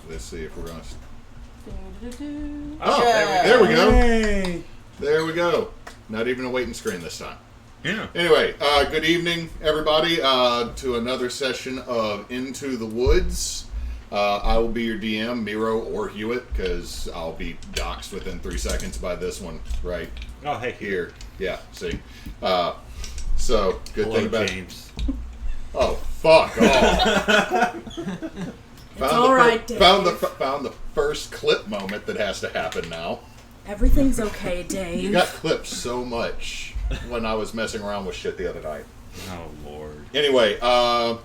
Let's see if we're going to... Oh, yeah. There we go. Hey. There we go. Not even a waiting screen this time. Yeah. Anyway, good evening, everybody, to another session of Into the Woods. I will be your DM, Miro or Hewitt, because I'll be doxxed within 3 seconds by this one right here. Yeah, see. So, good Hello, thing about James. Oh, fuck off. It's all right, Dave. Found the first clip moment that has to happen now. Everything's okay, Dave. You got clipped so much when I was messing around with shit the other night. Oh, Lord. Anyway, so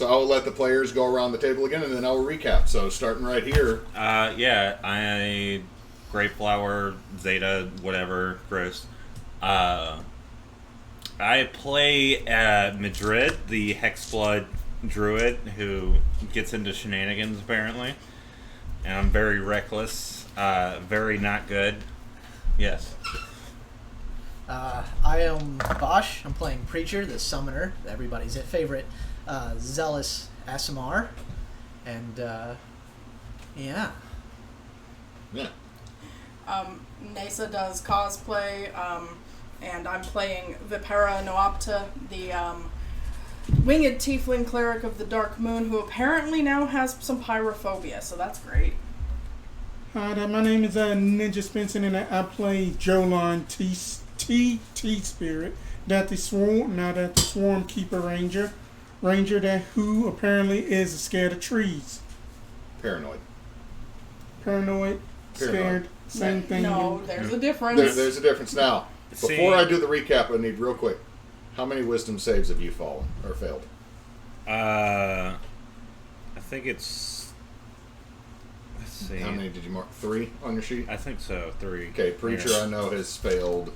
I will let the players go around the table again, and then I will recap. So, starting right here. Yeah, I... Graveflower, Zeta, whatever, gross. I play Medrid, the Hexblood druid who gets into shenanigans, apparently. And I'm very reckless, very not good. Yes. I am Basch. I'm playing Preacher, the summoner, everybody's favorite zealous ASMR. And, yeah. Yeah. Neysa does cosplay, and I'm playing Vipera Noapta, the winged tiefling cleric of the Dark Moon, who apparently now has some pyrophobia, so that's great. Hi, my name is Ninjaspence, and I play Jolan T Spirit, that the Swarm Keeper Ranger that who apparently is scared of trees. Paranoid. Scared, same thing. No, there's a difference. There's a difference now. Before I do the recap, I need real quick. How many wisdom saves have you fallen or failed? I think it's... Let's see. How many did you mark? 3 on your sheet? I think so, 3. Okay, Preacher Yeah. I know has failed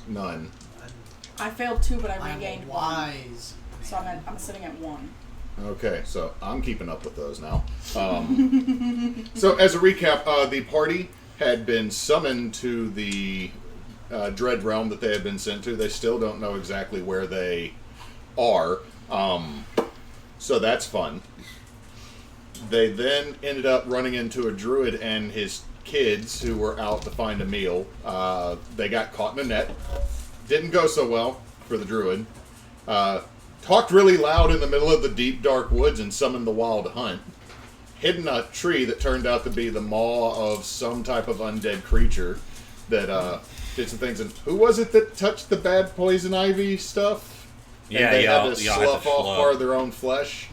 none. I failed 2, but I I'm regained 1. wise. So I'm sitting at 1. Okay, so I'm keeping up with those now. So as a recap, the party had been summoned to the Dread Realm that they had been sent to. They still don't know exactly where they are. So that's fun. They then ended up running into a druid and his kids who were out to find a meal. They got caught in a net. Didn't go so well for the druid. Talked really loud in the middle of the deep, dark woods and summoned the wild hunt. Hid in a tree that turned out to be the maw of some type of undead creature that did some things. And who was it that touched the bad poison ivy stuff? Yeah, and they had to y'all had to slough off part of their own flesh.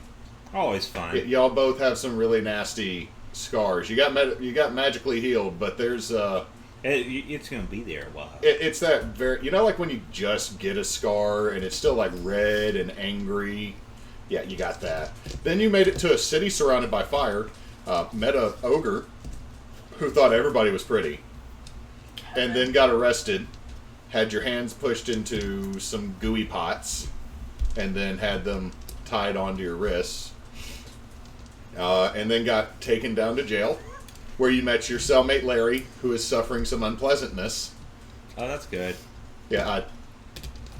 Always fun. Y'all both have some really nasty scars. You got magically healed, but there's It's going to be there a while. it's that very, like when you just get a scar and it's still like red and angry. Yeah, you got that. Then you made it to a city surrounded by fire. Met a ogre who thought everybody was pretty, and then got arrested. Had your hands pushed into some gooey pots, and then had them tied onto your wrists. And then got taken down to jail, where you met your cellmate Larry, who is suffering some unpleasantness. Oh, that's good. Yeah,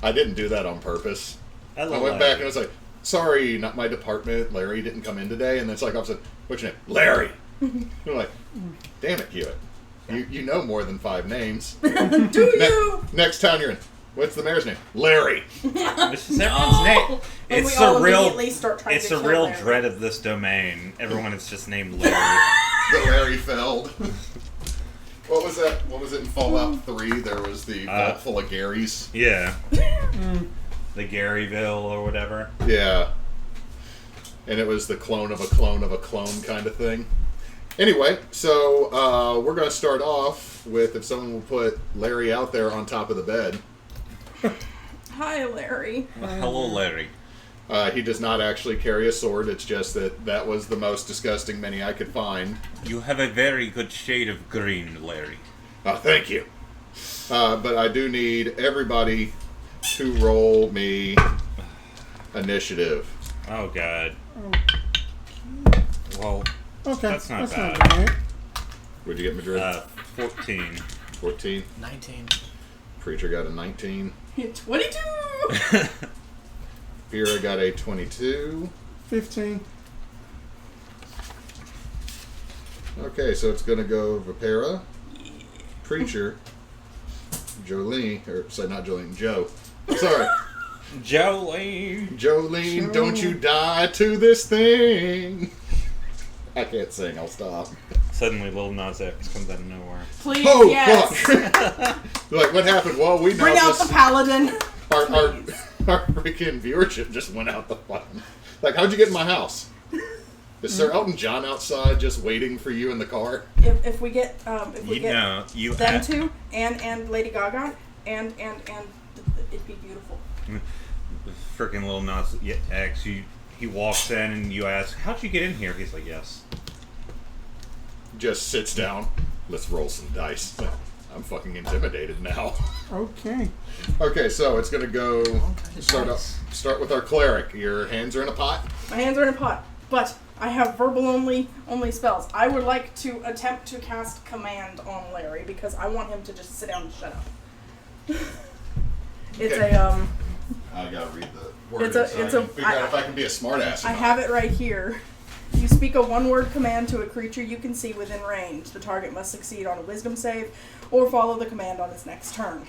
I didn't do that on purpose. I went back and I was like, sorry, not my department. Larry didn't come in today. And it's like, I was like, what's your name? Larry. You're like, damn it, Hewitt. You know more than 5 names. Do you? Next town you're in. What's the mayor's name? Larry. This is everyone's name. And It's we all a real. immediately start trying It's to a kill real Larry. dread of this domain. Everyone is just named Larry. The Larry Feld. What was that? What was it in Fallout 3? There was the vault full of Garys. Yeah. The Garyville or whatever. Yeah. And it was the clone of a clone of a clone kind of thing. Anyway, so we're going to start off with, if someone will put Larry out there on top of the bed. Hi, Larry. Hello, Larry. He does not actually carry a sword. It's just that was the most disgusting mini I could find. You have a very good shade of green, Larry. Thank you. But I do need everybody to roll me initiative. Oh, God. Well, Okay, that's not bad. bad. What'd you get, Madrid? 14. 14. 19. Preacher got a 19. 22! Vipera got a 22. 15. Okay, so it's going to go Vipera, Preacher, Jolene, or sorry, not Jolene, Joe. Sorry. Jolene. Jolene, don't you die to this thing. I can't sing, I'll stop. Suddenly, Lil Nas X comes out of nowhere. Please, Oh, yes. fuck. Like, what happened? Well, we know Bring out this. the paladin. Our freaking viewership just went out the fucking. Like, how'd you get in my house? Is Sir Elton John outside just waiting for you in the car? If we get them two and Lady Gaga and it'd be beautiful. Freaking Lil Nas X, he walks in and you ask, how'd you get in here? He's like, yes. Just sits down. Let's roll some dice. I'm fucking intimidated now. Okay. Okay, so it's gonna go. Start with our cleric. Your hands are in a pot. My hands are in a pot, but I have verbal only spells. I would like to attempt to cast command on Larry because I want him to just sit down and shut up. It's Okay. I gotta read the word. It's a- so I it's a- can figure out if I can be a smartass. I have it right here. You speak a one-word command to a creature you can see within range. The target must succeed on a wisdom save or follow the command on its next turn.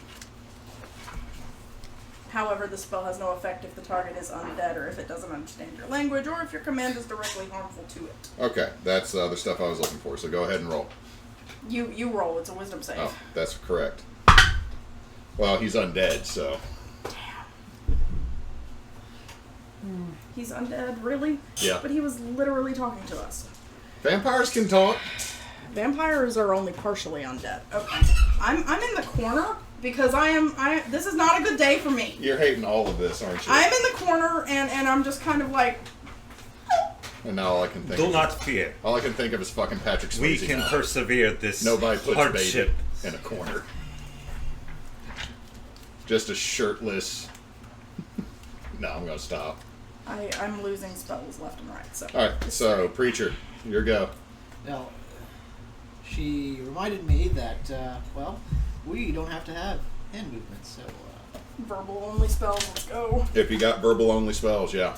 However, the spell has no effect if the target is undead or if it doesn't understand your language or if your command is directly harmful to it. Okay, that's the other stuff I was looking for. So go ahead and roll. You roll. It's a wisdom save. Oh, that's correct. Well, he's undead, so He's undead, really? yeah. But he was literally talking to us. Vampires can talk. Vampires are only partially undead. Okay. I'm in the corner because this is not a good day for me. You're hating all of this, aren't you? I'm in the corner and I'm just kind of like, And now all I can think. Do of, not fear. All I can think of is fucking Patrick Swayze. We can now. persevere this Nobody puts hardship. baby in a corner. Just a shirtless. No, I'm gonna stop. I'm losing spells left and right. So. All right, so Preacher, your go. Now, she reminded me that, we don't have to have hand movements, so... Verbal only spells. Let's go. If you got verbal only spells, yeah.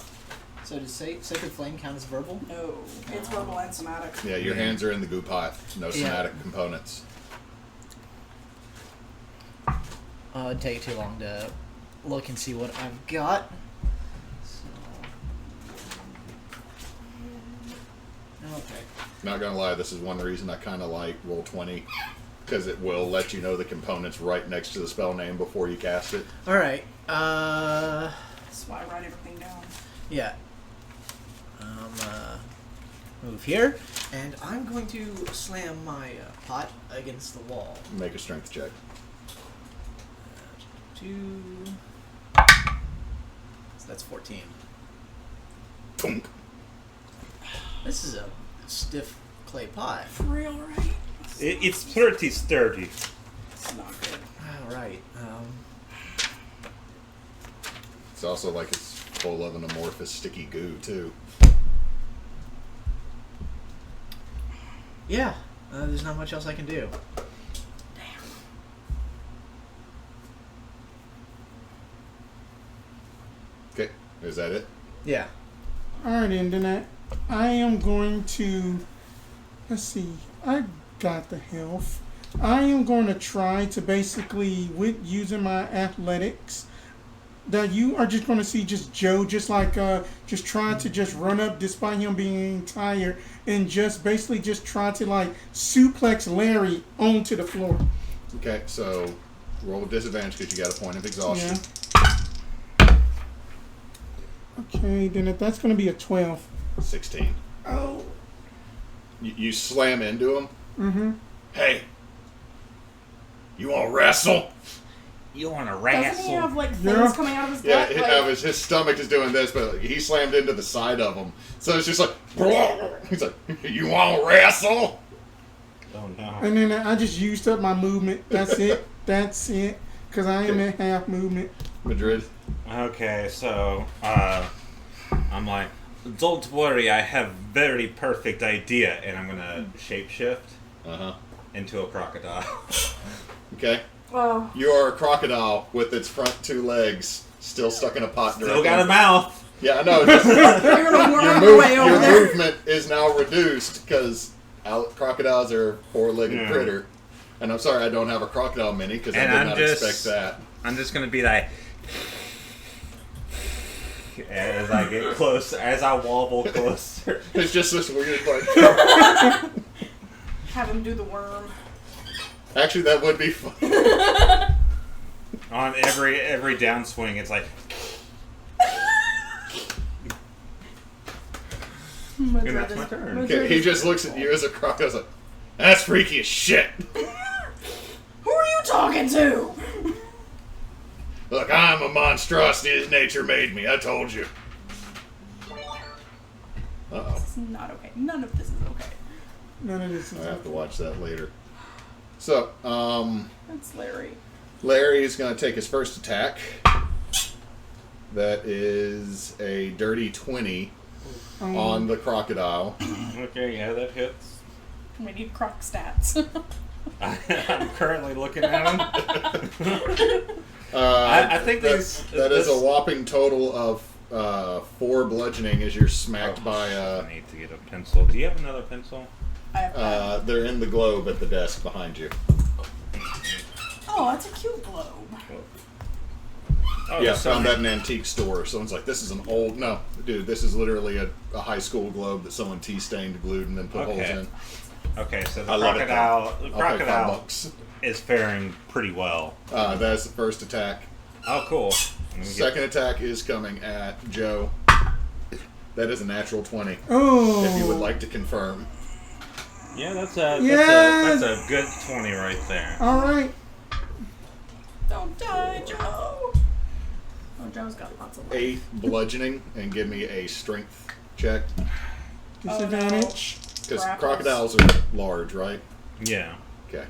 So does Sacred Flame count as verbal? No, it's verbal and somatic. Yeah, your hands are in the goo pot. No somatic components. It'd take too long to look and see what I've got. So... Okay. Not gonna lie, this is one reason I kind of like Roll20, because it will let you know the components right next to the spell name before you cast it. Alright, That's why I write everything down. yeah. Move here, and I'm going to slam my pot against the wall. Make a strength check. 2... So that's 14. Tunk. This is a stiff clay pot. For real, right? It's pretty sturdy. It's not good. Alright, It's also like it's full of an amorphous sticky goo, too. yeah, there's not much else I can do. Okay, is that it? Yeah. Alright, and then I am going to, let's see, I got the health. I am going to try to basically, with using my athletics, that you are just going to see just Joe just trying to just run up despite him being tired and just basically just try to like suplex Larry onto the floor. Okay, so roll with disadvantage because you got a point of exhaustion. Yeah. Okay, then that's going to be a 12. 16. Oh. You slam into him. Mm-hmm. Hey, you want to wrestle? You want to Doesn't he have wrestle? like things Yeah. coming out of his Yeah, gut? his stomach is doing this, but he slammed into the side of him. So it's just like, he's like, you want to wrestle? Oh no. And then I just used up my movement. That's it. That's it. Because I am at half movement. Medrid. Okay, so I'm like, don't worry, I have very perfect idea, and I'm gonna shapeshift into a crocodile. Okay. Oh. You are a crocodile with its front two legs still stuck in a pot. Still got a mouth. Yeah, I know. Just, You're gonna worm your way over your there. movement is now reduced because Crocodiles are a four-legged Yeah. critter. And I'm sorry I don't have a crocodile mini because I And did I'm not just- expect that. I'm just gonna be like, as I get close, as I wobble closer. It's just this weird, like... Have him do the worm. Actually, that would be fun. On every downswing, it's like, Madrid that's is- my turn. Madrid Okay, he is just looks at you as a crocodile. Like, that's freaky as shit. Who are you talking to? Look, I'm a monstrosity as nature made me. I told you. Uh-oh. This is not okay. None of this is okay. None of this is I have to watch that later. So, That's Larry. Larry is going to take his first attack. That is a dirty 20 on the crocodile. okay, yeah, that hits. We need croc stats. I'm currently looking at him. I think that these. is a whopping total of 4 bludgeoning as you're smacked by... I need to get a pencil. Do you have another pencil? I have they're in the globe at the desk behind you. Oh, that's a cute globe. Oh, Yeah, there's found some- that in an antique store. Someone's like, this is an old... No, dude, this is literally a high school globe that someone tea-stained, glued, and then put Okay. holes in. Okay, so the I love it, though. crocodile, I'll pay $5. is faring pretty well. That's the first attack. Oh, cool. Let me get- Second attack is coming at Joe. That is a natural 20, Oh. if you would like to confirm. Yeah, that's a Yes! that's a good 20 right there. All right. Don't die, Joe. Oh, Joe's got lots of life. 8 bludgeoning, and give me a strength check. Disadvantage. Because Grapples. crocodiles are large, right? Yeah. Okay.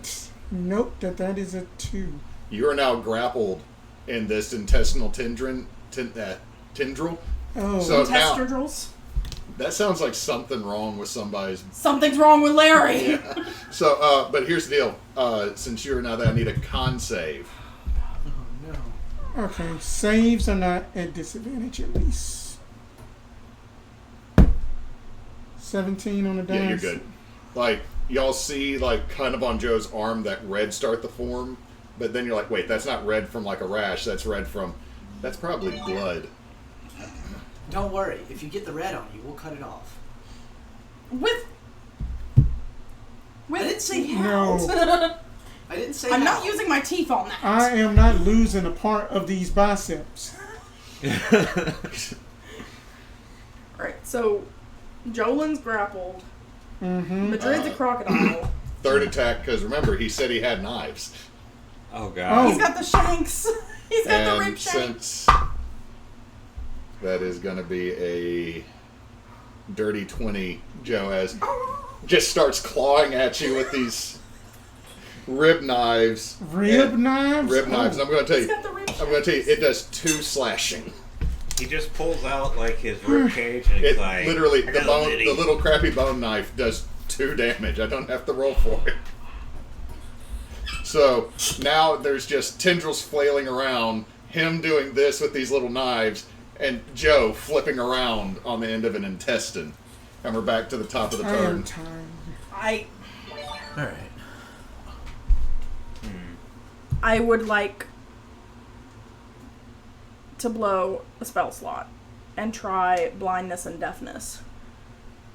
Nope. That is a 2. You are now grappled in this intestinal tendril. Oh. So now, Testerdrils. that sounds like something wrong with somebody's... Something's wrong with Larry. So, but here's the deal. Since you're now there, I need a con save. Oh no. Okay. Saves are not at disadvantage at least. 17 on the dice. Yeah, you're good. Like, y'all see, like, kind of on Joe's arm, that red start to form, but then you're like, wait, that's not red from, like, a rash. That's red from... That's probably blood. Don't worry. If you get the red on you, we'll cut it off. With I didn't say No. how. I didn't say I'm how. not using my teeth on that. I am not losing a part of these biceps. Alright, so Jolan's grappled. Mm-hmm. Madrid's a crocodile. Third attack, because remember, he said he had knives. Oh god. Oh. He's got the shanks. He's got the And rib shanks. since that is going to be a dirty 20, Joe has just starts clawing at you with these rib knives. Rib And- knives? Rib knives. Oh. I'm going to tell He's you. got the rib I'm going to tell you, it does 2 slashing. He just pulls out like his rib cage and he's It like, literally, "I the got a bone, litty." the little crappy bone knife does 2 damage. I don't have to roll for it. So now there's just tendrils flailing around, him doing this with these little knives, and Joe flipping around on the end of an intestine. And we're back to the top of the I am turn. tired. All right. I would like to blow a spell slot and try Blindness and Deafness.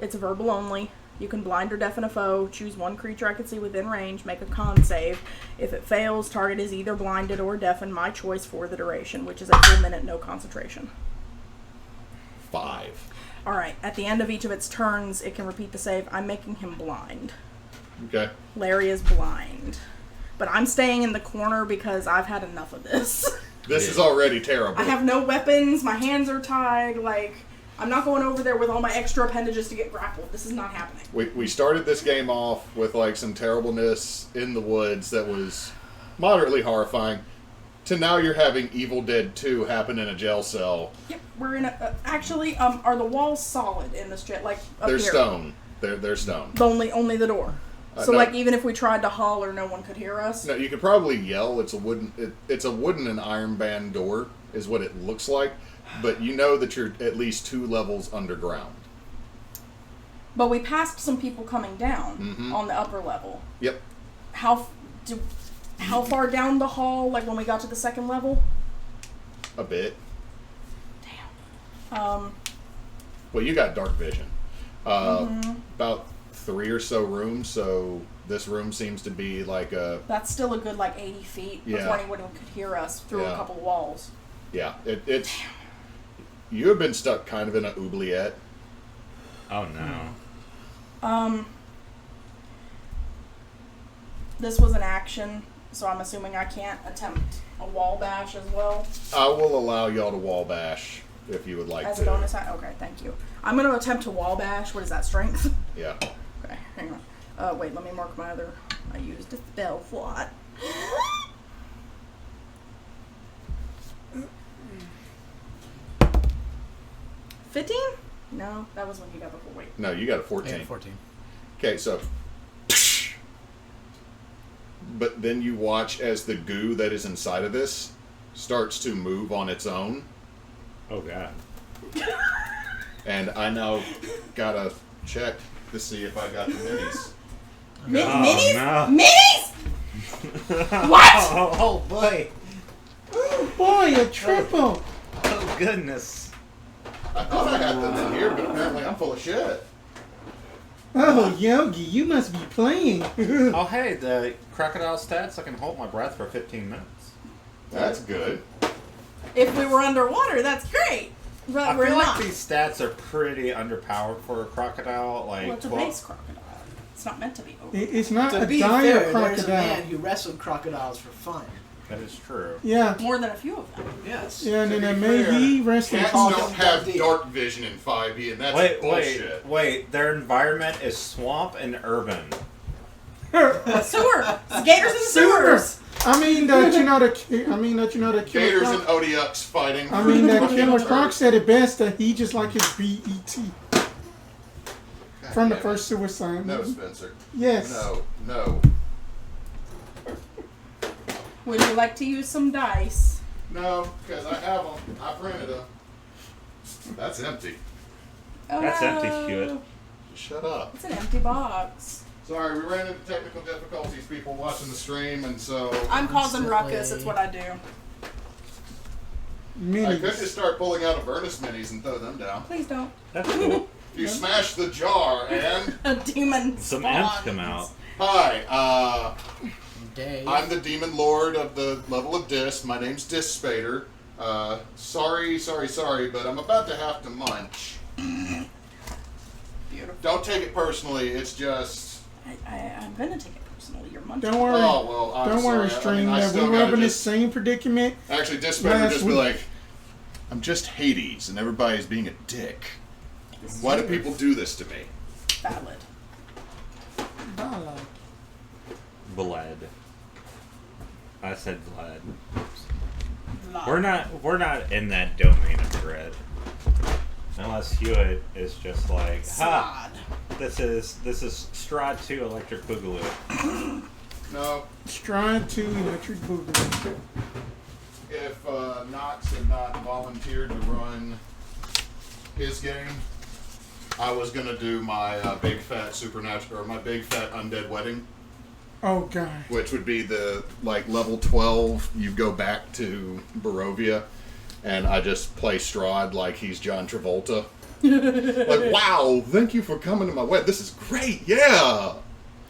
It's verbal only. You can blind or deafen a foe, choose one creature I can see within range, make a con save. If it fails, target is either blinded or deafened, my choice for the duration, which is a full minute, no concentration. 5. Alright, at the end of each of its turns, it can repeat the save. I'm making him blind. Okay. Larry is blind. But I'm staying in the corner because I've had enough of this. This is already terrible. I have no weapons, my hands are tied, like, I'm not going over there with all my extra appendages to get grappled. This is not happening. We started this game off with like some terribleness in the woods that was moderately horrifying. To now you're having Evil Dead 2 happen in a jail cell. Yep, we're in a, actually, are the walls solid in this jet, like, up They're here? stone. They're stone. Only the door. So, no. like, even if we tried to holler, no one could hear us? No, you could probably yell. It's a wooden and iron band door is what it looks like, but you know that you're at least 2 levels underground. But we passed some people coming down Mm-hmm. on the upper level. Yep. How far down the hall? Like when we got to the second level? A bit. Damn. Well, you got dark vision. About 3 or so rooms, so this room seems to be like a... That's still a good 80 feet Yeah. before anyone could hear us through Yeah. a couple walls. Yeah, it's... You have been stuck kind of in an oubliette. Oh no. This was an action, so I'm assuming I can't attempt a wall bash as well. I will allow y'all to wall bash if you would like As to. a bonus action? Okay, thank you. I'm going to attempt to wall bash. What is that, strength? Yeah. Okay, hang on. Wait, let me mark my other... I used a spell slot. $15? No, that was when you got before. Wait. No, you got a 14. Yeah, 14. Okay, so... But then you watch as the goo that is inside of this starts to move on its own. Oh god. And I now gotta check to see if I got the minis. Minis? No. Minis? What? Oh boy. Oh boy, a triple. Oh goodness. I thought I had them in here, but apparently I'm full of shit. Oh, Yogi, you must be playing. Oh hey, the crocodile stats, I can hold my breath for 15 minutes. That's good. If we were underwater, that's great. But I we're feel not. like these stats are pretty underpowered for a crocodile. Like Well, it's a 12 base crocodile. It's not meant to be over. It's not To a be dire fair, there's a crocodile. man who wrestled crocodiles for fun. That is true. Yeah, More than a few of them. Yes. yeah, and To then be may fair, he rest in Cats call peace. don't him have Dundee. dark vision in 5e, and that's Wait, bullshit. wait. Their environment is swamp and urban. Sewer. It's gators in the sewers. I mean that you know the killer Gators and croc. Odiux fighting. I mean that Fucking killer turds. croc said it best that he just like his BET God from the damn it. first Suicide No, movie. Spencer. Yes. No. Would you like to use some dice? No, because I have them. I printed them. That's empty. That's empty, Oh, Hewitt. Shut up. It's an empty box. Sorry, we ran into technical difficulties, people watching the stream, and so I'm causing Instantly. ruckus. It's what I do. I could just Minis. start pulling out Avernus minis and throw them down. Please don't. That's cool. You smash the jar, and A demon Some spawns. imps come out. hi. Dave. I'm the demon lord of the level of Dis. My name's Dis Spader. Sorry, but I'm about to have to munch. Beautiful. Don't take it personally. It's just. I'm gonna take it personally. You're munching. Don't worry. Oh well, I'm Don't worry, sorry. Stream. I That still we were gotta in the just. same predicament. Actually, Dis Spader would last just be week. like, "I'm just Hades, and everybody's being a dick. Why do people do this to me?" Valid. Bled. I said bled. Lot. We're not in that domain of dread. Unless Hewitt is just like, ha! This is Strahd 2 Electric Boogaloo. No, Stride to Electric Boogaloo. if Knox had not volunteered to run his game, I was gonna do my big fat supernatural or my big fat undead wedding, Oh god. which would be the level 12. You go back to Barovia, and I just play Strahd like he's John Travolta. Like, wow, thank you for coming to my wedding. This is great. Yeah.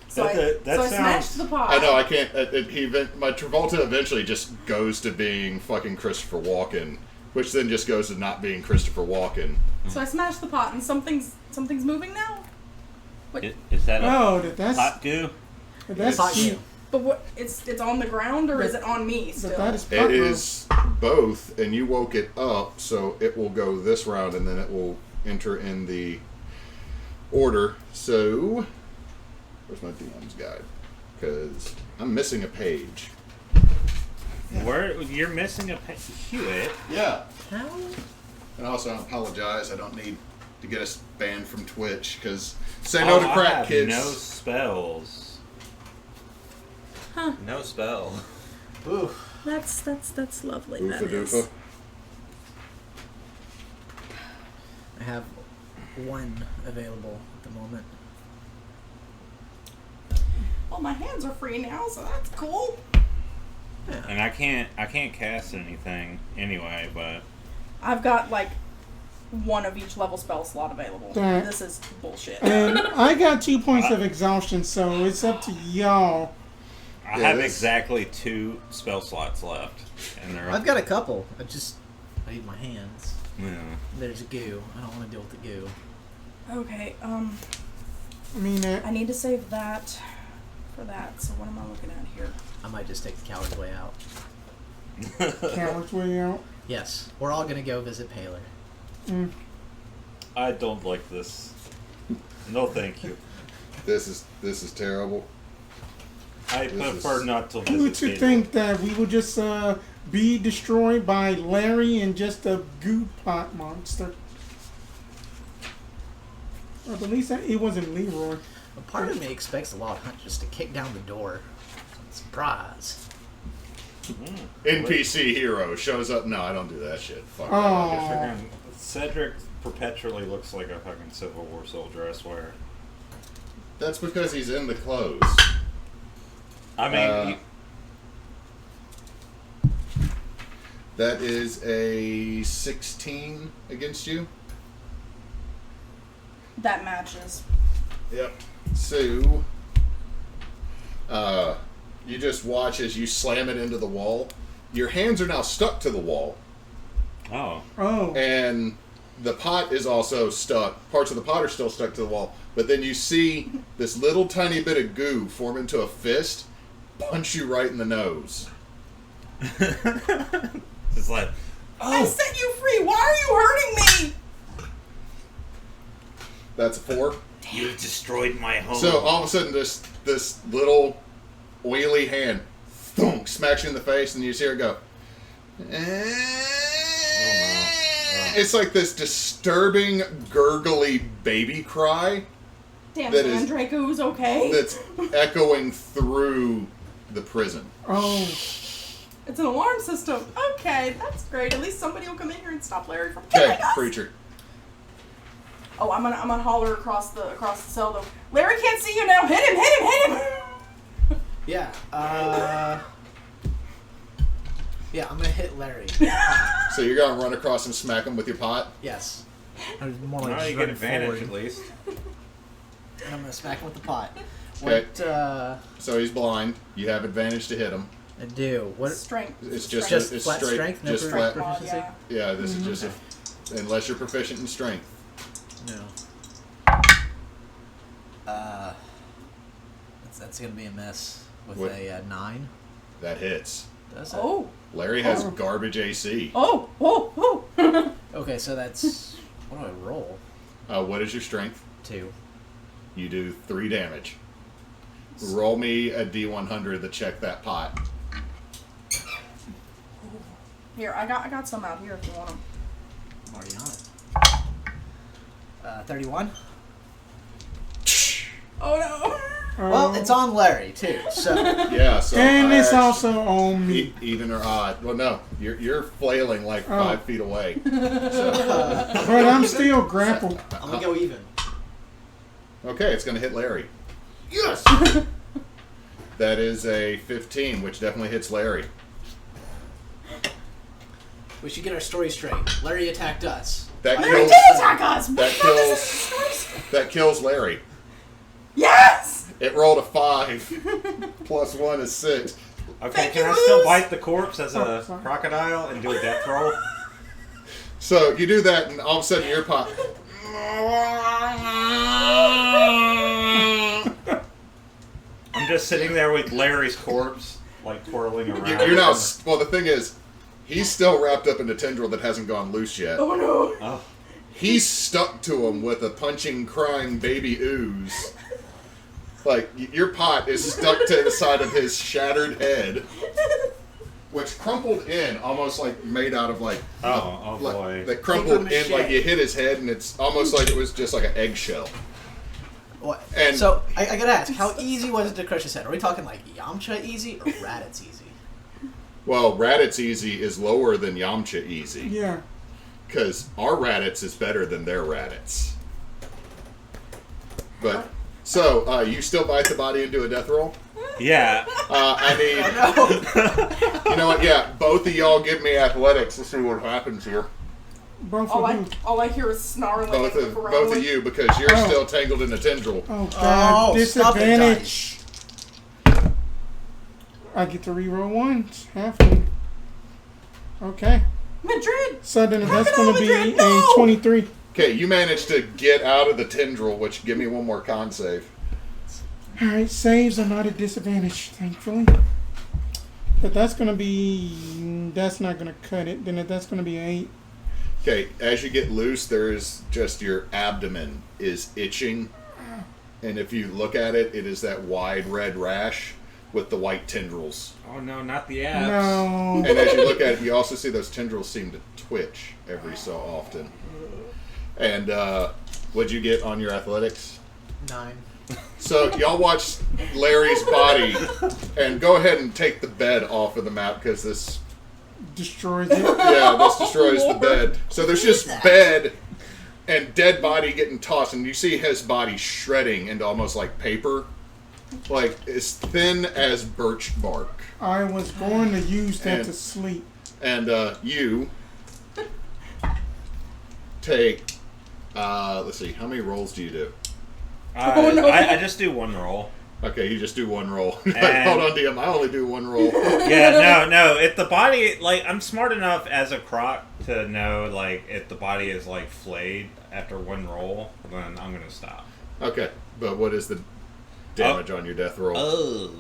So That I sounds- smashed the pot. I know I can't. My Travolta eventually just goes to being fucking Christopher Walken, which then just goes to not being Christopher Walken. So I smashed the pot, and something's moving now. Is that a Oh, that's hot goo? that's Pot cute. you. But what? It's on the ground, or is it on me still? But that is It pot is both, and you woke it up, so it will go this round, and then it will enter in the order. So, where's my DM's guide? Because I'm missing a page. Where you're missing a Hewitt? Yeah. How? And also, I apologize. I don't need to get us banned from Twitch, because say no to I crack, have kids. no spells. Huh. No spell. Ooh. That's lovely. Oofa That is. doofa. I have one available at the moment. Well, my hands are free now, so that's cool. Yeah. And I can't cast anything anyway, but I've got like one of each level spell slot available. That- This is bullshit. And I got 2 points of exhaustion, so it's up to y'all. I Yeah, have this- exactly 2 spell slots left, and they're I've got a couple. I need my hands. yeah. There's a goo. I don't want to deal with the goo. Okay, I mean, I need to save that for that. So what am I looking at here? I might just take the coward's way out. coward's way out. Yes, we're all gonna go visit Paler. I don't like this. No, thank you. This is terrible. I This prefer is- not to Who visit. would you people. think that we would just be destroyed by Larry and just a goo pot monster? Or at least it wasn't Leroy. A part of me expects the Wild Hunt just to kick down the door. Surprise. NPC hero shows up. No, I don't do that shit. Fuck that. Oh. Freaking Cedric perpetually looks like a fucking Civil War soldier, I swear. That's because he's in the clothes. I mean, That is a 16 against you. That matches. Yep. So, you just watch as you slam it into the wall. Your hands are now stuck to the wall, oh. and the pot is also stuck. Parts of the pot are still stuck to the wall. But then you see this little tiny bit of goo form into a fist, punch you right in the nose. It's like, I set you free. Why are you hurting me? That's a 4. you destroyed my home. So all of a sudden, this little oily hand thunk, smacks you in the face, and you just hear it go. It's like this disturbing, gurgly baby cry Damn, That is- Mandrago's okay. that's echoing through the prison. Oh, It's an alarm system. Okay, that's great. At least somebody will come in here and stop Larry from killing Okay, us. preacher. Oh, I'm gonna holler across the cell though. Larry can't see you now. Hit him! Hit him! Hit him! Yeah. Yeah, I'm gonna hit Larry. So you're gonna run across and smack him with your pot? Yes. I was more like Well, just you get running advantage forward. at least. And I'm gonna smack him with the pot. Okay. What So he's blind. You have advantage to him. I do? What? Strength. It's just Just it's flat straight, strength, no just correct flat. proficiency? Yeah. Yeah, this is just unless you're proficient in strength. No. That's gonna be a miss with What? a 9. That hits. Does it? Oh. Larry has garbage AC. Oh. Oh. Oh. Okay, so that's what do I roll? What is your strength? 2. You do 3 damage. Roll me a D100 to check that pot. Here, I got some out here if you want them. I'm already on it. 31. Oh no. Well, it's on Larry too. So Yeah, so and I it's actually- also on me. even or odd. Well, no, you're flailing like 5 feet away. But I'm still grappled. I'm gonna go even. Okay, it's going to hit Larry. Yes. That is a 15, which definitely hits Larry. We should get our story straight. Larry attacked us. That Larry kills. did attack us. That What is kills. this? That kills Larry. Yes. It rolled a 5. Plus 1 is 6. Okay, Thank can you, I still Luz. bite the corpse as Oh, a sorry. crocodile and do a death roll? So you do that, and all of a sudden your pot. I'm just sitting there with Larry's corpse, like twirling around. You're now. Well, the thing is, he's still wrapped up in a tendril that hasn't gone loose yet. Oh no. Oh, He's stuck to him with a punching, crying baby ooze. Like, your pot is stuck to the side of his shattered head, which crumpled in, almost like made out of like. oh like, boy. that crumpled Paper in like mache. you hit his head, and it's almost like it was just like an eggshell. What? And- So I gotta ask, how easy was it to crush his head? Are we talking like Yamcha easy or Raditz easy? Well, Raditz Easy is lower than Yamcha Easy, Yeah. because our Raditz is better than their Raditz. But so you still bite the body and do a death roll? Yeah. I need. You know what? Yeah, both of y'all give me athletics to see what happens here. Both All of you. I hear is snarling. Both and of growling. you, because you're still tangled in a tendril. Oh, God. Oh, stop it, Disadvantage. I get to reroll once. Have to. Okay. Madrid. So then that's going to be Madrid, a no! 23. Okay, you managed to get out of the tendril, which give me one more con save. Alright, saves are not a disadvantage, thankfully. But that's going to be... That's not going to cut it. Then that's going to be 8. Okay, as you get loose, there is just your abdomen is itching. And if you look at it, it is that wide red rash with the white tendrils. Oh no, not the abs. No. And as you look at it, you also see those tendrils seem to twitch every so often. And what'd you get on your athletics? 9. So y'all watch Larry's body, and go ahead and take the bed off of the map because this, Destroys it. yeah, this destroys the Lord. bed. So there's just bed and dead body getting tossed, and you see his body shredding into almost like paper, like as thin as birch bark. I was going to use that And- to sleep. And you take, let's see, how many rolls do you do? Oh, no. I just do one roll. Okay, you just do one roll. Like, And- hold on, DM, I only do one roll. Yeah, no. If the body, like, I'm smart enough as a croc to know, like, if the body is, like, flayed after one roll, then I'm gonna stop. Okay, but what is the damage on your death roll? Oh.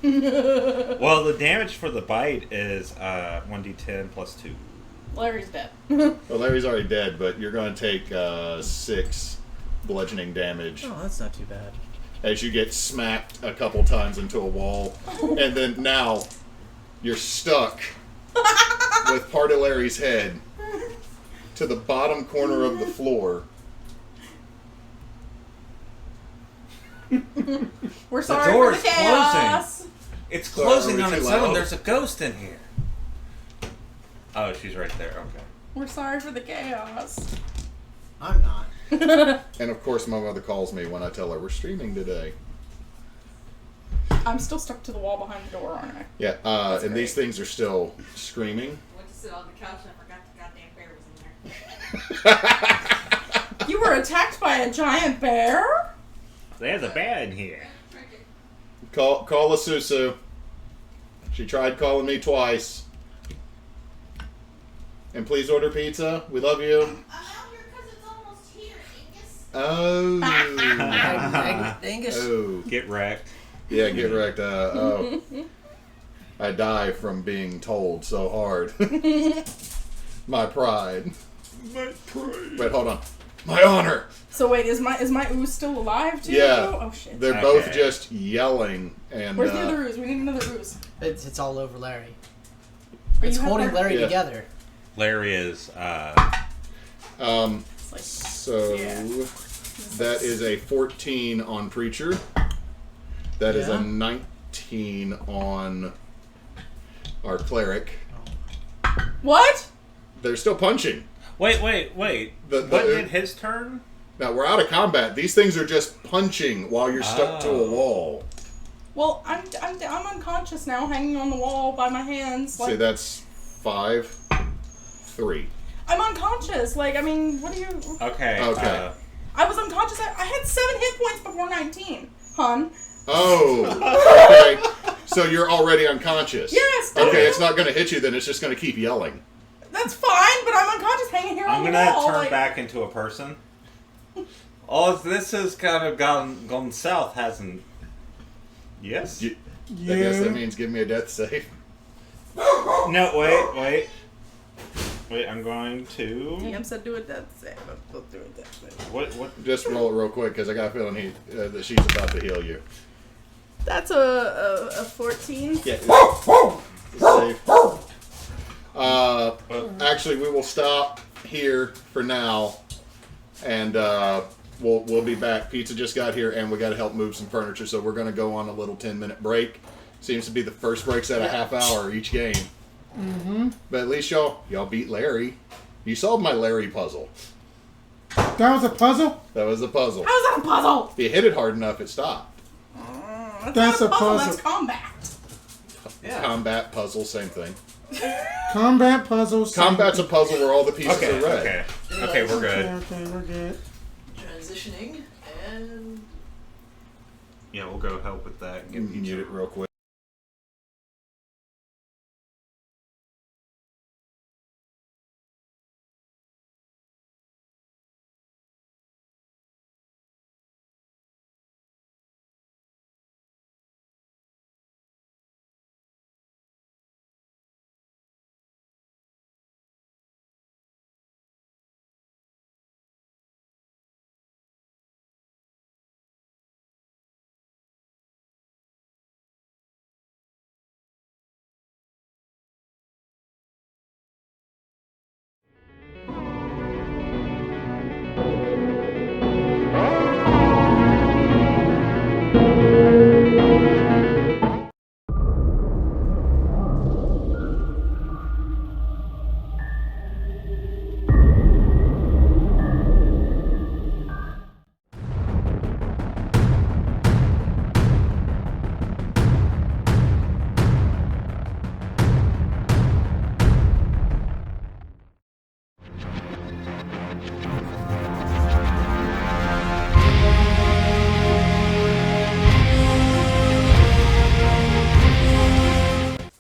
Well, the damage for the bite is 1d10 plus 2. Larry's dead. Well, Larry's already dead, but you're going to take 6 bludgeoning damage Oh, that's not too bad. as you get smacked a couple times into a wall. And then now you're stuck with part of Larry's head to the bottom corner of the floor. We're sorry door for the is chaos. It's Sorry, closing are on we its too own. loud? There's a ghost in here. Oh, she's right there. Okay. We're sorry for the chaos. I'm not. And of course, my mother calls me when I tell her we're streaming today. I'm still stuck to the wall behind the door, aren't I? Yeah, That's and great. these things are still screaming. I went to sit on the couch and I forgot the goddamn bear was in there. You were attacked by a giant bear? There's a bear in here. Call Asusu. She tried calling me twice. And please order pizza. We love you. I'm out here because it's almost here, Angus. Oh. Angus. Oh. Get wrecked. Yeah, get wrecked. I die from being told so hard. My pride. My pride. Wait, hold on. My honor. So wait, is my ooze still alive too? Yeah. Oh shit. They're Okay. both just yelling and Where's the other ooze? We need another ooze. It's all over Larry. Are It's you holding Pepper? Larry Yeah. together. Larry is, It's like, so yeah. that is a 14 on Preacher. That is Yeah. a 19 on our Cleric. What? They're still punching. Wait. The- What did his turn? Now, we're out of combat. These things are just punching while you're stuck to a wall. Well, I'm unconscious now, hanging on the wall by my hands. See, Like, that's 5, 3. I'm unconscious. Like, I mean, what do you? Okay. Okay. I was unconscious. I had 7 hit points before 19, hun. Oh, okay. So you're already unconscious. Yes. Okay, it's not going to hit you then. It's just going to keep yelling. That's fine, but I'm unconscious, hanging here I'm on the gonna wall. turn like, back into a person. Oh, this has kind of gone south, hasn't? Yes. I Yeah. guess that means give me a death save. No, wait. I'm going to. DM said do a death save. We'll do a death save. What? Just roll it real quick because I got a feeling that she's about to heal you. That's a 14. Yeah. Save. Actually, we will stop here for now, and we'll be back. Pizza just got here, and we got to help move some furniture, so we're going to go on a little 10-minute break. Seems to be the first breaks at a half hour each game. Mm-hmm. But at least y'all beat Larry. You solved my Larry puzzle. That was a puzzle? That was a puzzle. How's that a puzzle? If you hit it hard enough, it stopped. That's a puzzle. That's combat. Yeah. Combat, puzzle, same thing. Combat puzzles. Combat's a puzzle where all the pieces Okay, are red. okay, we're good. Okay, we're good. Transitioning and Yeah, we'll go help with that. And get Mute it real quick.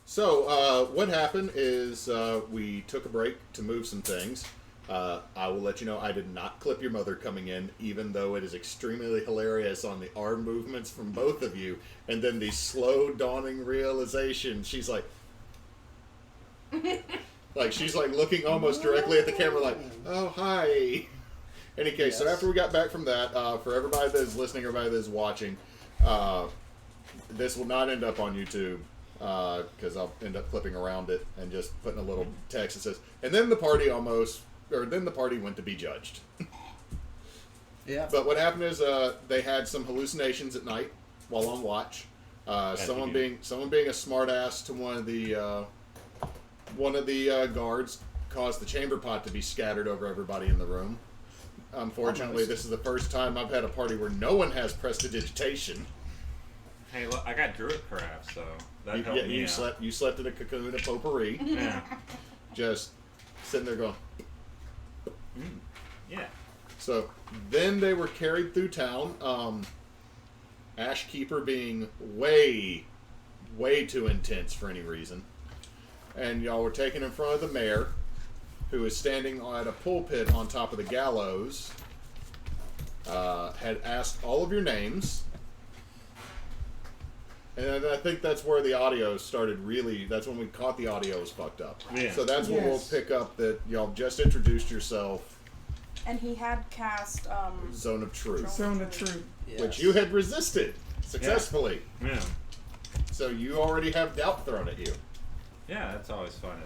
So, what happened is we took a break to move some things. I will let you know I did not clip your mother coming in, even though it is extremely hilarious on the arm movements from both of you. And then the slow dawning realization, she's like... she's like looking almost directly at the camera like, oh, hi. Any case, so after we got back from that, for everybody that is listening, everybody that is watching, this will not end up on YouTube. Because I'll end up flipping around it and just putting a little text that says, and then the party went to be judged. yeah. But what happened is they had some hallucinations at night while on watch. Someone being a smartass to one of the guards caused the chamber pot to be scattered over everybody in the room. Unfortunately, this is the first time I've had a party where no one has prestidigitation. Hey, look, I got druid craft, so that helped me out. You slept in a cocoon of potpourri. Yeah. Just sitting there going. Yeah. So then they were carried through town. Ashkeeper being way too intense for any reason. And y'all were taken in front of the mayor, who is standing at a pulpit on top of the gallows. Had asked all of your names. And I think that's where the audio started that's when we caught the audio was fucked up. Yeah. So that's when we'll pick up that y'all just introduced yourself. And he had cast Zone of Truth. Zone of Truth. Yes. Which you had resisted successfully. Yeah. So you already have doubt thrown at you. Yeah, that's always fun.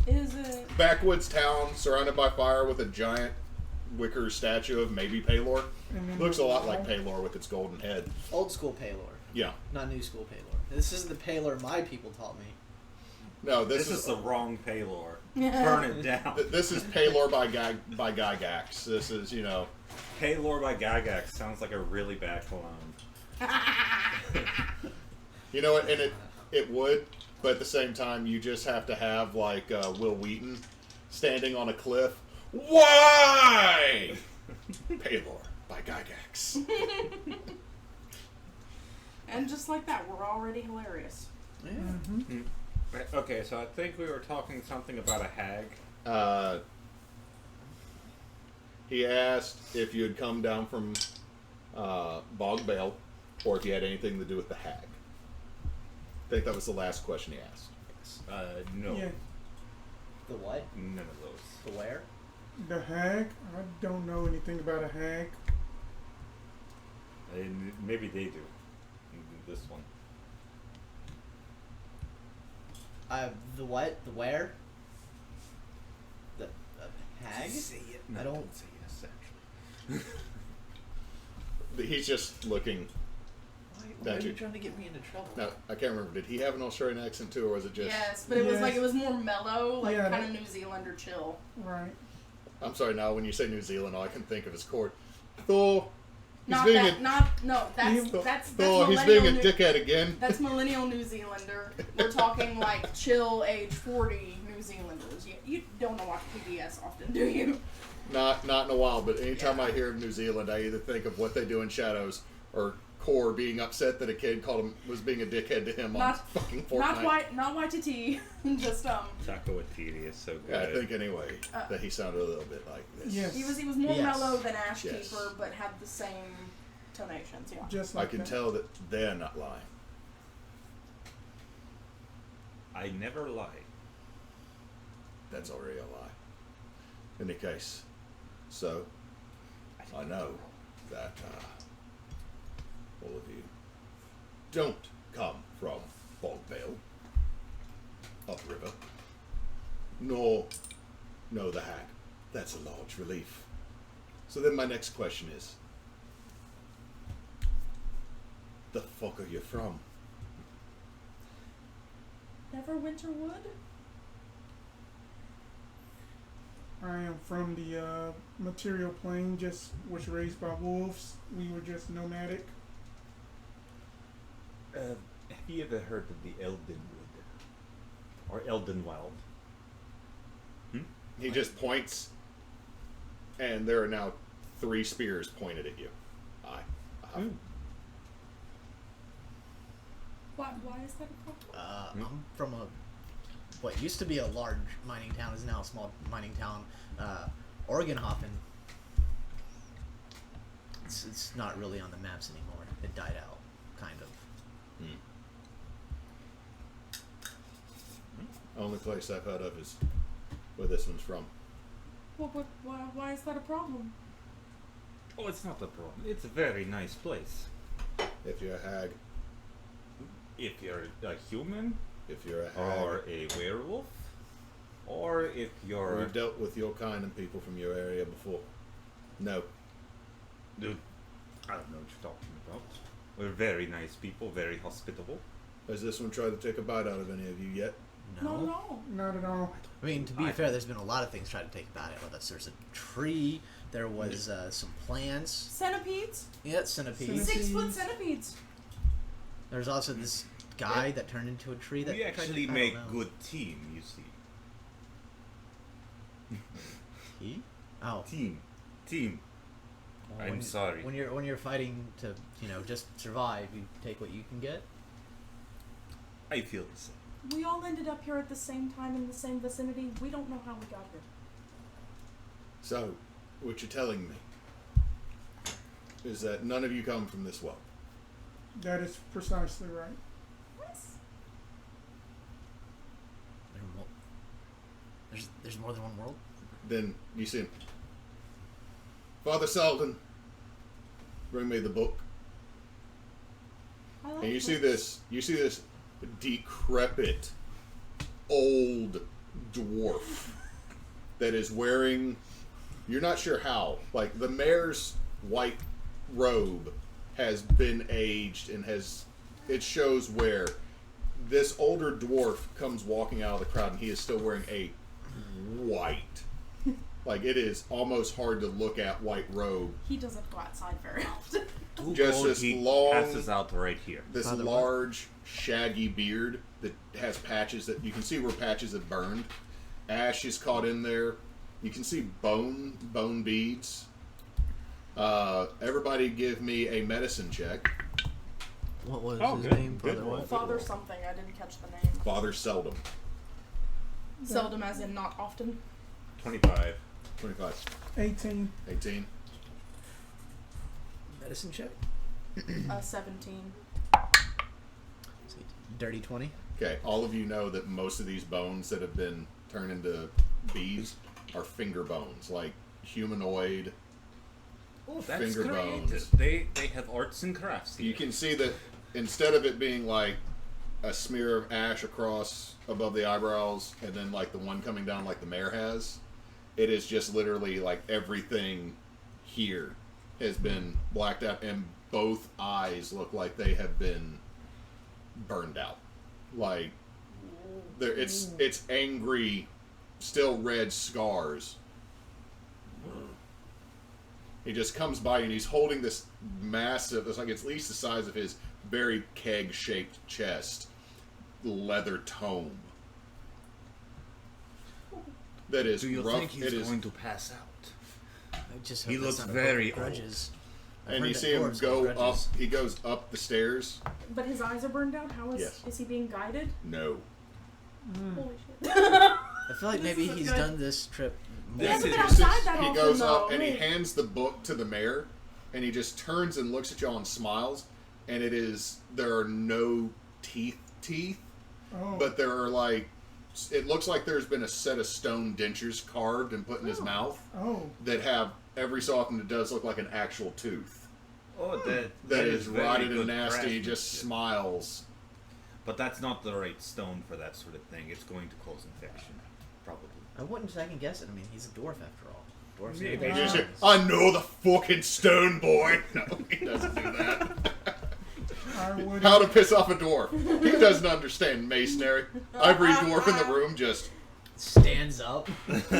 Is it? Backwoods town surrounded by fire with a giant wicker statue of maybe Palor. Looks a lot like Palor with its golden head. Old school Palor, Yeah. not new school Palor. This is the Palor my people taught me. No, This is the wrong Palor. Burn it down. This is Palor by Gygax. This is, Palor by Gygax sounds like a really bad cologne. You know what, and it would, but at the same time, you just have to have, like, Will Wheaton standing on a cliff. Why? Palor by Gygax. And just like that, we're already hilarious. Yeah. Mm-hmm. Okay, so I think we were talking something about a hag. He asked if you had come down from Bog Bale, or if you had anything to do with the hag. I think that was the last question he asked. No. Yeah. The what? None of those. The where? The hag? I don't know anything about a hag. Maybe they do. This one. The what? The where? The hag? Say it. No, I don't say yes, actually. He's just looking. Why are That you you- trying to get me into trouble? Now, I can't remember. Did he have an Australian accent too, or was it just? Yes, but it was Yes. like it was more mellow, like Yeah, kind of New Zealander chill. Right. I'm sorry. Now, when you say New Zealand, all I can think of is Cord. Thor. Not being that. a- Not no. That's Thor. He's millennial being a dickhead again. That's millennial New Zealander. We're talking like chill age 40 New Zealanders. You don't know watch PBS often, do you? Not in a while, but anytime Yeah. I hear of New Zealand, I either think of What They Do in Shadows or Core being upset that a kid called him was being a dickhead to him on Not fucking Fortnite. not YTT. Just Taco Watiti is so good. Yeah, I think anyway that he sounded a little bit like this. Yes. he was more Yes. mellow than Ashkeeper, Yes. but had the same tonations. Yeah. Just I like can that. tell that they're not lying. I never lie. That's already a lie. In any case, so I know that all of you don't come from Bogvale, upriver, nor know the Hag. That's a large relief. So then my next question is, the fuck are you from? Neverwinterwood? I am from the material plane, just was raised by wolves. We were just nomadic. Have you ever heard of the Eldenwood? Or Eldenweld? He just points, and there are now 3 spears pointed at you. Aye. Why is that a problem? I'm from what used to be a large mining town, is now a small mining town. Oregonhofen. It's not really on the maps anymore. It died out, kind of. Only place I've heard of is where this one's from. Why is that a problem? Oh, it's not a problem. It's a very nice place. If you're a hag, If you're a human, if you're a hag, or a werewolf, or if you're... we've dealt with your kind and people from your area before. No. Dude, I don't know what you're talking about. We're very nice people, very hospitable. Has this one tried to take a bite out of any of you yet? No. Not at all. I mean, to be fair, there's been a lot of things trying to take about it with us. There's a tree. There was some plants. Centipedes? Yeah, centipedes. Centipedes. 6-foot centipedes. There's also this guy that turned into a tree. That We actually I don't make know. good team, you see. He? Oh, Team. well, I'm sorry. When you're fighting to just survive, you take what you can get. I feel the same. We all ended up here at the same time in the same vicinity. We don't know how we got here. So, what you're telling me is that none of you come from this world. That is precisely right. Yes. There's more than one world. Then you see him. Father Selden, bring me the book. I like And you see books. this decrepit old dwarf that is wearing, you're not sure how, like the mayor's white robe has been aged and it shows where this older dwarf comes walking out of the crowd and he is still wearing a white, like it is almost hard to look at white robe. He doesn't go outside very often. Just this he long, passes out right here. this Father what? large, shaggy beard that has patches that you can see where patches have burned. Ash is caught in there. You can see bone beads. Everybody give me a medicine check. What was Oh, his good. name? Good Father roll. what? Father something. I didn't catch the name. Father Seldom. Seldom as in not often. 25. 25. 18. 18. Medicine check. 17. See, dirty 20. Okay, all of you know that most of these bones that have been turned into bees are finger bones, like humanoid. Oh, that's Finger great. bones. They have arts and crafts here. You can see that instead of it being like a smear of ash across above the eyebrows and then like the one coming down like the mayor has, it is just literally like everything here has been blacked out and both eyes look like they have been burned out. Like it's angry, still red scars He just comes by and he's holding this massive, it's like it's at least the size of his very keg-shaped chest, leather tome. That is Do you rough. think he's going to pass out? I just He hope that's looks not a book of very grudges. I've And heard you that see him dwarves go have up. grudges. He goes up the stairs. But his eyes are burned out. How is Yes. is he being guided? No. Holy shit! I feel like This maybe is he's good. done this trip. He This hasn't is- been outside that he often, goes though. up and he Wait. hands the book to the mayor, and he just turns and looks at y'all and smiles. And there are no teeth, Oh. but there are like, it looks like there's been a set of stone dentures carved and put in his mouth Oh. that have every so often it does look like an actual tooth Oh, that is very rotted and good nasty. He just craftsmanship. smiles. But that's not the right stone for that sort of thing. It's going to cause infection, probably. I wouldn't second guess it. I mean, he's a dwarf after all. Dwarfs Yeah, know He their just, stones. I know the fucking stone boy. No, he doesn't do that. I would. How to piss off a dwarf. He doesn't understand masonry. Every dwarf in the room just, Stands up. Looks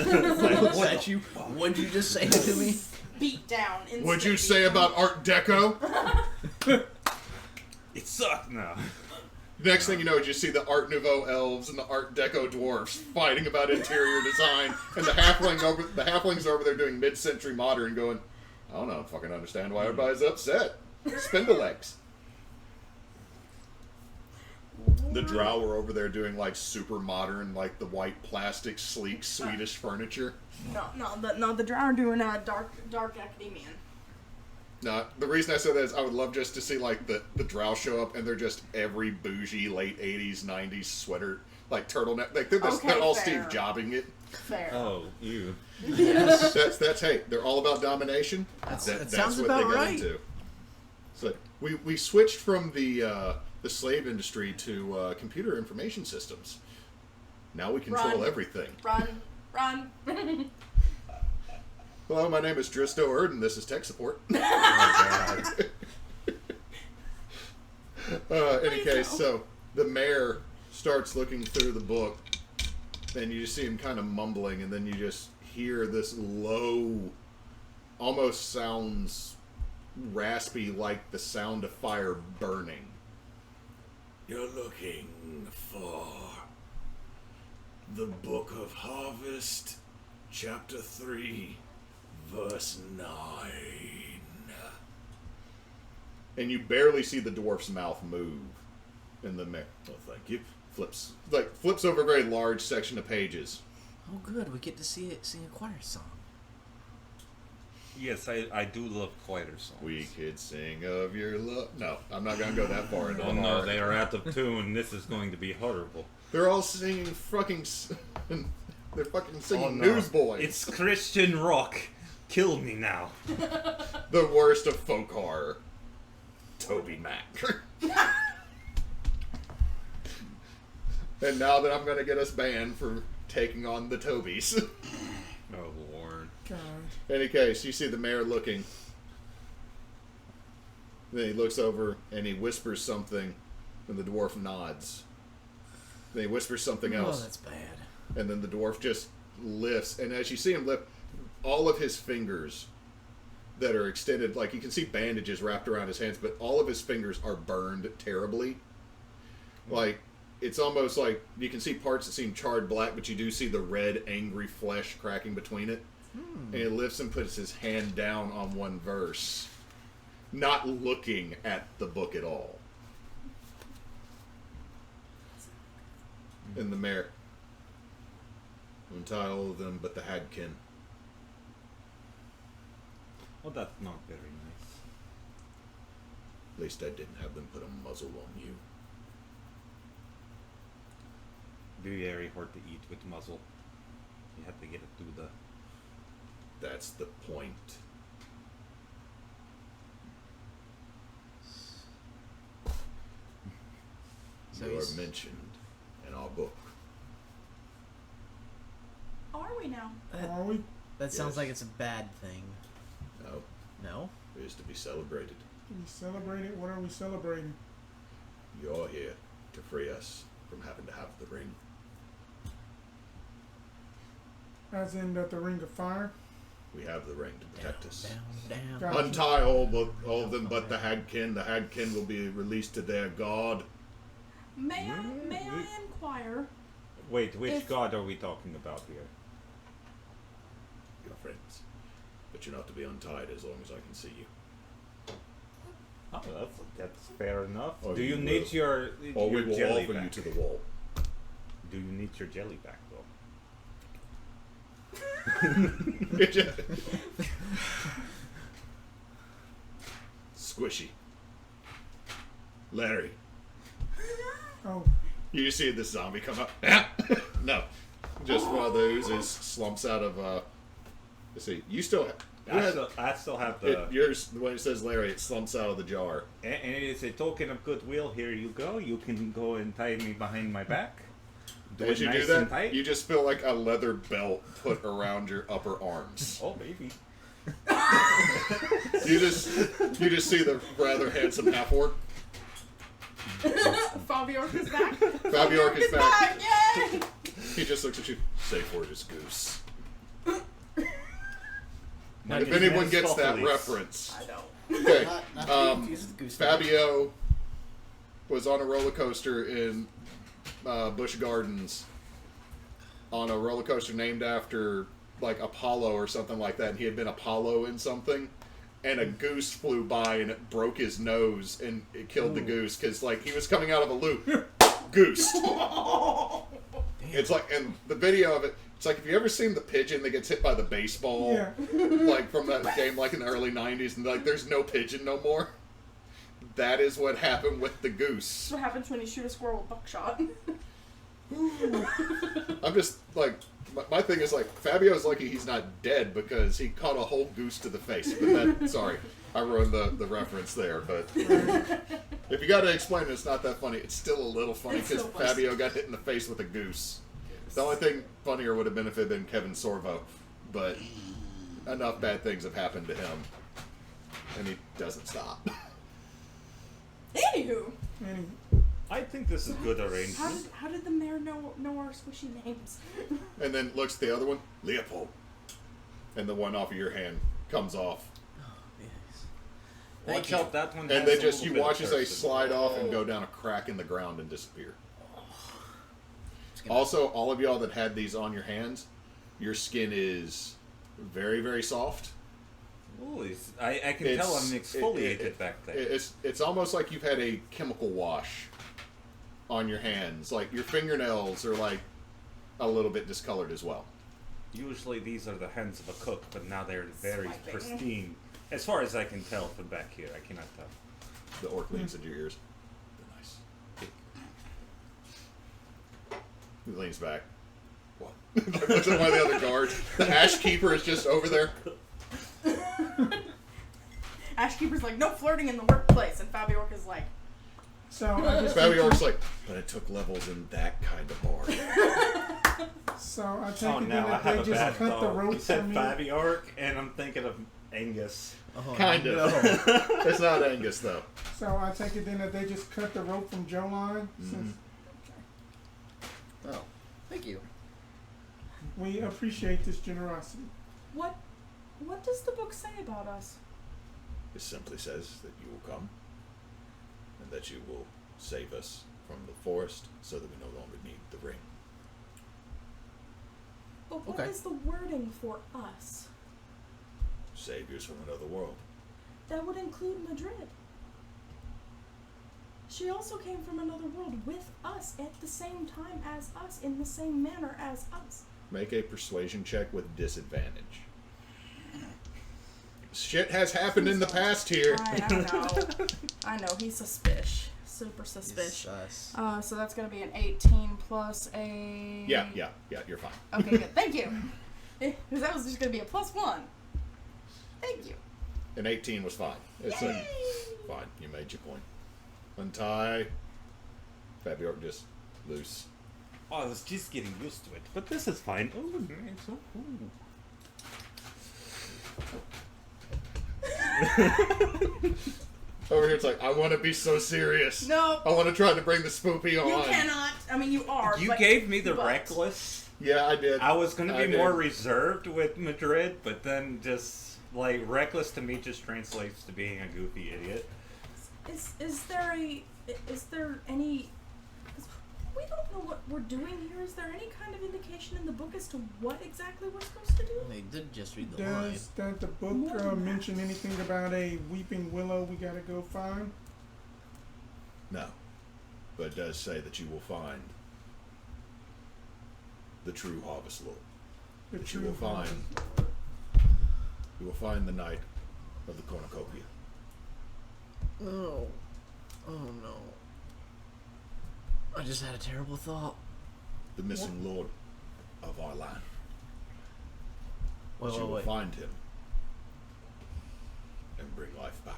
at you. What'd you just say to me? Beat down. what'd you instant say beat down. about Art Deco? It sucked now. Next thing you know, you see the Art Nouveau elves and the Art Deco dwarfs fighting about interior design, and the halflings over there doing mid-century modern, going, I don't know, fucking understand why everybody's upset. Spindle legs. The drow are over there doing like super modern, like the white plastic, sleek Swedish furniture. No, the drow are doing dark academian. No, the reason I say that is I would love just to see like the drow show up and they're just every bougie late 80s, 90s sweater, like turtleneck. Like they're Okay, all fair. Steve Jobbing it. Fair. Oh, you. That's hey, they're all about domination. That That's sounds what about they got right. into. So we switched from the slave industry to computer information systems. Now we control Run. everything. Run. Hello, my name is Dristo Erden. This is tech support. Any case, so the mayor starts looking through the book, and you just see him kind of mumbling, and then you just hear this low, almost sounds raspy like the sound of fire burning. You're looking for the Book of Harvest, Chapter 3, Verse 9. And you barely see the dwarf's mouth move. And the mayor, oh, thank you, flips over a very large section of pages. Oh, good. We get to sing a choir song. Yes, I do love quieter songs. We could sing of your love. No, I'm not going to go that far into Oh the no, horror. they are out of tune. This is going to be horrible. They're all singing fucking. They're fucking singing Oh, no. Newsboys. It's Christian rock. Kill me now. The worst of folk horror. Toby Mac. And now that I'm going to get us banned for taking on the Tobys. Oh, Lord. God. In any case, you see the mayor looking. Then he looks over and he whispers something, and the dwarf nods. Then he whispers something Oh, else, that's bad. and then the dwarf just lifts. And as you see him lift, all of his fingers that are extended, like you can see bandages wrapped around his hands, but all of his fingers are burned terribly. Like, it's almost like you can see parts that seem charred black, but you do see the red, angry flesh cracking between it. And he lifts and puts his hand down on one verse, not looking at the book at all. And the mayor, Untitled them, but the Hadkin. Well, that's not very nice. At least I didn't have them put a muzzle on you. Very hard to eat with muzzle. You have to get it through the... That's the point. So You are he's- mentioned in our book. Are we now? Are we? That sounds Yes. like it's a bad thing. No, No? it is to be celebrated. We celebrated. What are we celebrating? You're here to free us from having to have the ring. As in the Ring of Fire. We have the ring to protect us. Down. Gotcha. Untie all of them but the Hagkin. The Hagkin will be released to their god. May I inquire? Wait, which If- god are we talking about here? Your friends. But you're not to be untied as long as I can see you. Oh, that's fair enough. Or Do you you need will- your Or we your will jelly offer back? you to the wall. Do you need your jelly back though? Squishy. Larry. Oh, You just see this zombie come up. No. Just one of those is slumps out of let's see. You still have I still have the. yours when it says Larry, it slumps out of the jar. And it is a token of goodwill. Here you go. You can go and tie me behind my back. Do As it you nice do and that, tight. you just feel like a leather belt put around your upper arms. Oh, baby. You just see the rather handsome half orc. Fabio is back. Fabio Orc is back. Yay! He just looks at you. Safe word is goose. Now If you anyone can gets that scoffle this. reference. I don't. Okay. Not to be confused with Goose. Fabio was on a roller coaster in Busch Gardens on a roller coaster named after like Apollo or something like that, and he had been Apollo in something, and a goose flew by and it broke his nose and it killed the goose because like he was coming out of a loop. Goose. It's like, and the video of it, it's like if you ever seen the pigeon that gets hit by the baseball, yeah. like from that game, like in the early '90s, and like there's no pigeon no more. That is what happened with the goose. That's what happens when you shoot a squirrel with buckshot. I'm just like, my thing is like, Fabio's lucky he's not dead because he caught a whole goose to the face. But that, sorry, I ruined the reference there. But if you got to explain it, it's not that funny. It's still a little funny It's because still funny. Fabio got hit in the face with a goose. The only thing funnier would have been if it had been Kevin Sorbo, but enough bad things have happened to him, and he doesn't stop. Anywho, Any, I think this is good arrangement. how did the mayor know our squishy names? And then looks at the other one, Leopold, and the one off of your hand comes off, Yes. Watch you. out, that one. and has they a just little you bit watch of as they person. slide off and go down a crack in the ground and disappear. It's gonna- Also, all of y'all that had these on your hands, your skin is very, very soft. Ooh, I can tell I'm exfoliated back there. It's almost like you've had a chemical wash on your hands. Like your fingernails are like a little bit discolored as well. Usually these are the hands of a cook, but now they're very Swiping. pristine. As far as I can tell from back here, I cannot tell. The orc leans into your ears. They're nice. He leans back. What? Looks at one of the other guards. The ash keeper is just over there. Ashkeeper's like, no flirting in the workplace, and Fabio is like, so I just Fabio Orc's like, but it took levels in that kind of bar. so I take Oh, it then now I that have they a just bad cut the thought. rope You for said me. Fabiork, and I'm thinking of Angus. Oh, Kind of. no. It's not Angus though. So I take it then that they just cut the rope from Jolan. Since Oh, thank you. we appreciate this generosity. what does the book say about us? It simply says that you will come and that you will save us from the forest so that we no longer need the ring. But what Okay. is the wording for us? Saviors from another world. That would include Medrid. She also came from another world with us at the same time as us, in the same manner as us. Make a persuasion check with disadvantage. Shit has happened in the past here. I know. I know, he's suspicious. Super suspicious. Sus. So that's going to be an 18 plus a... Yeah, you're fine. Okay, good. Thank you. Because that was just going to be a +1. Thank you. An 18 was fine. It's a, fine. You made your point. Untie. Fabio just loose. Oh, I was just getting used to it, but this is fine. Oh, nice. Oh, ooh. Over here, it's like, I want to be so serious. No. I want to try to bring the spoopy on. You cannot. I mean, you are. You but, gave me the but- reckless. Yeah, I did. I was going to I be did. more reserved with Medrid, but then just, like, reckless to me just translates to being a goofy idiot. Is there any? We don't know what we're doing here. Is there any kind of indication in the book as to what exactly we're supposed to do? They did just read the line. Does the book More than that. mention anything about a weeping willow we gotta go find? No. But it does say that you will find the true Harvest Lord. That you will find. You will find the Knight of the Cornucopia. Oh. Oh no. I just had a terrible thought. The missing Lord of our land. Wait, you will wait. find him and bring life back.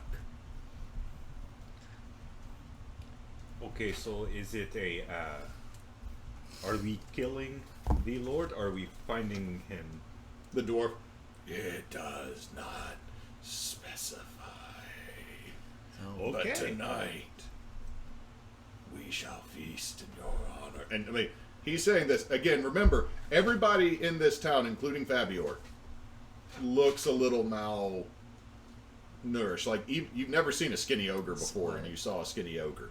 Okay, so is it a, are we killing the Lord, or are we finding him? The dwarf. It does not specify. Oh, But Okay. tonight we shall feast in your honor. And I mean, he's saying this again. Remember, everybody in this town, including Fabior, looks a little malnourished. Like you've never seen a skinny ogre before, and you saw a skinny ogre.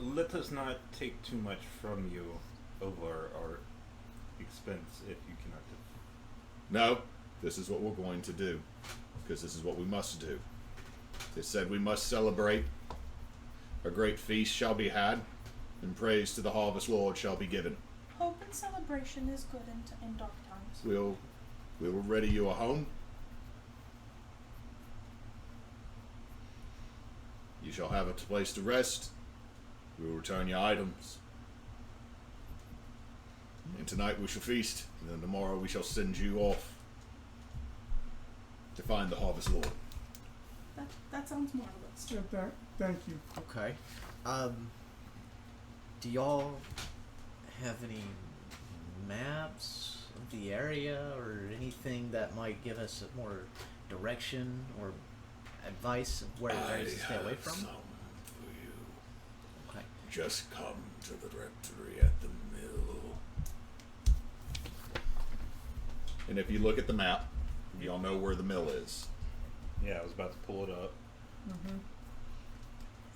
Let us not take too much from you over our expense if you cannot. No, this is what we're going to do, because this is what we must do. It said we must celebrate. A great feast shall be had, and praise to the Harvest Lord shall be given. Hope and celebration is good in dark times. We will ready you a home. You shall have a place to rest. We will return your items. And tonight we shall feast, and then tomorrow we shall send you off to find the Harvest Lord. That sounds marvelous. Thank you. okay. Do y'all have any maps of the area or anything that might give us more direction or advice of where to stay away from? Some for you. Okay. Just come to the rectory at the mill. And if you look at the map, y'all know where the mill is. Yeah, I was about to pull it up.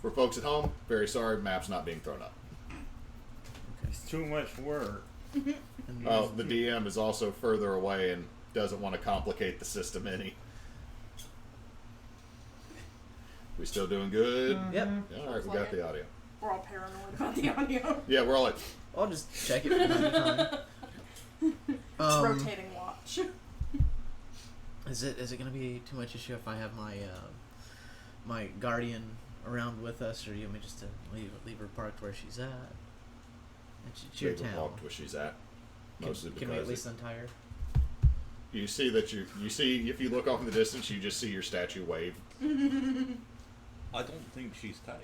For folks at home, very sorry, map's not being thrown up. It's too much work. And Oh, the DM is also further away and doesn't want to complicate the system any. We still doing good? Yep. All right, we got the audio. We're all paranoid about the audio. Yeah, we're all like, I'll just check it from time to time. Rotating watch. Is it gonna be too much issue if I have my my guardian around with us, or you want me just to leave her parked where she's at? It's your Leave her town. parked where she's at. Mostly Can we at because least untie her? you see that you see if you look off in the distance, you just see your statue wave. I don't think she's tight.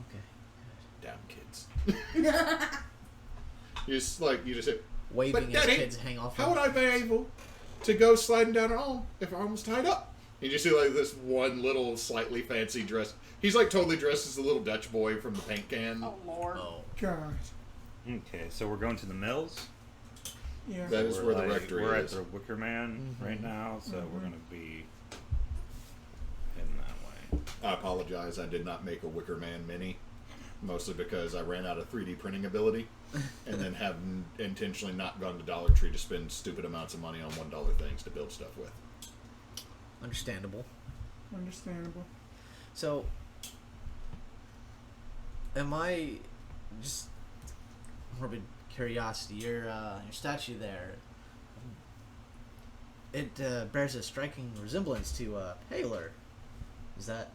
Okay. Damn kids. you just say, Waving But as Daddy, kids hang off. how would I be able to go sliding down her arm if her arm was tied up? And you see like this one little slightly fancy dress. He's like totally dressed as the little Dutch boy from the paint can. Oh Lord. Oh. God. Okay, so we're going to the mills. Yeah. That is We're where the like- rectory We're is. at the Wicker Man right now, so we're going to be heading that way. I apologize. I did not make a Wicker Man mini, mostly because I ran out of 3D printing ability, and then have intentionally not gone to Dollar Tree to spend stupid amounts of money on $1 things to build stuff with. Understandable. Understandable. So, am I just morbid curiosity? Your statue there, it bears a striking resemblance to Paler. Is that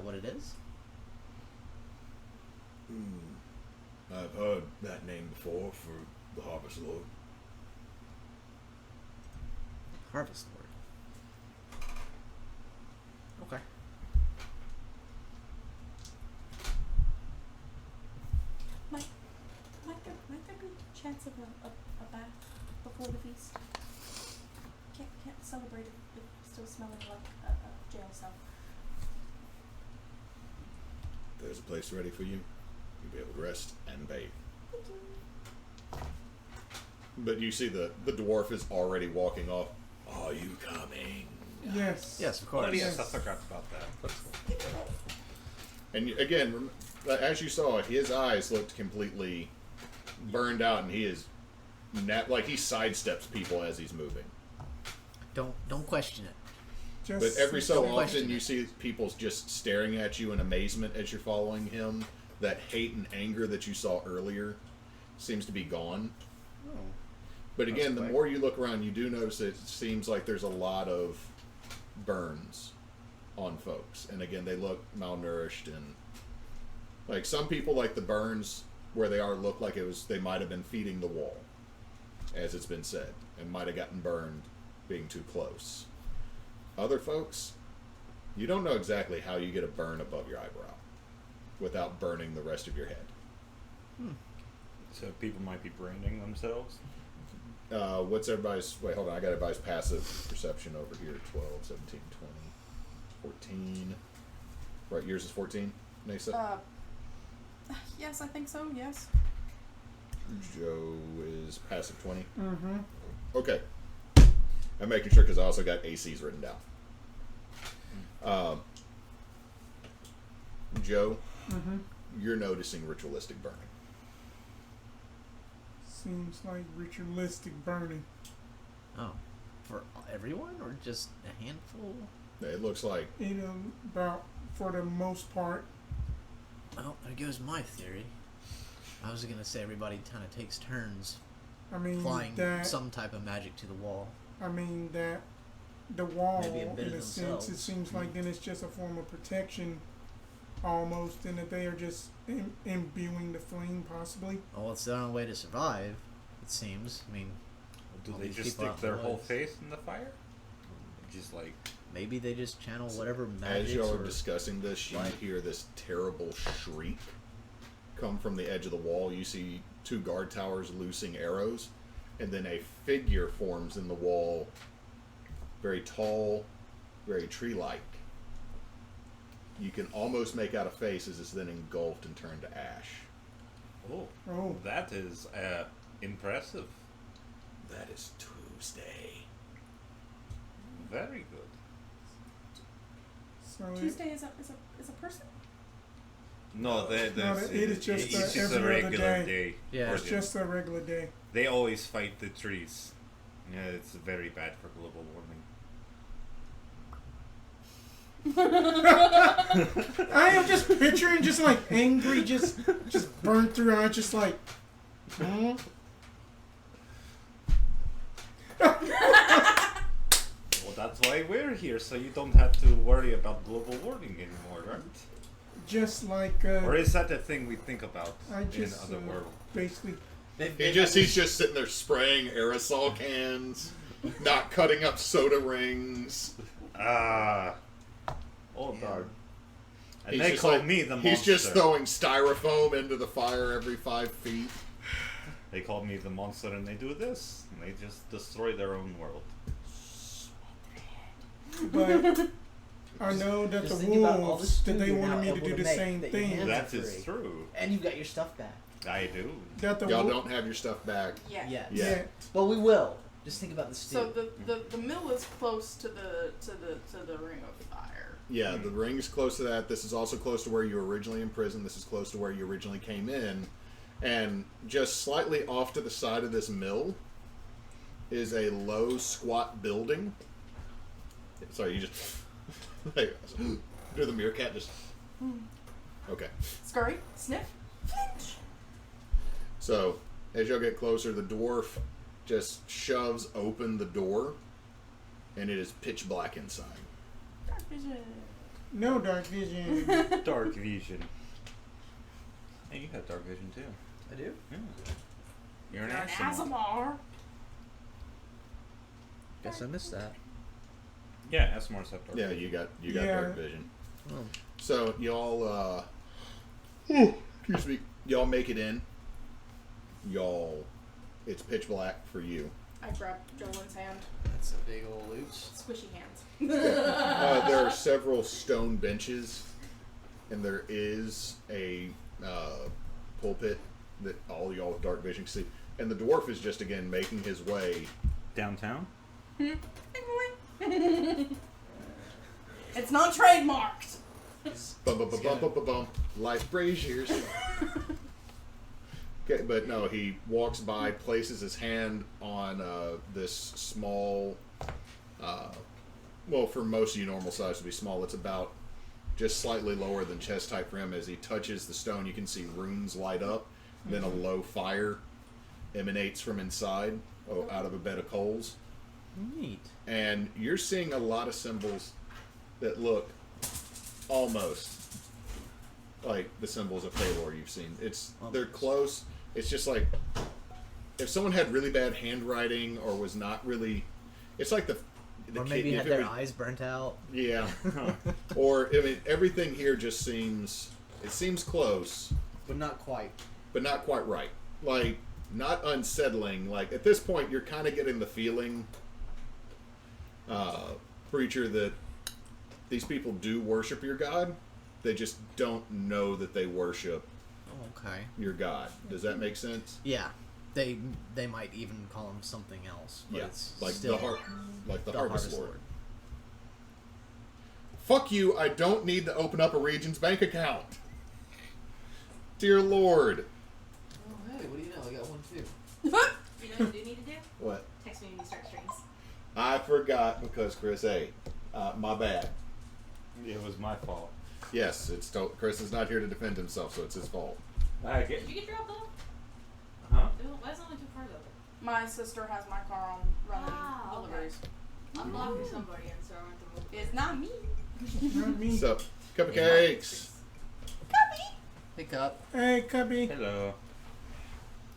what it is? I've heard that name before for the Harvest Lord. Harvest Lord. Okay. Might there be a chance of a bath before the feast? can't celebrate if still smelling like a jail cell. There's a place ready for you. You'll be able to rest and bathe. Thank you. But you see the dwarf is already walking off. Are you coming? Yes. Yes, of Oh, course. yes, I forgot about that. And again, as you saw, his eyes looked completely burned out, and he is like he sidesteps people as he's moving. Don't question it. Just But every so Don't question often, you it. see people just staring at you in amazement as you're following him. That hate and anger that you saw earlier seems to be gone. Oh. But again, the quick. more you look around, you do notice it seems like there's a lot of burns on folks. And again, they look malnourished, and like some people, like the burns where they are, look like they might have been feeding the wall, as it's been said, and might have gotten burned being too close. Other folks, you don't know exactly how you get a burn above your eyebrow without burning the rest of your head. So people might be branding themselves. What's everybody's... Wait, hold on. I got everybody's passive perception over here. 12, 17, 20, 14. Right, yours is 14, Neysa? Yes, I think so. Yes. Joe is passive 20. Mm-hmm. Okay. I'm making sure because I also got ACs written down. Joe, Mm-hmm. you're noticing ritualistic burning. Seems like ritualistic burning. Oh, for everyone or just a handful? It looks like About for the most part. Well, there goes my theory. I was gonna say everybody kind of takes turns I mean applying that. some type of magic to the wall. I mean that the wall, Maybe a bit in of a sense, themselves. it seems like then it's just a form of protection, almost, and that they are just imbuing the flame, possibly. Well, it's the only way to survive, it seems. I mean, Do all they these just people stick out in their the whole woods. face in the fire? Just like Maybe they just channel whatever magic. as y'all are or discussing this, you light. hear this terrible shriek come from the edge of the wall. You see two guard towers loosing arrows, and then a figure forms in the wall, very tall, very tree-like. You can almost make out a face as it's then engulfed and turned to ash. Oh, that is impressive. That is Tuesday. Very good. so Tuesday is a person? No, it is just it's a just a every other regular day. day. Yeah. for it's them. just a regular day. They always fight the trees. Yeah, it's very bad for global warming. I am just picturing just like angry, just burnt through eyes, just like. Hmm? Well, that's why we're here, so you don't have to worry about global warming anymore, right? Just like. Or is that a thing we think about I in just other worlds? basically. He's just sitting there spraying aerosol cans, not cutting up soda rings. Ah. Oh, darn. And He's they just call like- me the monster. He's just throwing styrofoam into the fire every 5 feet. They call me the monster, and they do this. And they just destroy their own world. But I know that Just the think about all wolves this that food they you're wanted now me to able do to the make same that your thing. hands are That is free. true. And you've got your stuff back. I do. That the Y'all wolf. don't have your stuff back. Yeah. Yes. Yeah. Yeah. But we will. Just think about the stew. So the mill is close to the ring of fire. Yeah, the ring's close to that. This is also close to where you were originally imprisoned. This is close to where you originally came in. And just slightly off to the side of this mill is a low, squat building. Sorry, you just... do the meerkat just... Okay. Scurry, sniff, flinch. So, as y'all get closer, the dwarf just shoves open the door, and it is pitch black inside. Dark vision. No dark vision. Dark vision. Hey, you have dark vision too. I do? Yeah. You're an You're an Asimov. Asimar. Guess I missed that. Yeah, Asimars have dark Yeah, vision. you got Yeah. dark vision. Oh. So, y'all, excuse me, y'all make it in. Y'all, it's pitch black for you. I grab Jolan's hand. I That's a big old oops. Squishy hands. There are several stone benches, and there is a pulpit that all y'all with dark vision can see. And the dwarf is just again making his way. Downtown? It's not trademarked. Bum, bum, bum, bum, bum, bum, bum. Life braziers. Okay, but no, he walks by, places his hand on this small, well, for most of you, normal size to be small. It's about just slightly lower than chest height for him. As he touches the stone, you can see runes light up. Then a low fire emanates from inside, out of a bed of coals. Neat. And you're seeing a lot of symbols that look almost like the symbols of Paylor you've seen. They're close. It's just like if someone had really bad handwriting or was not really. It's like the Or kid, maybe if had it their was- eyes burnt out. Yeah. Or I mean, everything here just seems. It seems close, But not quite. but not quite right. Like not unsettling. Like at this point, you're kind of getting the feeling, preacher, that these people do worship your god. They just don't know that they worship Oh, okay. your god. Does that make sense? Yeah. They might even call him something else. But Yeah, it's like still the the Harvest Lord. Fuck you! I don't need to open up a Regions bank account. Dear Lord. Oh, hey, what do you know? I got one too. You know what you do need to do? What? Text me when you start streams. I forgot because Chris. Hey, my bad. It was my fault. Yes, Chris is not here to defend himself, so it's his fault. I get. Did you get dropped off? Huh? Why is only 2 cars open? My sister has my car on running Ah, okay. deliveries. I'm blocking somebody, and so I went to move. It's not me. Not me. So, cupcakes. Cuppy! Pick up. Hey, Cubby. Hello.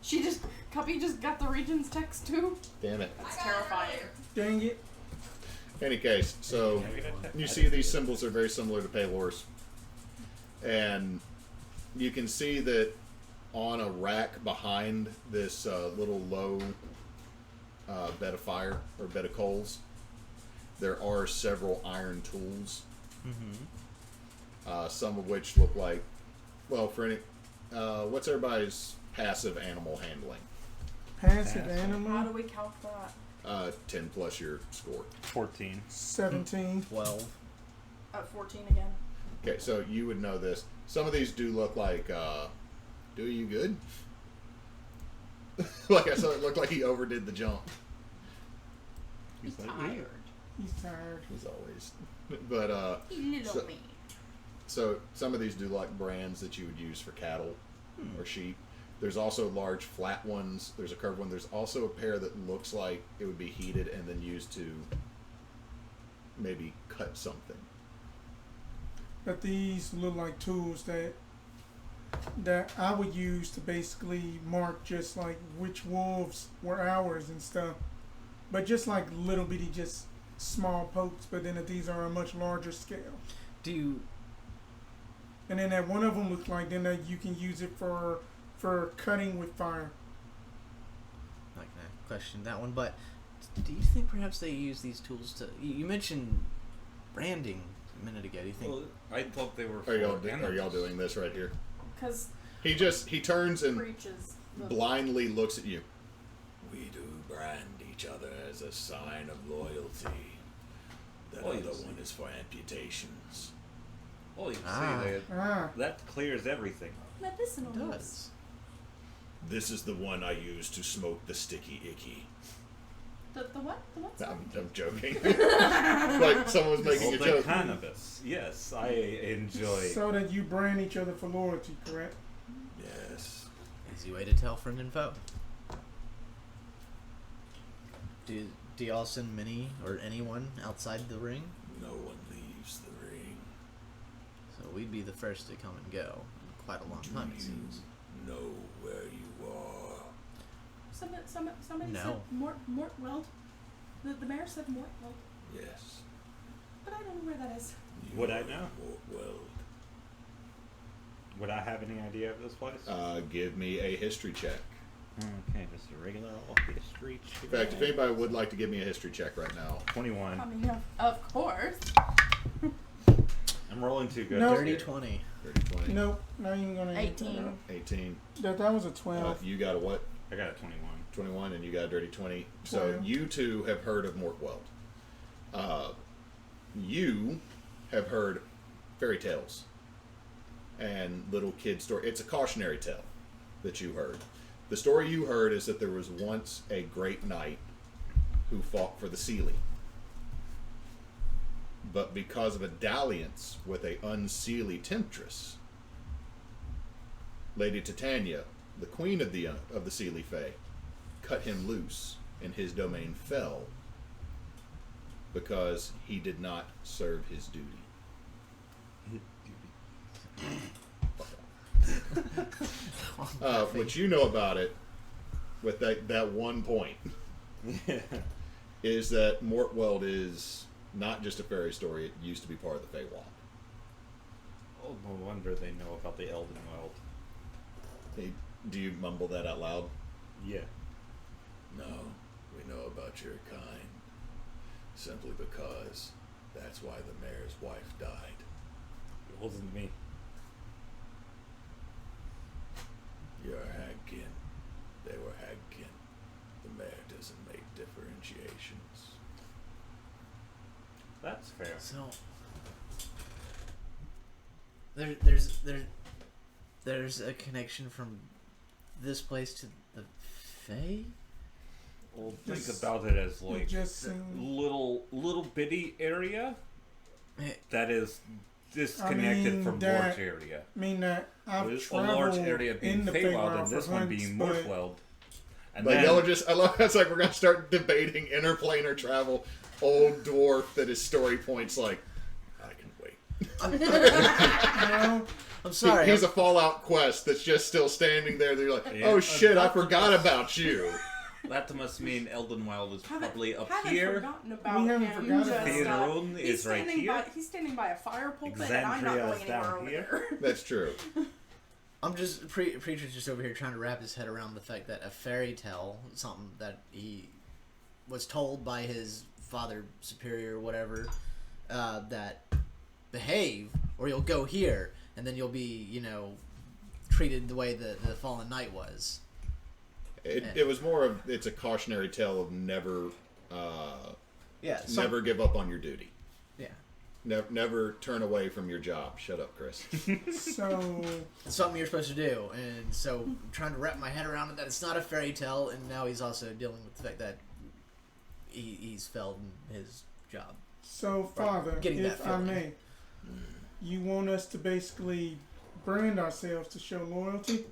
Cuppy just got the Regions text too. Damn it. That's terrifying. Dang it. Any case, so you see these symbols are very similar to Paylor's. And you can see that on a rack behind this little low bed of fire or bed of coals, there are several iron tools. Mm-hmm. Some of which look like, well, for any, what's everybody's passive animal handling? Passive How animal. do we count that? 10 plus your score. 14. 17. 12. At 14 again. Okay, so you would know this. Some of these do look like, do you good? Like I saw it looked like he overdid the jump. He's like, Tired. He's tired. He's always. But, Little So- me. so some of these do like brands that you would use for cattle or sheep. There's also large flat ones. There's a curved one. There's also a pair that looks like it would be heated and then used to maybe cut something. But these look like tools that I would use to basically mark just like which wolves were ours and stuff. But just like little bitty, just small pokes. But then these are a much larger scale. Do you... And then that one of them looks like then that you can use it for cutting with fire. I'm not going to question that one, but do you think perhaps they use these tools to... You mentioned branding a minute ago. Do you think... Well, I thought they were. Are y'all animals. doing this right here? Because He turns and preaches. blindly looks at you. We do brand each other as a sign of loyalty. That Oh, other yes. one is for amputations. Well, you Ah. see, Ah, that clears everything. Medicinal It use. does. This is the one I use to smoke the sticky icky. The what? The what? I'm joking. Like someone was making Well, a the joke. cannabis. Yes, I enjoy. so that you brand each other for loyalty, correct? Yes. Easy way to tell friend and foe. Do y'all send Minnie or anyone outside the ring? No one leaves the ring. So we'd be the first to come and go. In quite a long time, it seems. Know where you are. Somebody No. said Morteweld. The mayor said Morteweld, Yes. but I don't know where that is. Would I know? Well, Would I have any idea of this place? give me a history check. Okay, just a regular old history check. In fact, if anybody would like to give me a history check right now. 21. I mean, of course. I'm rolling too good. No. Dirty 20. 30, 20. Nope, not even gonna. 18. 18. That was a 12. You got a what? I got a 21. 21, and you got a dirty 20. So 12. you two have heard of Morteweld. You have heard fairy tales and little kid story. It's a cautionary tale that you heard. The story you heard is that there was once a great knight who fought for the Seelie. But because of a dalliance with a unseelie temptress, Lady Titania, the queen of the Seelie Fae, cut him loose, and his domain fell because he did not serve his duty. What you know about it, with that one point, is that Morteweld is not just a fairy story. It used to be part of the Feywild. Oh, no wonder they know about the Elden World. Hey, do you mumble that out loud? Yeah. No, we know about your kind. Simply because that's why the mayor's wife died. It wasn't me. You're hagkin. They were hagkin. The mayor doesn't make differentiations. That's fair. So there's a connection from this place to the Fae? Well, think Just- about it as like just a seems- little bitty area Eh, that is disconnected from that- large area. I mean that I've There's a traveled large area being in the Feywild Feywild and this for one hunts, being but Morteweld. And Like then, y'all are just, I love it's like we're gonna start debating interplanar travel. Old dwarf that his story points like, I can wait. you know, I'm sorry. He's a Fallout quest that's just still standing there. They're like, Yeah. oh shit, I forgot about you. that must mean Elden Wild is Haven't- probably up haven't here. forgotten about We haven't him. forgotten Just, about him. Theodorone he's is right standing here. he's standing by a fire pulpit, and I'm not Exandria going is anywhere down over here. there. That's true. I'm just Preacher's just over here trying to wrap his head around the fact that a fairy tale, something that he was told by his father superior or whatever, that behave or you'll go here and then you'll be, treated the way the fallen knight was. It was more of, it's a cautionary tale of never Yeah. give up on your duty. Yeah. Never turn away from your job. Shut up, Chris. so It's something you're supposed to do, and so I'm trying to wrap my head around it that it's not a fairy tale, and now he's also dealing with the fact that he's failed in his job. Father, Getting that if I feeling. may, you want us to basically brand ourselves to show loyalty?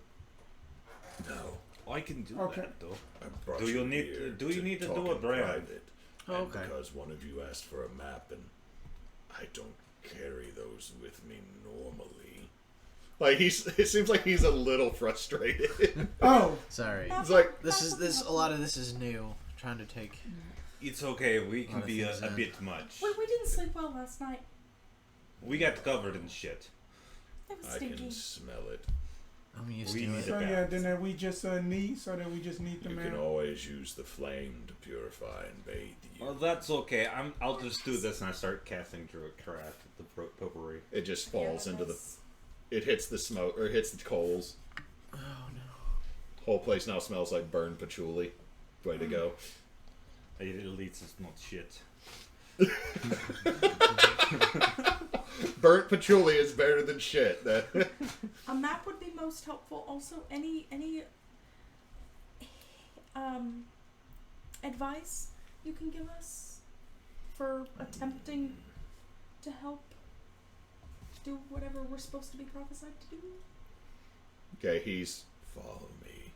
No. I can do Okay. that though. I brought Do you you need- here do you need to talk do a in brand? private, Oh, and okay. because one of you asked for a map, and I don't carry those with me normally. Like it seems like he's a little frustrated. Oh, Sorry. It's like, A lot of this is new. Trying to take. It's okay. We can Lot of be things a in. bit much. We didn't sleep well last night. We got covered in shit. It was I stinky. can smell it. I'm used We to need it. so a yeah, balance. then that we just need the You map. can always use the flame to purify and bathe you. Well, that's okay. I'll just do this and I start casting Druid Craft at the potpourri. It just falls into the. Cannabis. It hits the smoke or hits the coals. Oh no. Whole place now smells like burned patchouli. Way to go. Elites is not shit. Burnt patchouli is better than shit. A map would be most helpful. Also, any advice you can give us for attempting to help do whatever we're supposed to be prophesied to do? Okay, he's follow me,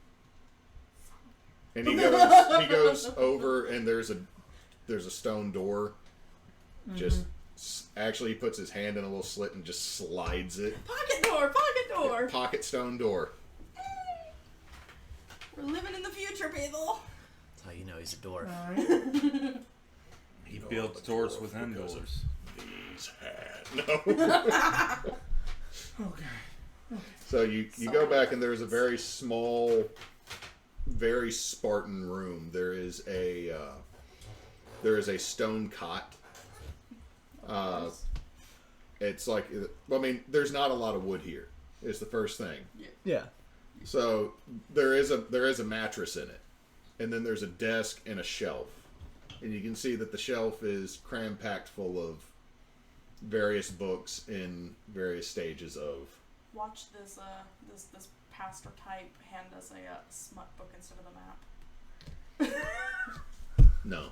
and he goes over, and there's a stone door. Just actually, he puts his hand in a little slit and just slides it. Pocket door! Pocket door! Pocket stone door. We're living in the future, people! That's how you know he's a dwarf. All right. He know builds I'm a doors dwarf within because of doors. These hands. No. Okay. So you go back, and there's a very small very Spartan room. There is a stone cot. It's like, I mean, there's not a lot of wood here. Is the first thing. Yeah. So there is a mattress in it, and then there's a desk and a shelf, and you can see that the shelf is cram packed full of various books in various stages of. Watch this. This pastor type hand us a smut book instead of a map. No,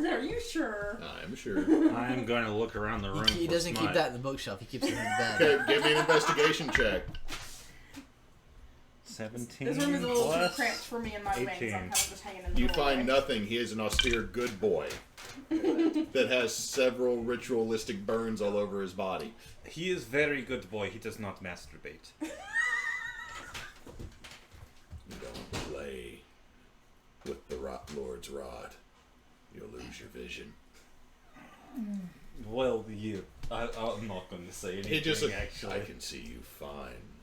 Are you sure? I'm sure. I'm going to look around the room. He for doesn't keep smut. that in the bookshelf. He keeps it in the bed. Okay, give me an investigation check. 17 This room is a little too plus cramped for me and my wings. 18. I'm kind of just hanging in the You doorway. find nothing. He is an austere good boy that has several ritualistic burns all over his body. He is very good boy. He does not masturbate. You don't play with the Lord's rod. You'll lose your vision. Well, I'm not going to say anything, He just actually. I can see you fine.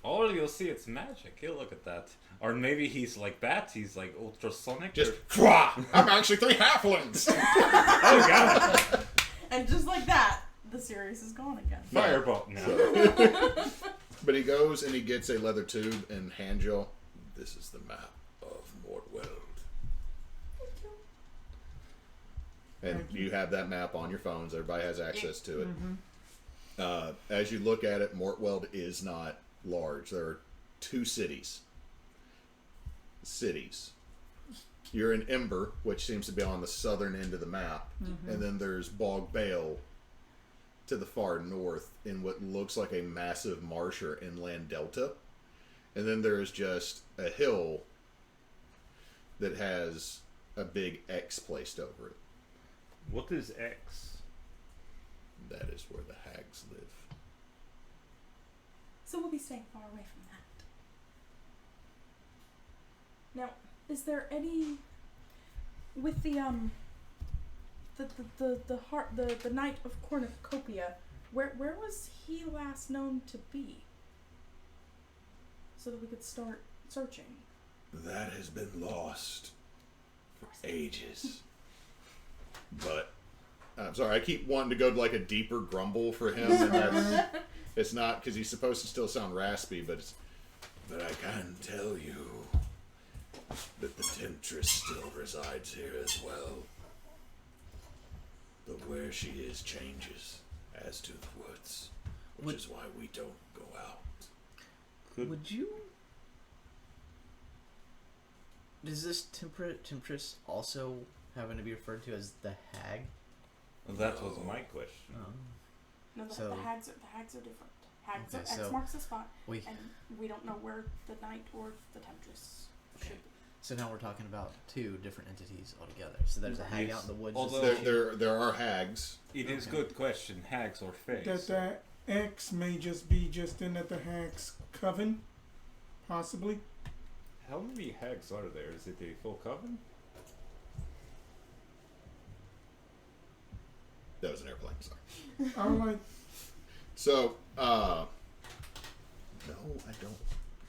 Or you'll see it's magic. He'll look at that. Or maybe he's like that. He's like ultrasonic. Just, I'm actually 3 halflings! Oh, God. And just like that, the series is gone again. Fireball now. But he goes and he gets a leather tube and hands you. This is the map of Morteweld. And you have that map on your phones. Everybody has access to it. As you look at it, Morteweld is not large. There are 2 cities. You're in Ember, which seems to be on the southern end of the map. And then there's Bog Bale to the far north in what looks like a massive marsh or inland delta. And then there's just a hill that has a big X placed over it. What is X? That is where the hags live. So we'll be staying far away from that. Now, is there any with the Knight of Cornucopia? Where was he last known to be? So that we could start searching. That has been lost for ages. But I'm sorry, I keep wanting to go to like a deeper grumble for him, and that's, it's not because he's supposed to still sound raspy, but I can tell you that the Temptress still resides here as well. But where she is changes as to the woods, which is why we don't go out. Would you... Does this Temptress also happen to be referred to as the Hag? Well, that was my question. No, So- the hags are different. Hags Okay, are, X so marks the spot, we- and we don't know where the knight or the temptress should be. So now we're talking about 2 different entities altogether. So there's a hag Yes. out in the woods. Although- There are hags. It is good question. Hags or fays? That X may just be just in at the Hag's coven, possibly. How many hags are there? Is it a full coven? That was an airplane, sorry. I'm like, So, no, I don't.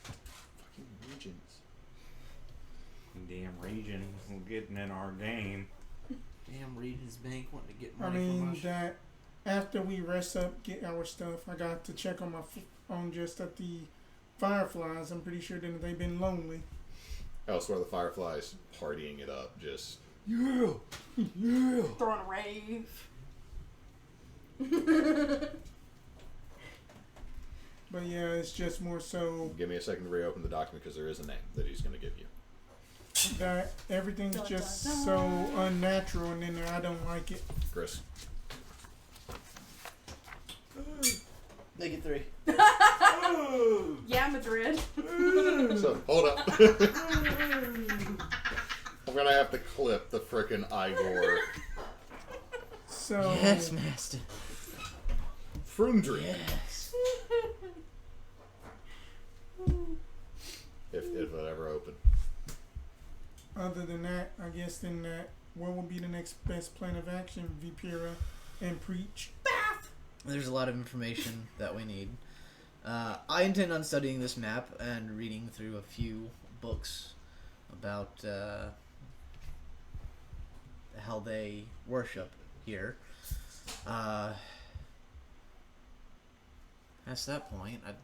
Fucking regions. Damn regions getting in our game. Damn Regents Bank wanting to get I money from mean us. that after we rest up, get our stuff, I got to check on on just at the Fireflies. I'm pretty sure that they've been lonely. Elsewhere, the Fireflies partying it up, just Yeah. Throwing a rave. But yeah, it's just more so give me a second to reopen the document because there is a name that he's going to give you. that everything's Dun, just dun, dun. so unnatural, and then I don't like it. Chris. -3. Yeah, Madrid. So, hold up. I'm going to have to clip the frickin' Igor. So Yes, Master. Frundry. Yes. If it ever open. other than that, I guess then that what will be the next best plan of action, Vipera and Preach? There's a lot of information that we need. I intend on studying this map and reading through a few books about how they worship here. Past that point, I'd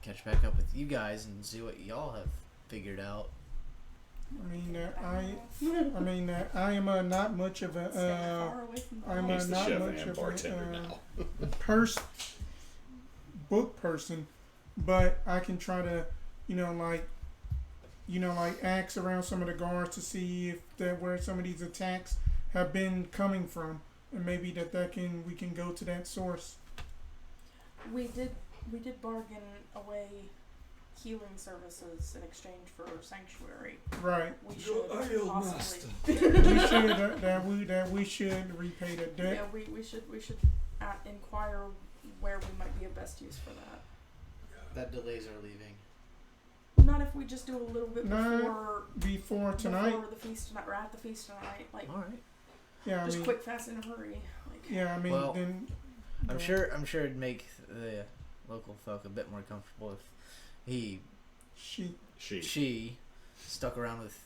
catch back up with you guys and see what y'all have figured out. I mean, I am not much of Stay far a away from the I'm wall. He's the not chef much and of bartender a now. book person, but I can try to, ask around some of the guards to see if where some of these attacks have been coming from, and maybe we can go to that source. We did bargain away healing services in exchange for sanctuary. Right. We should idle possibly. we should repay the debt. Yeah, we should inquire where we might be of best use for that. That delays our leaving. Not if we just do a little bit Before tonight. before the feast tonight, or at the feast tonight, like All right. Yeah, just quick, fast, in a hurry. Like, Yeah, I mean, Well, then I'm sure it'd make the local folk a bit more comfortable if she stuck around with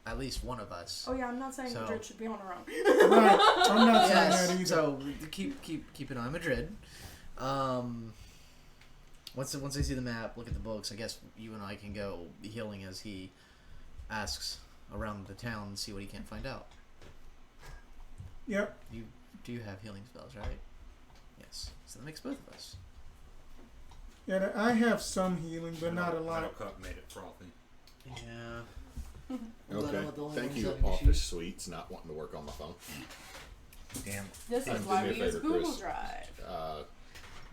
at least one of us. oh yeah, I'm not saying So- Madrid should be on her own. right, I'm not saying that either. So keep an eye on Madrid. Once I see the map, look at the books. I guess you and I can go healing as he asks around the town and see what he can't find out. Yep. You do have healing spells, right? Yes. So that makes both of us. Yeah, I have some healing, but not a lot. Metal Cup made it frothy. Yeah. Okay. Thank you, Office Suites, not wanting to work on my phone. Damn. This Do is me why a we use favor, Google Chris. Drive.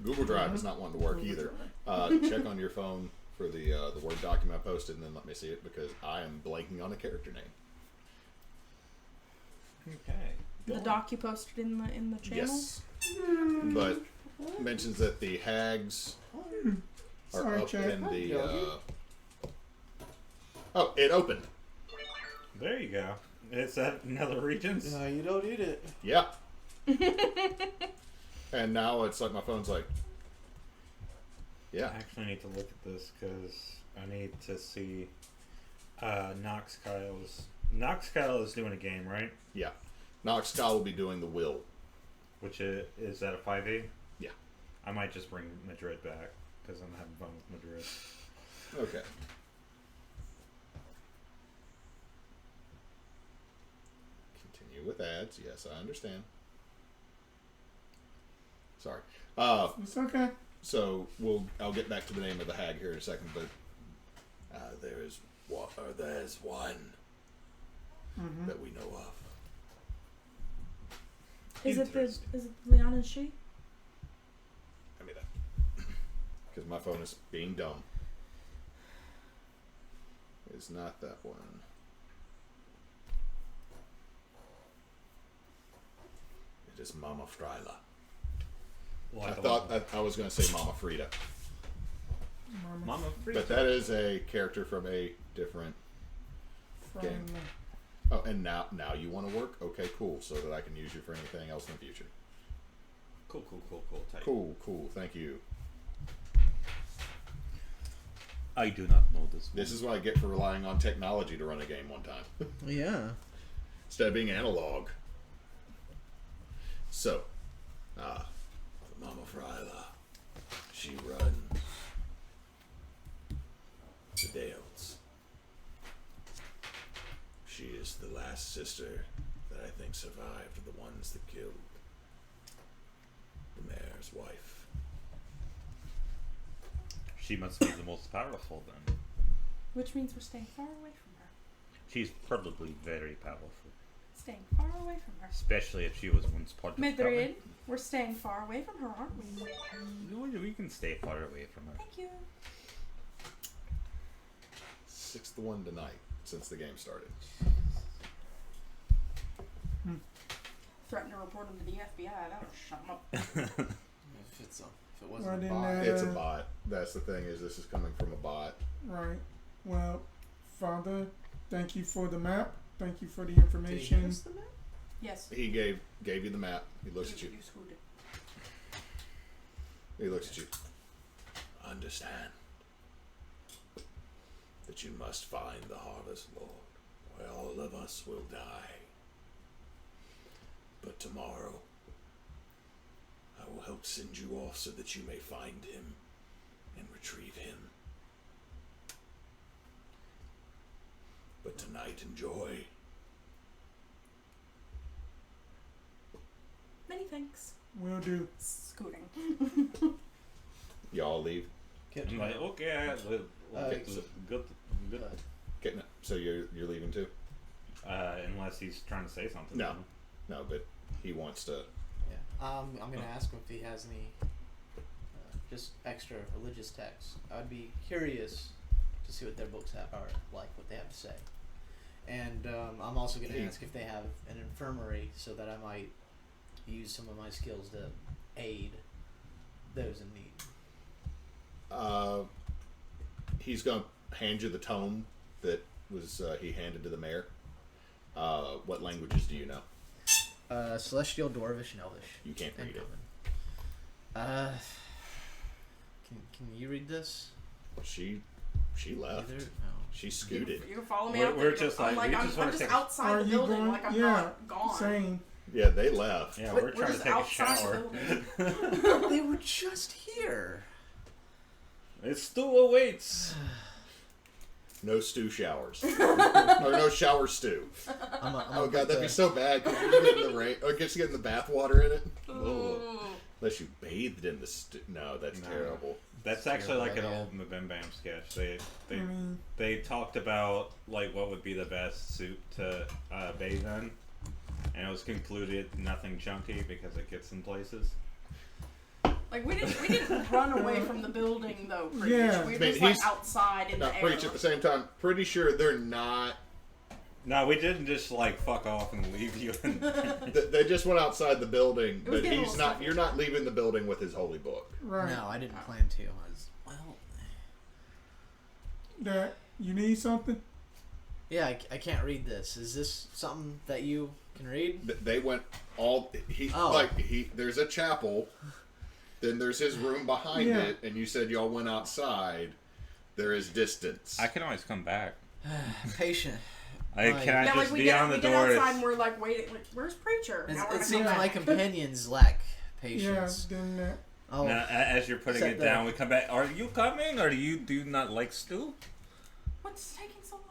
Google Drive is not wanting to work either. Check on your phone for the Word document I posted, and then let me see it because I am blanking on a character name. Okay. The doc you posted in the channel. Yes, but mentions that the hags are Sorry, up Chad. in the. Oh, it opened. There you go. Is that another Regents? You don't need it. Yeah. And now it's like my phone's like. I Yeah. actually need to look at this because I need to see Nox Kyle is doing a game, right? Yeah. Nox Kyle will be doing the will. Which is that a 5e? Yeah. I might just bring Madrid back because I'm having fun with Madrid. Okay. Continue with ads. Yes, I understand. Sorry. It's okay. So I'll get back to the name of the hag here in a second, but there's one Mm-hmm. that we know of. Is it Leon and she? I mean that because my phone is being dumb. It's not that one. It is Mama Frila. Well, I thought I was going to say Mama Frida, Mama but that is a character from a different. From, Oh, and now you want to work? Okay, cool. So that I can use you for anything else in the future. Cool. Tight. Cool. Thank you. I do not know this. This is what I get for relying on technology to run a game one time Yeah. instead of being analog. So, Mama Frila, she runs the Dales. She is the last sister that I think survived the ones that killed the mayor's wife. She must be the most powerful then. Which means we're staying far away from her. She's probably very powerful, Staying far away from her. especially if she was once part of Medrid, we're staying far away from her, aren't we? We can stay far away from her. Thank you. 6th one tonight since the game started. Threaten to report him to the FBI. That'll shut him up. If it Why wasn't a didn't bot. I- It's a bot. That's the thing, is this is coming from a bot. right. Well, Father, thank you for the map. Thank you for the Did he give information. us the map? Yes. He gave you the map. He looks at you. You screwed it. He looks at you. Understand. that you must find the Harvest Lord, or all of us will die. But tomorrow, I will help send you off so that you may find him and retrieve him. But tonight, enjoy. Many thanks. Will do. Scooting. Y'all leave. I'm like, okay, good. Okay, no, so you're leaving too? Unless he's trying to say something. No, but he wants to. Yeah. I'm gonna ask him if he has any just extra religious texts. I'd be curious to see what their books are like, what they have to say. And I'm also gonna ask if they have an infirmary so that I might use some of my skills to aid those in need. He's gonna hand you the tome that was he handed to the mayor. What languages do you know? Celestial, Dwarvish, and Elvish. You can't read it. Can you read this? She left. Either? No. She scooted. You can follow me We're- out we're there. just I'm like- we I'm, just I'm wanna just take- outside Are the you building, going? like I'm Yeah, not gone. same. Yeah, they left. Yeah, We're we're trying to just take a outside shower. the building. They were just here. It still awaits. No stew showers. Or no shower stew. Oh god, that'd be so bad because you're getting the rain. Or just getting the bath water in it. Ooh. Unless you bathed in the stew. No, that's terrible. That's actually like an old Mabim Bam sketch. They talked about like what would be the best soup to bathe in, and it was concluded nothing chunky because it gets in places. Like we didn't run away from the building though. Preach. Yeah. We were I mean, just like he's outside in Not the preach air. at the same time. Pretty sure they're not. No, we didn't just like fuck off and leave you. They just went outside the building, It was but getting a he's little not. stuffy. You're not leaving the building with his holy book. Right. No, I didn't plan to. I was, well, That you need something? yeah, I can't read this. Is this something that you can read? They went all. There's a chapel. Then there's his room behind Yeah. it, and you said y'all went outside. There is distance. I can always come back. Patient. Can I Yeah, just like we be get on the we get door? outside and we're like waiting. Like, where's preacher? Now we're It gonna seems come my back. companions lack Yeah, patience. then that. Oh, Now, as you're putting Set it the- down, we come back. Are you coming, or do you not like stew? What's taking so long?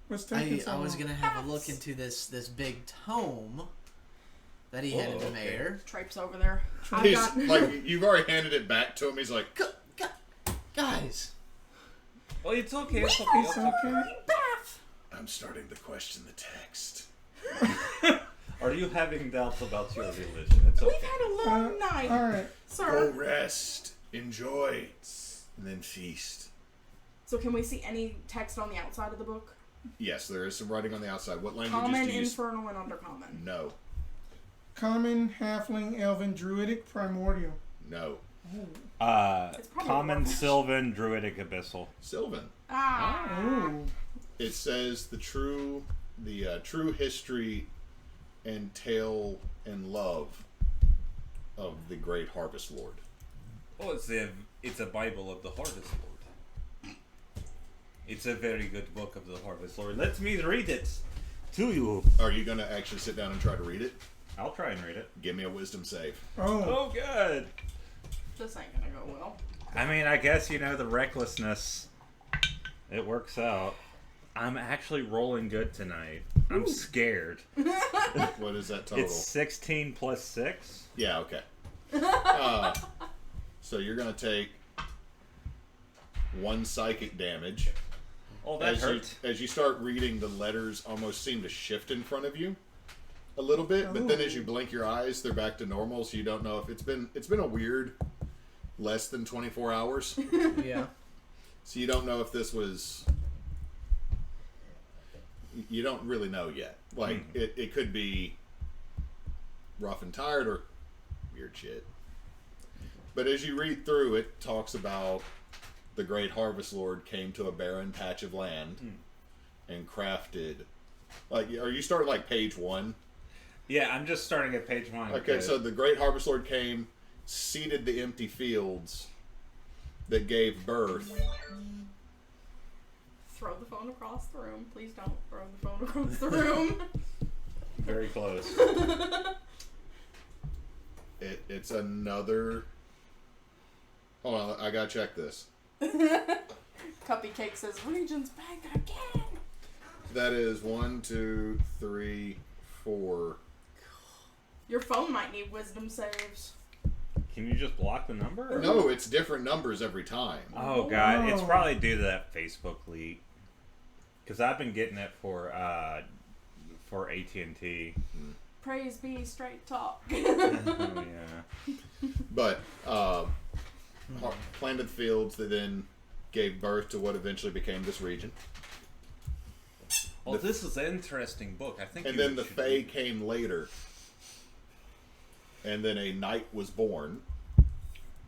What's taking I so was long? gonna have a look into this big tome that he handed the okay. mayor. Tripes over there. I've He's got like, you've already handed it back to him. He's like, Guys, Oh, it's okay. It's okay. It's okay. bath. I'm starting to question the text. Are you having doubts about your religion? It's We've okay. had a long night, Alright. Go sir. rest, enjoy, and then feast. So can we see any text on the outside of the book? Yes, there is some writing on the outside. What languages Common, do you infernal, and undercommon. No. Common, halfling, elven, druidic, primordial. No. It's probably Common, Dwarvish. Sylvan, Druidic, Abyssal. Sylvan. Ah. Ooh. It says the true history and tale and love of the great Harvest Lord. Oh, it's a Bible of the Harvest Lord. It's a very good book of the Harvest Lord. Let me read it to you. Are you going to actually sit down and try to read it? I'll try and read it. Give me a wisdom save. Oh. Oh, good. This ain't gonna go well. I mean, I guess, the recklessness, it works out. I'm actually rolling good tonight. I'm scared. What is that total? It's 16 plus 6. Yeah, okay. So you're going to take 1 psychic damage. Oh, that hurts. As you start reading, the letters almost seem to shift in front of you a little bit, but then as you blink your eyes, they're back to normal. So you don't know if it's been a weird less than 24 hours. yeah. So you don't know if this was. You don't really know yet. Like it could be rough and tired or weird shit. But as you read through, it talks about the great Harvest Lord came to a barren patch of land and crafted. Like, are you starting like page 1? Yeah, I'm just starting at page 1. Okay, so the great Harvest Lord came, seeded the empty fields that gave birth throw the phone across the room. Please don't throw the phone across the room. Very close. It's another. Hold on, I gotta check this. Cuppy Cake says, Regent's back again. That is 1, 2, 3, 4. Your phone might need wisdom saves. Can you just block the number? Or? No, it's different numbers every time. Oh god, it's probably due to that Facebook leak. Because I've been getting it for AT&T. Praise be straight talk. Oh yeah. But planted fields that then gave birth to what eventually became this region. Well, this is an interesting book. I think. And then the Fae came later. And then a knight was born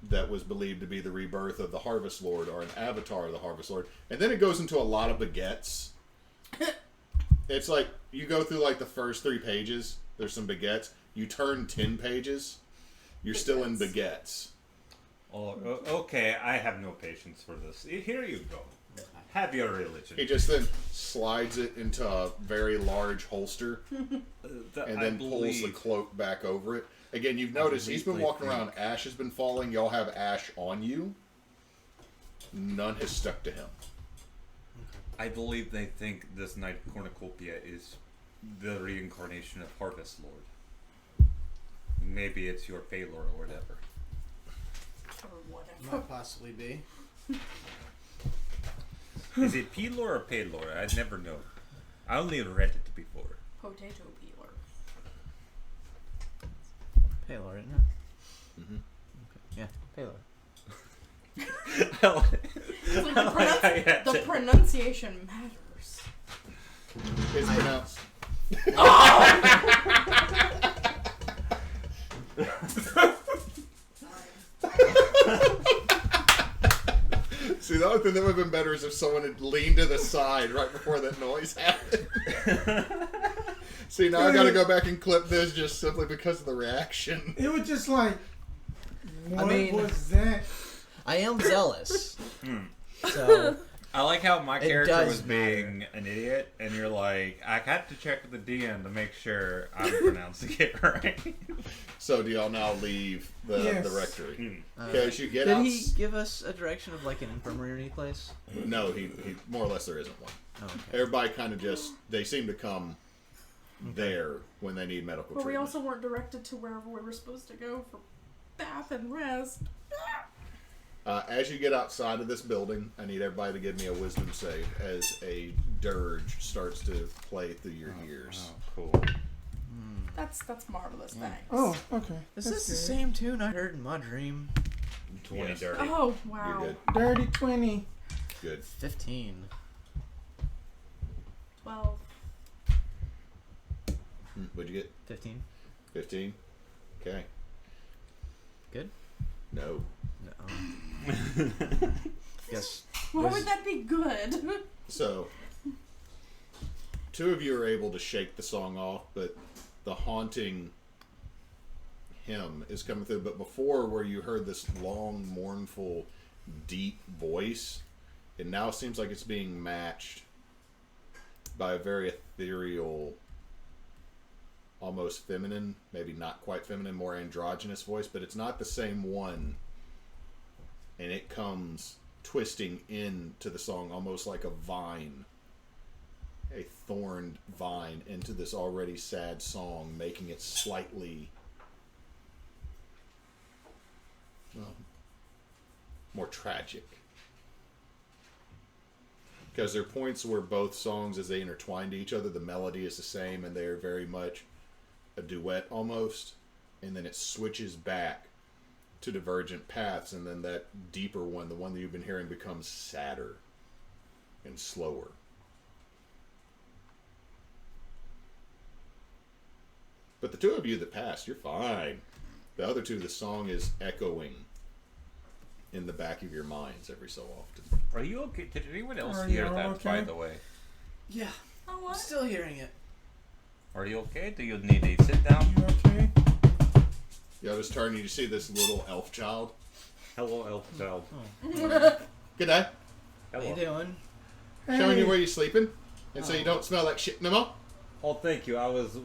that was believed to be the rebirth of the Harvest Lord, or an avatar of the Harvest Lord. And then it goes into a lot of baguettes. It's like, you go through like the first 3 pages, there's some baguettes. You turn 10 pages, you're still in baguettes. Oh, okay, I have no patience for this. Here you go. Have your religion. He just then slides it into a very large holster and then pulls the cloak back over it. Again, you've noticed he's been walking around, ash has been falling, y'all have ash on you. None has stuck to him. I believe they think this Knight Cornucopia is the reincarnation of Harvest Lord. Maybe it's your Phalor or whatever. Or whatever. Might possibly be. Is it Pelor or Palor? I never know. I only read it before. Potato peeler. Palor, isn't it? Mm-hmm. Okay. Yeah, Palor. It's like the pronunciation matters. It's pronounced. See, the only thing that would have been better is if someone had leaned to the side right before that noise happened. See, now I gotta go back and clip this just simply because of the reaction. It was just like, what mean- was that? I am zealous. So, I like how my It character does was being an idiot, and you're like, I got to check with the DM to make sure I'm pronouncing it right. So, do y'all now leave the Yes. rectory? Because you get did out. he give us a direction of like an infirmary place? No, he more or less there isn't one. Oh, okay. Everybody kind of just, they seem to come there when they need medical But we treatment. also weren't directed to wherever we were supposed to go for bath and rest. As you get outside of this building, I need everybody to give me a wisdom save as a dirge starts to play through your ears. Oh, cool. That's marvelous. Thanks. Oh, okay. Is That's this the good. same tune I heard in my dream? 20 Yes. dirty. Oh You're wow. good. Dirty 20. Good. 15. 12. What'd you get? 15. 15? Okay. Good? No. No. Guess. Why would that be good? So, 2 of you are able to shake the song off, but the haunting hymn is coming through. But before, where you heard this long, mournful, deep voice, it now seems like it's being matched by a very ethereal, almost feminine, maybe not quite feminine, more androgynous voice, but it's not the same one. And it comes twisting into the song almost like a vine, a thorned vine into this already sad song, making it slightly more tragic. Because there are points where both songs, as they intertwine to each other, the melody is the same and they are very much a duet almost, and then it switches back to divergent paths, and then that deeper one, the one that you've been hearing, becomes sadder and slower. But the 2 of you that passed, you're fine. The other 2, the song is echoing in the back of your minds every so often. Are you okay? Did anyone else Are hear you that, okay? by the way? Yeah. Oh I'm what? still hearing it. Are you okay? Do you need a sit down? You okay? Y'all just turn and you see this little elf child. Hello, elf child. Good day. How you Hello. doing? showing you where you're sleeping, and so you don't smell like shit no more. Oh, thank you. I was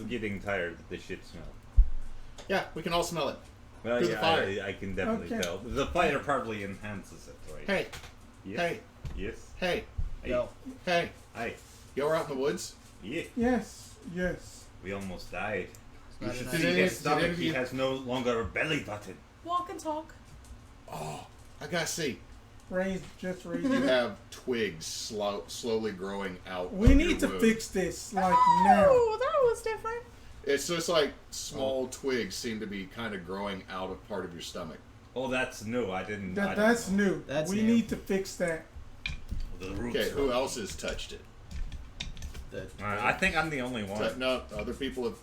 getting tired of the shit smell. Yeah, we can all smell it. Well, Through the yeah, fire. I can definitely Okay. tell. The fire probably enhances it, right? Hey, Yes. hey, Yes. hey, Yo. hey. Hey. You're out in the woods? Yeah. Yes, yes. We almost died. You not should enough. see Did his it- stomach. did it- He has no longer a belly button. Walk and talk. Oh, I gotta see. Raise You have twigs slowly growing out. We of need to your wound. fix this like now. Oh, that was different. It's just like small twigs seem to be kind of growing out of part of your stomach. Oh, that's new. I didn't. I That's didn't know. new. That's we new. need to fix that. The roots. Okay, who else has touched it? I think I'm the only one. No, other people have.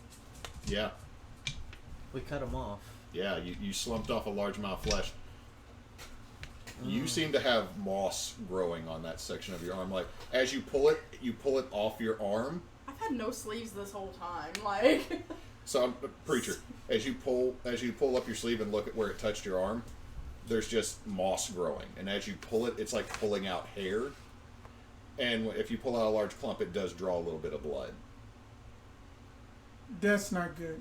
Yeah, We cut them off. yeah. You slumped off a large amount of flesh. You seem to have moss growing on that section of your arm. Like as you pull it off your arm. I've had no sleeves this whole time. Like, So I'm a preacher. As you pull up your sleeve and look at where it touched your arm, there's just moss growing, and as you pull it, it's like pulling out hair. And if you pull out a large clump, it does draw a little bit of blood. That's not good.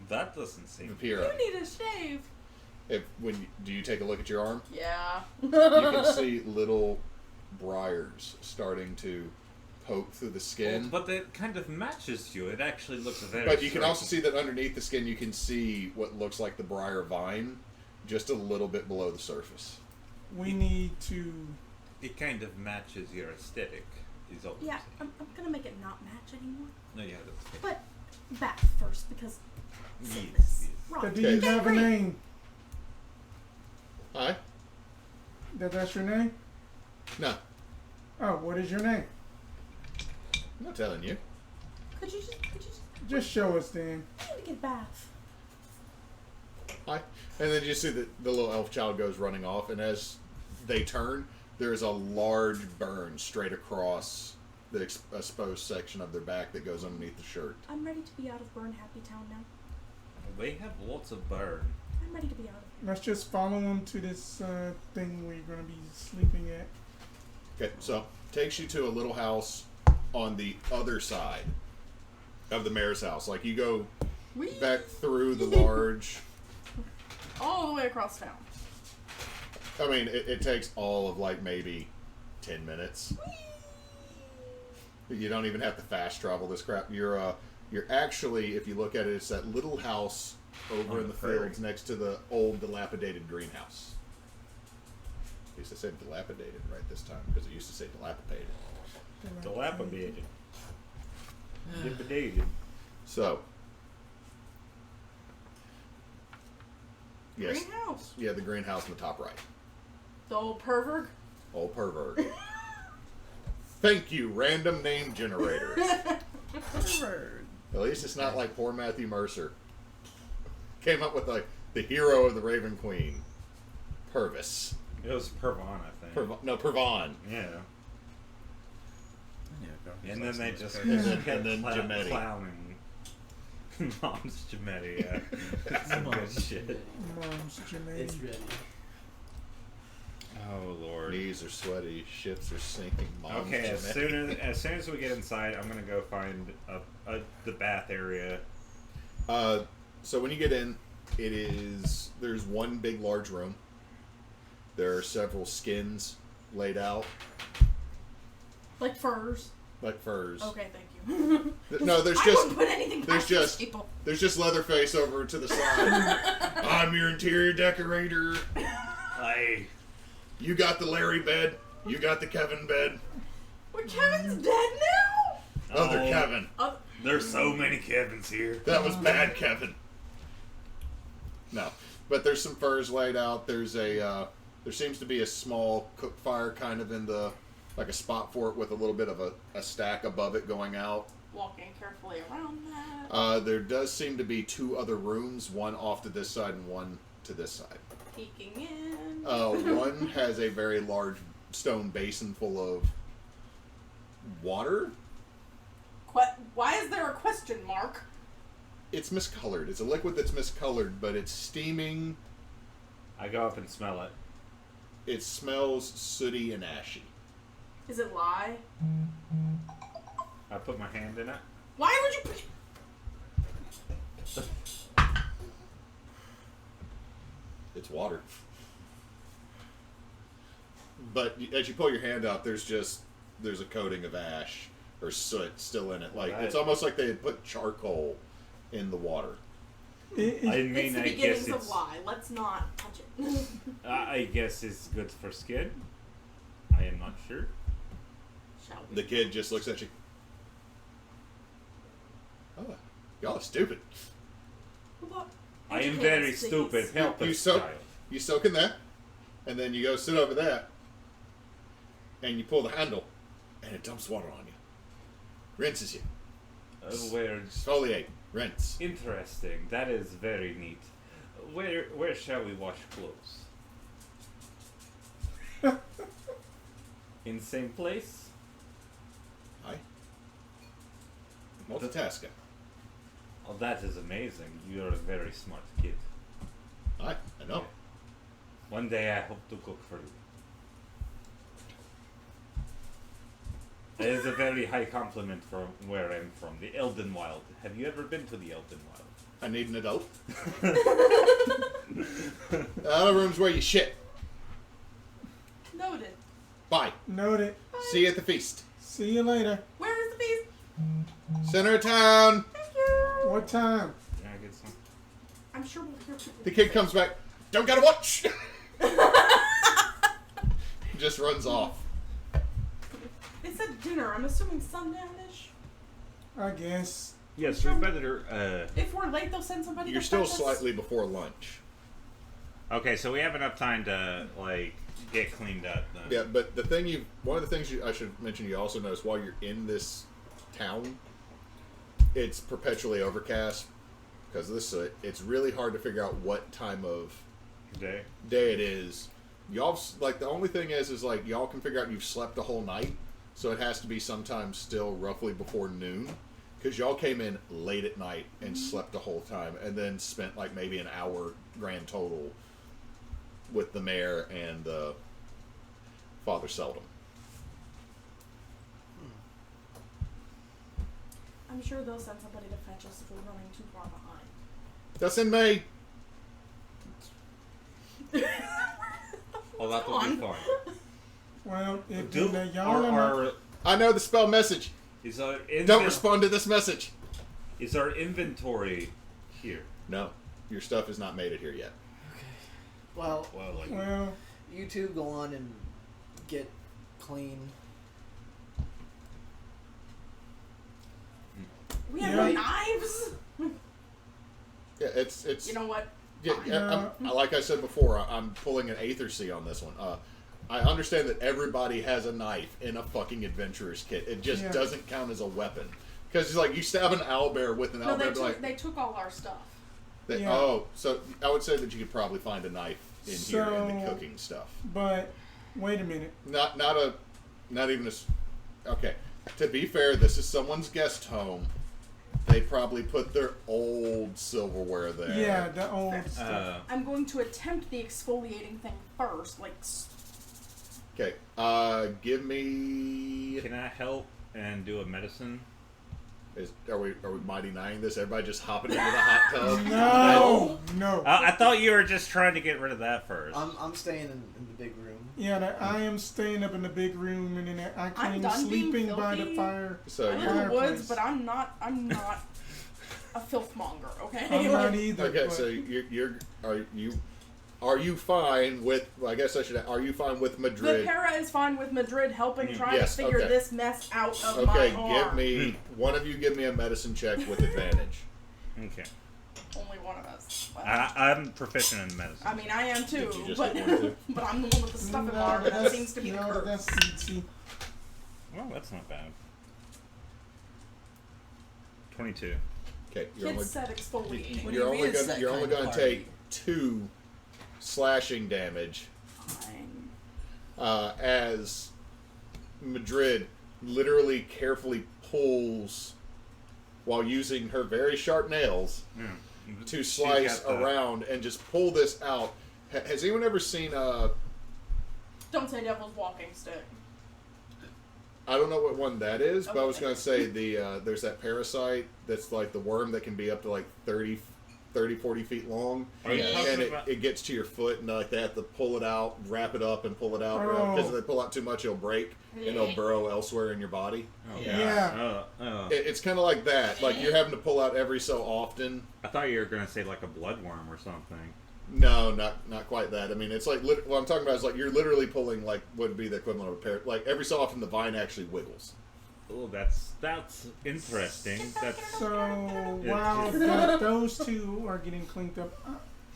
That doesn't seem. Vipera, you need a shave. do you take a look at your arm? Yeah. You can see little briars starting to poke through the skin. But it kind of matches you. It actually looks very. But you can also striking. see that underneath the skin, you can see what looks like the briar vine, just a little bit below the surface. We need to. It kind of matches your aesthetic. Is all. Yeah, I'm gonna make it not match anymore. No, yeah, that's good. But back first because Yes, sickness. yes. Right. But do you Okay. have a name? Hi? That's your name? No, Oh, what is your name? I'm not telling you. Could you just Just show us then. I need to get a bath. Hi. And then you see that the little elf child goes running off, and as they turn, there's a large burn straight across the exposed section of their back that goes underneath the shirt. I'm ready to be out of Burn Happy Town now. They have lots of burn. I'm ready to be out of it. Let's just follow them to this thing we're going to be sleeping at. Okay, so takes you to a little house on the other side of the mayor's house. Like you go Whee! back through the large. All the way across town. I mean, it takes all of like maybe 10 minutes. You don't even have to fast travel this crap. You're actually, if you look at it, it's that little house over On in the the prairie. fields next to the old dilapidated greenhouse. At least I said dilapidated right this time because it used to say dilapidated. Dilapidated. Dilapidated. So, yes, Greenhouse. yeah, the greenhouse in the top right. The old pervert. Old pervert. Thank you, random name generator. Bird. At least it's not like poor Matthew Mercer. Came up with like the hero of the Raven Queen, Purvis. It was Pervon, I think. Pervon. Yeah. I knew it was And then last they name was just Kirk. And then Jametti. clowning. Mom's Jametti, yeah. That's some good Mom's shit. Mom's Jermaine. It's ready. Oh lord. Knees are sweaty, ships are sinking. Mom's Okay, as Jametti. soon as we get inside, I'm gonna go find the bath area. So when you get in, there's one big large room. There are several skins laid out, Like furs. like furs. Okay, thank you. No, there's I just wouldn't put anything there's past these just people. there's just Leatherface over to the side. I'm your interior decorator. Hey, You got the Larry bed. You got the Kevin bed. Well, Kevin's dead now. Other Oh. Kevin. there's so many Kevins here. That was bad, Kevin. No, but there's some furs laid out. There's there seems to be a small cook fire kind of in the like a spot for it with a little bit of a stack above it going out. Walking carefully around that. There does seem to be two other rooms, one off to this side and one to this side. Peeking in. One has a very large stone basin full of water. Why is there a question mark? It's miscolored. It's a liquid that's miscolored, but it's steaming. I go up and smell it. It smells sooty and ashy. Is it lie? I put my hand in it. Why would you put... It's water. But as you pull your hand out, there's a coating of ash or soot still in it. Like it's almost like they had put charcoal in the water. I It's mean, the I guess beginnings of it's. lie. Let's not touch it. I guess it's good for skin. I am not sure. Shall we? The kid just looks at you. Oh, y'all are stupid. Look, I am educate very us, please. stupid. Help You us, soak, child. you soak in that, and then you go sit over there, and you pull the handle, and it dumps water on you. Rinses you. Where? Exfoliate. Rinse. Interesting. That is very neat. Where shall we wash clothes? In same place? Aye. Multitasker. Oh, that is amazing. You are a very smart kid. Aye, I know. One day I hope to cook for you. It is a very high compliment from where I'm from, the Elden Wild. Have you ever been to the Elden Wild? I need an adult. Other rooms where you shit. Noted. Bye. Noted. See you at the feast. See you later. Where is the beast? Center of town. Thank you. What time? Can I get some? I'm sure we'll hear people. The kid comes back. Don't gotta watch. He just runs off. They said dinner. I'm assuming sundown-ish. I guess. Yes, we better. If we're late, they'll send somebody You're to still fetch us. slightly before lunch. Okay, so we have enough time to get cleaned up. Then. Yeah, but one of the things I should mention, you also notice while you're in this town, it's perpetually overcast because of this soot. It's really hard to figure out what time of Day. it is. Y'all the only thing is like y'all can figure out you've slept a whole night, so it has to be sometime still roughly before noon. Because y'all came in late at night and slept the whole time, and then spent like maybe an hour grand total with the mayor and Father Seldom. I'm sure they'll send somebody to fetch us if we're running too far behind. That's in May. Oh, that will be fun. Well, if Do y'all are not, I know the spell message. Is our Don't respond to this message. Is our inventory here? No, your stuff has not made it here yet. Well, well, you two go on and get clean. We have Yeah. knives. Yeah, it's. You know what? Yeah, Fine. like I said before, I'm pulling an Aether Sea on this one. I understand that everybody has a knife in a fucking adventurer's kit. It just Yeah. doesn't count as a weapon. Because it's like you stab an owlbear with an No, owlbear. they took all our stuff. Yeah. Oh, so I would say that you could probably find a knife in here in the So- cooking stuff. but wait a minute. Not even a. Okay, to be fair, this is someone's guest home. They probably put their old silverware there. Yeah, the old stuff. I'm going to attempt the exfoliating thing first. Okay. Give me. Can I help and do a medicine? Are we mighty nineing this? Everybody just hopping into the hot tub? No. I thought you were just trying to get rid of that first. I'm staying in the big room. Yeah, I am staying up in the big room, and then I I'm claim done being sleeping by the filthy. fire. So I live you're in the woods, fireplace. but I'm not a filthmonger. Okay. I'm not either. okay. but So are you fine with? Well, I guess I should. Are you fine with Medrid? Vipera is fine with Madrid helping try Yes, to figure okay. this mess out of my Okay, arm. give me a medicine check with advantage. Okay. Only one of us. Well, I'm proficient in medicine. I mean, I am too, Did you just but get one too? but I'm the one with the stuff in my arm, and that seems to be the curse. that's CT. Well, that's not bad. 22. Okay, you're Kids said exfoliating. What do you're you only mean it's gonna that you're only kind of gonna party? take 2 slashing damage Fine. as Medrid literally carefully pulls while using her very sharp nails Yeah. to She's slice got the- around and just pull this out. Has anyone ever seen Don't say devil's walking stick. I don't know what one that is, but I was Okay. going to say there's that parasite that's like the worm that can be up to like 30, 40 feet long. Are you talking And about- it gets to your foot, and like they have to pull it out, wrap it up, and pull it out. Oh. Because if they pull out too much, it'll break, and it'll burrow elsewhere in your body. Oh, Yeah. It's kind of like that. Like you're having to pull out every so often. I thought you were gonna say like a bloodworm or something. No, not quite that. I mean, it's like what I'm talking about is like you're literally pulling like what would be the equivalent of a parrot. Like every so often, the vine actually wiggles. Oh, that's interesting. That's So while those two are getting cleaned up,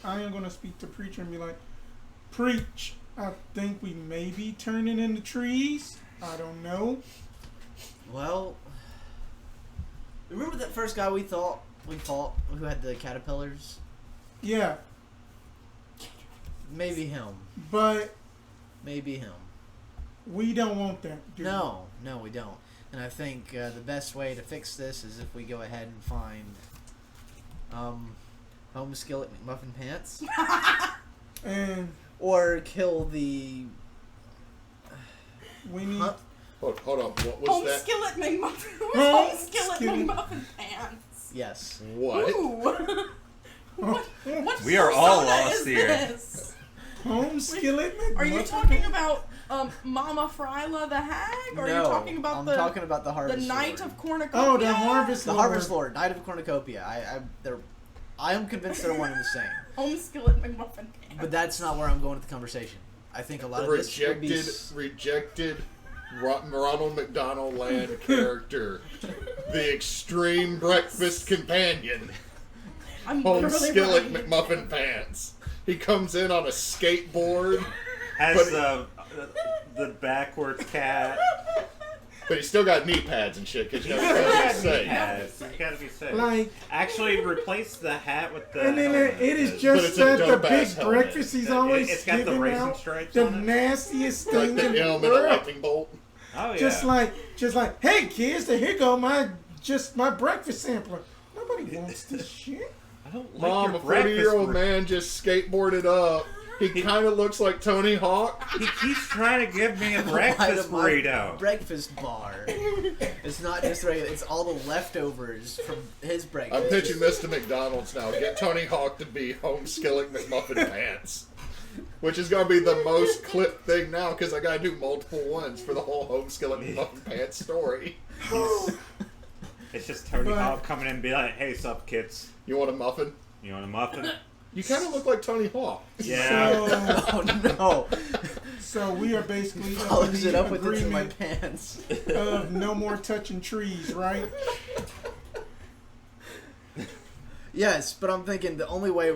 I am going to speak to Preacher and be like, Preach, I think we may be turning into trees. I don't know. Well, remember that first guy we fought who had the caterpillars? Yeah, Maybe him. but Maybe him. we don't want that, do we? No, we don't. And I think the best way to fix this is if we go ahead and find Home Skillet McMuffin Pants. And Or kill the... we need... Huh? Hold on. What was Home that? skillet McMuffin. Home Home skillet skillet. McMuffin pants. Yes. What? Ooh. What We are all persona lost is here. this? Home skillet. Are you talking about Mama Fryla the Hag? Or are you talking about I'm the talking about the the Harvest Knight Lord. of Cornucopia? Oh, the Harvest The Lord. Harvest Lord, Knight of Cornucopia. I am convinced they're one and the same. Home skillet McMuffin pants. But that's not where I'm going with the conversation. I think a lot of this would be... Rejected Ronald McDonald Land character, the extreme breakfast companion, I'm Home literally Skillet running. McMuffin Pants. He comes in on a skateboard, has But- the backwards cat. but he's still got knee pads and shit. Because you It's gotta say, gotta be safe. Like, Actually, replace the hat with the. and then helmet. it is But just it's a that the dope-ass big helmet. breakfast he's always It's got the giving racing out stripes the on it. nastiest like thing the in the helmet of world. lightning bolt. Oh yeah. Just like, hey kids, here go my breakfast sampler. Nobody wants this shit. I don't like Mom, your a 40-year-old breakfast man just skateboarded up. He kind of looks like Tony Hawk. He keeps trying to give me a Light breakfast of my burrito. breakfast bar. It's not just regular. It's all the leftovers from his breakfast. I'm pitching this to McDonald's now. Get Tony Hawk to be Home Skillet McMuffin Pants. Which is going to be the most clipped thing now because I got to do multiple ones for the whole Home Skillet McMuffin Pants story. It's just Tony But- Hawk coming in and be like, "Hey, sup, kids? You want a muffin? You want a muffin?" You kind of look like Tony Hawk. Yeah. So, Oh no! so we are basically Follows it up with the it's in my agreement pants. of no more touching trees, right? Yes, but I'm thinking the only way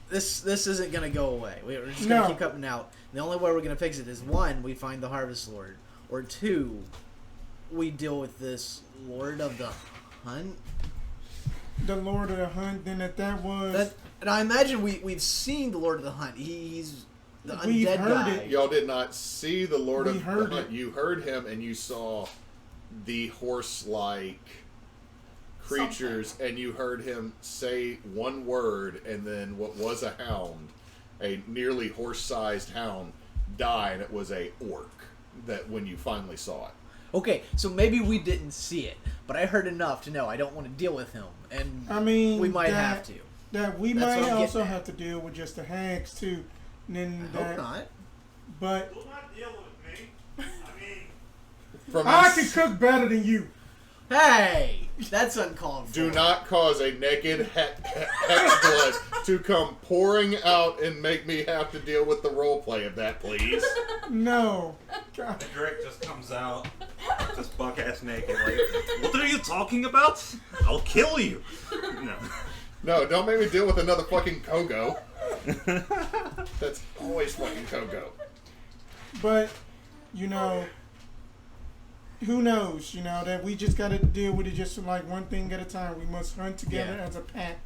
this isn't gonna go away. We're just gonna No. keep coming out. The only way we're gonna fix it is one, we find the Harvest Lord, or two, we deal with this Lord of the Hunt. The Lord of the Hunt. Then that was. And I imagine we've seen the Lord of the Hunt. He's the We've undead heard guy. it. Y'all did not see the Lord We of the heard Hunt. it. You heard him and you saw the horse-like creatures, and you heard him say one word, and then what was a hound, a nearly horse-sized hound, die, and it was a orc. That when you finally saw it. Okay, so maybe we didn't see it, but I heard enough to know I don't want to deal with him, and I mean, we might that- have to. That we That's what might I'm also getting at. have to deal with just the hags too. And then I hope not. But Do not deal with me. I mean, From I this- can cook better than you. Hey, that's uncalled for. Do not cause a naked hex blood to come pouring out and make me have to deal with the role play of that, please. No. God. Drake just comes out, just buck ass naked, like, "What are you talking about? I'll kill you." No. No, don't make me deal with another fucking Kogo. That's always fucking Kogo. But you know, who knows? You know that we just got to deal with it just like one thing at a time. We must hunt together Yeah. as a pack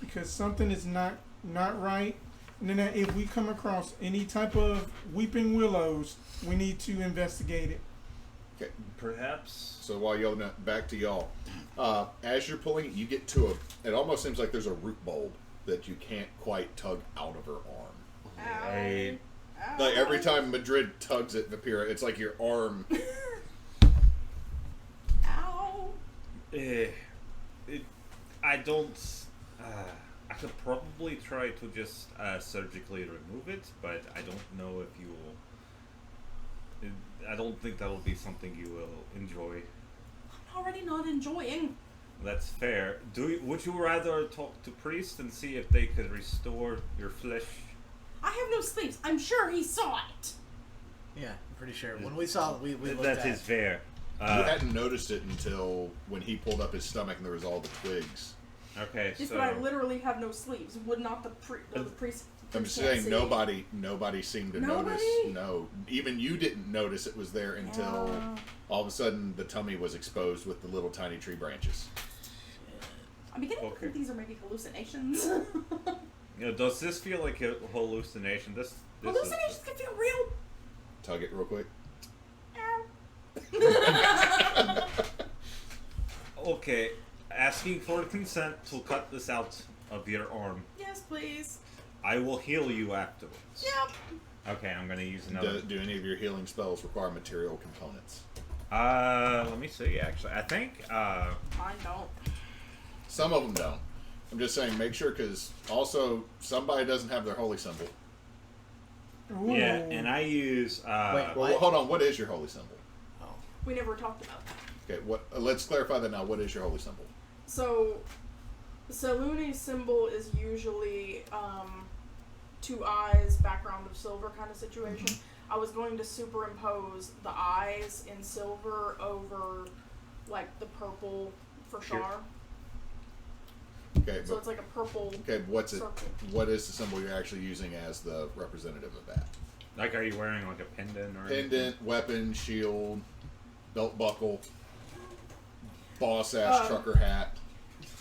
because something is not right. And then if we come across any type of weeping willows, we need to investigate it. Okay, Perhaps. so while y'all back to y'all, as you're pulling it, you get to a. It almost seems like there's a root bulb that you can't quite tug out of her arm. Right. Like every time Medrid tugs at Vipera, it's like your arm I don't. I could probably try to just surgically remove it, but I don't know if you will. I don't think that will be something you will enjoy. I'm already not enjoying. That's fair. Would you rather talk to priest and see if they could restore your flesh? I have no sleeves. I'm sure he saw it. Yeah, I'm pretty sure. When we saw it, we looked That at is fair. You hadn't noticed it until when he pulled up his stomach and there was all the twigs. Okay, Just so that I literally have no sleeves. Would not the priest? I'm just can't saying see. nobody seemed to notice. Nobody? No, even you didn't notice it was there until all of a sudden the tummy was exposed with the little tiny tree branches. I'm beginning to Okay. think these are maybe hallucinations. does this feel like a hallucination? This Hallucinations can feel real. Tug it real quick. Okay, asking for consent to cut this out of your arm. Yes, please. I will heal you afterwards. Yep. Okay, I'm gonna use another. Do any of your healing spells require material components? Let me see. Actually, I think Mine don't. Some of them don't. I'm just saying, make sure, because also somebody doesn't have their holy symbol. Ooh. yeah, and I use Wait, Well, What? hold on. What is your holy symbol? Oh. We never talked about that. Okay. What? Let's clarify that now. What is your holy symbol? So, Selûne's symbol is usually 2 eyes, background of silver kind of situation. I was going to superimpose the eyes in silver over, like, the purple for Shar. Okay. So it's like a purple Okay. What's it? circle. What is the symbol you're actually using as the representative of that? like, are you wearing like a pendant or Pendant, weapon, shield, belt buckle, boss ass trucker hat.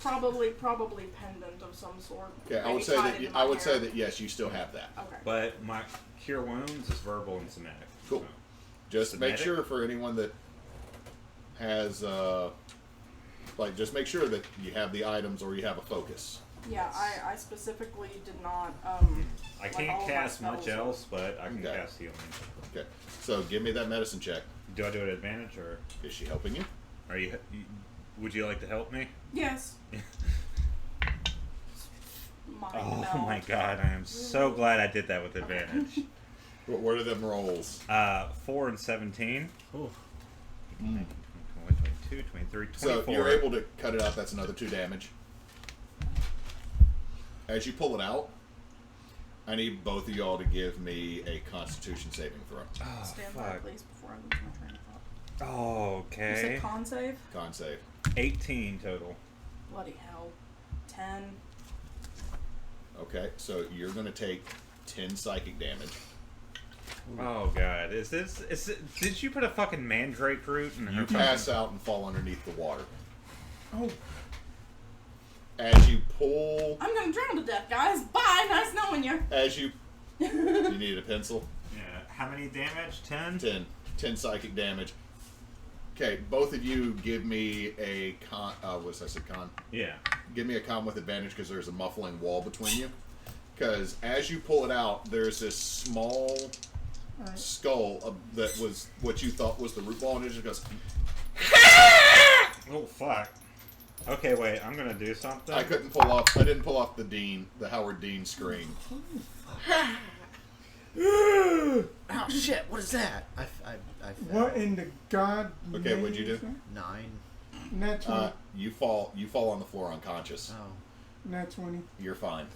Probably pendant of some sort. Okay, I Maybe would say tied that into I my would say hair. that yes, you still have that. Okay. But my cure wounds is verbal and somatic. Cool. so. Just make Somatic? sure for anyone that has just make sure that you have the items or you have a focus. Yeah, I specifically did not. I like can't all of my cast much spells. else, but I can Okay. cast healing. Okay, so give me that medicine check. Do I do it at advantage or Is she helping you? are you? Would you like to help me? Yes. Oh meld. my god, I am so glad I did that with advantage. What are them rolls? 4 and 17. Ooh. 21, 22, 23, 24. So you're able to cut it out. That's another 2 damage. As you pull it out, I need both of y'all to give me a Constitution saving throw. Oh, Stand by, fuck. please, before I lose my train of thought. Oh, You okay. said con save? Con save. 18 total. Bloody hell. 10. Okay, so you're going to take 10 psychic damage. Oh god, did you put a fucking mandrake root in her You pass out and fall underneath the water. Oh, As you pull, I'm gonna drown to death, guys. Bye. Nice knowing you. you need a pencil. Yeah. How many damage? 10? 10 psychic damage. Okay, both of you give me a con. What's I said con? Yeah. Give me a con with advantage because there's a muffling wall between you. Because as you pull it out, there's this small skull that was what you thought was the root ball, and it just goes. Oh fuck. Okay, wait. I'm gonna do something. I didn't pull off the Howard Dean scream. Oh shit! What is that? I fell. what in the god? Okay, what'd you do? name? 9. Nat 20. You fall on the floor unconscious. Oh. Nat 20. You're fine.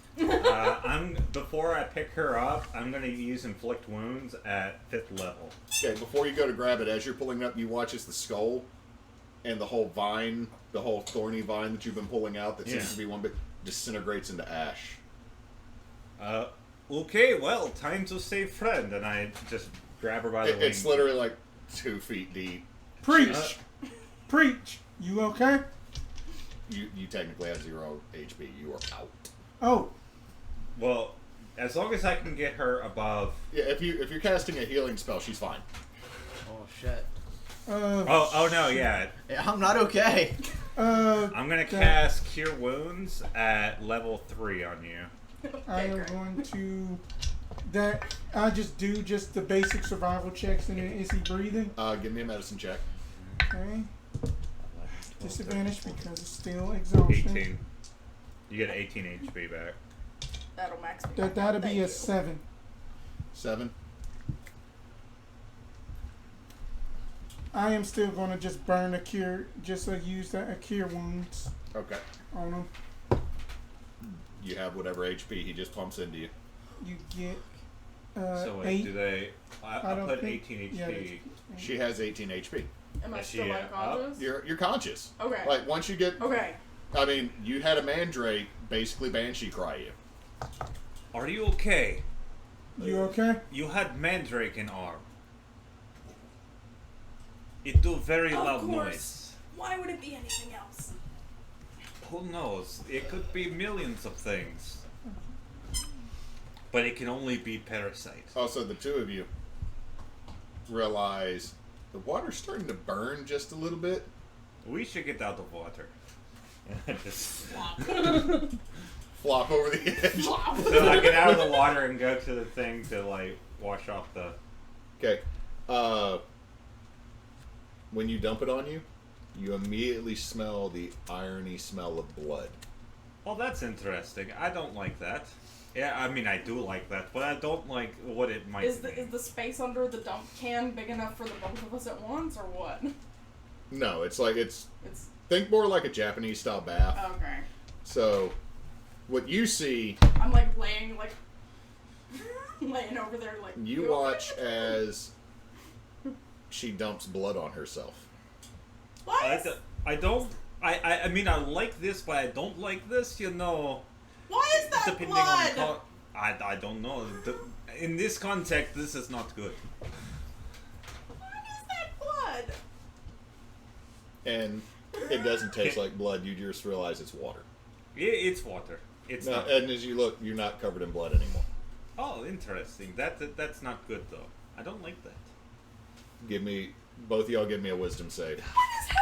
Before I pick her up, I'm gonna use inflict wounds at 5th level. Okay, before you go to grab it, as you're pulling it up, you watch as the skull and the whole vine, the whole thorny vine that you've been pulling out that seems to be one bit, disintegrates into ash. Okay, well, time to save friend, and I just grab her by the wing. It's literally like 2 feet deep. Preach! Preach! You okay? You technically have 0 HP. You are out. Oh, Well, as long as I can get her above. Yeah, if you're casting a healing spell, she's fine. Oh shit. Oh no, yeah. Yeah, I'm not okay. I'm gonna cast Cure Wounds at level 3 on you. I am going to. I just do the basic survival checks and then is he breathing? Give me a medicine check. Okay. 11, Disadvantage because it's still exhaustion. 18. You get 18 HP back. That'll max me. That'll be Thank a you. 7. 7. I am still gonna just burn a cure, just use a cure wounds Okay. on him. You have whatever HP he just pumps into you. You get So wait, 8. do they? I don't put think- 18 HP. yeah, She has 18 HP. Am I Is still she, unconscious? You're conscious. Okay. Like once you get, Okay. I mean, you had a mandrake basically banshee cry you. Are you okay? You okay? You had mandrake in arm. It do very Of loud course. noise. Why would it be anything else? Who knows? It could be millions of things. But it can only be parasite. Also, the two of you realize the water's starting to burn just a little bit. We should get out of water. Just Flop over the edge. so I get out of the water and go to the thing to like wash off the. Okay. When you dump it on you, you immediately smell the irony smell of blood. Oh, that's interesting. I don't like that. Yeah, I mean I do like that, but I don't like what it might Is mean. the space under the dump can big enough for the both of us at once, or what? No, it's like It's think more like a Japanese style bath. okay. So, what you see, I'm like laying laying over there like you watch as she dumps blood on herself. Why is, I mean I like this, but I don't like this. You know, why is that depending blood? on I don't know. In this context, this is not good. Why is that blood? And it doesn't taste like blood. You just realize it's water. It's water. It's No, not. and as you look, you're not covered in blood anymore. Oh, interesting. That's not good though. I don't like that. Both of y'all give me a wisdom save. What is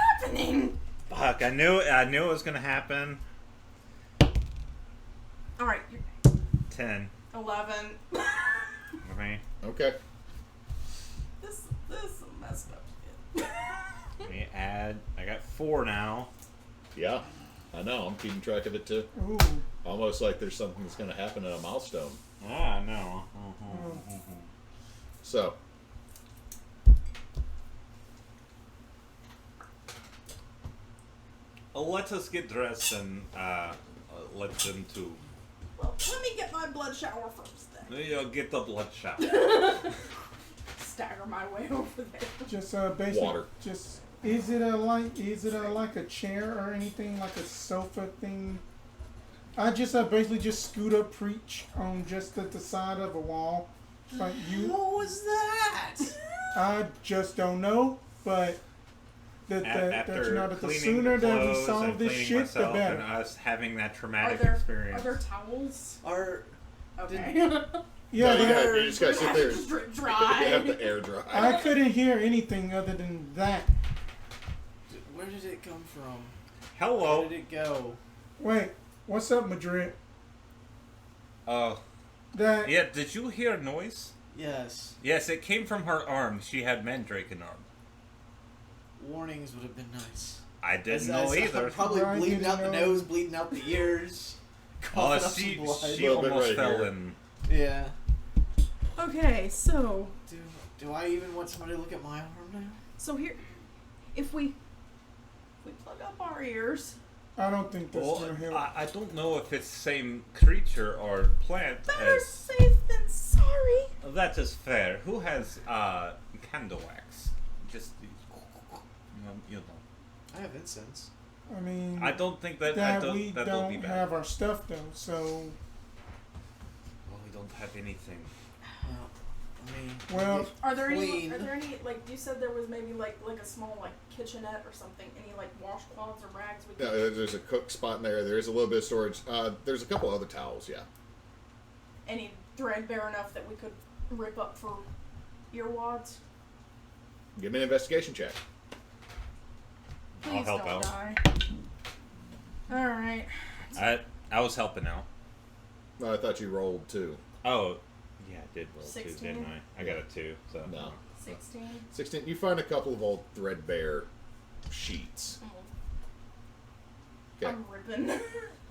happening? Fuck! I knew it was gonna happen. All right, 10. 11. Okay. Okay. This messed up. Let me add. I got 4 now. Yeah, I know. I'm keeping track of it too. Ooh. Almost like there's something that's going to happen at a milestone. Ah, no. So, Let us get dressed and let them to Well, let me get my blood shower first then. get the blood shot. Stagger my way over there. Just basically, Water. just is it like a chair or anything like a sofa thing? I just basically just scoot up, preach on just at the side of a wall, like you. What was that? I just don't know, but that After you know that the cleaning sooner the that we clothes solve and this cleaning shit, the myself better. and us having that Are traumatic there experience. towels? Are Okay. Yeah, no, but you just got to sit there. Just drip You dry. have to air dry. I couldn't hear anything other than that. where did it come from? Hello. Where did it go? Wait, what's up, Medrid? Oh. That Yeah, did you hear noise? Yes. Yes, it came from her arm. She had mandrake in arm. Warnings would have been nice. I didn't know either. Probably Brian bleeding didn't out the know. nose, bleeding out the ears. Oh, Coughing up she some blood. Little bit almost right fell here. in. Yeah. Okay, so Do I even want somebody to look at my arm now? here, if we plug up our ears, I don't think that's Well, gonna help. I don't know if it's the same creature or plant better as... safe than sorry. That is fair. Who has candle wax? Just... You know. I have incense. I mean, I don't think that we that'll don't be bad. have our stuff though, so Well, we don't have anything. Well, I mean, well. Are there Clean. any like you said there was maybe like a small like kitchenette or something? Any like washcloths or rags we Yeah, could? there's a cook spot in there. There's a little bit of storage. There's a couple other towels, yeah. Any threadbare enough that we could rip up for earwads? Give me an investigation check. Please help don't out. die. All right. I was helping out. I thought you rolled 2. Oh, yeah, I did roll 2, 16? didn't I? I got a 2, so... No. 16. 16. You find a couple of old threadbare sheets. Okay. I'm ripping.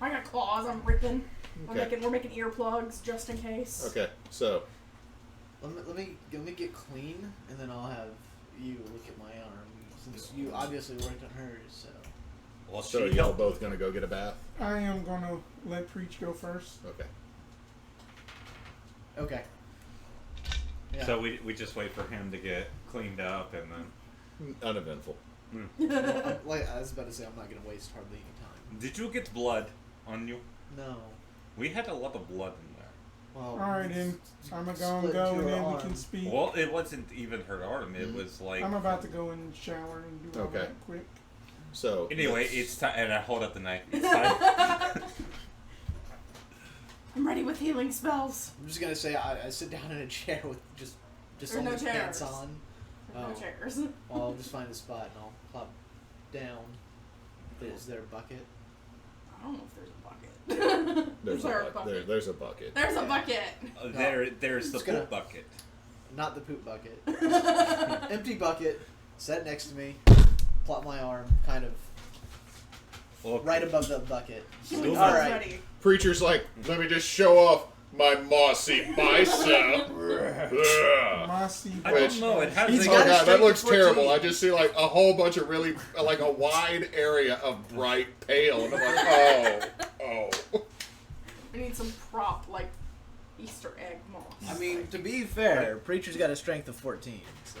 I got claws. I'm ripping. Okay. We're making earplugs just in case. Okay. So Let me get clean, and then I'll have you look at my arm, since you obviously worked on hers. So. Well, so she y'all helped. both gonna go get a bath? I am gonna let Preach go first. Okay. Okay. Yeah. So we just wait for him to get cleaned up and then. Uneventful. Like I was about to say, I'm not gonna waste hardly any time. Did you get blood on you? No. We had a lot of blood in there. Well. Alright then, I'm gonna go and split go into and her then we arm. can speak. Well, it wasn't even her arm. It was like. I'm about to go in the shower and do all Okay. that quick. So Anyway, it's time, and I hold up the knife. It's time. I'm ready with healing spells. I'm just gonna say I sit down in a chair with just Or all no my pants chairs. on. No Oh. chairs. Well, I'll just find a spot and I'll plop down. Is there a bucket? I don't know if there's a bucket. there's Is there a bucket. There's a bucket. There's a bucket. There's the It's gonna- poop bucket. Not the poop bucket. Empty bucket. Set next to me. Plop my arm, kind of Okay. right above the bucket. Healing All spells right. ready. Preacher's like, let me just show off my mossy bicep. Mossy. I Which- don't know. It has He's Oh a, got a god, that strength looks of terrible. 14. I just see like a whole bunch of really, like a wide area of bright pale, and I'm like, oh. We need some prop, like Easter egg moss. I mean, to be fair, Preacher's got a strength of 14. So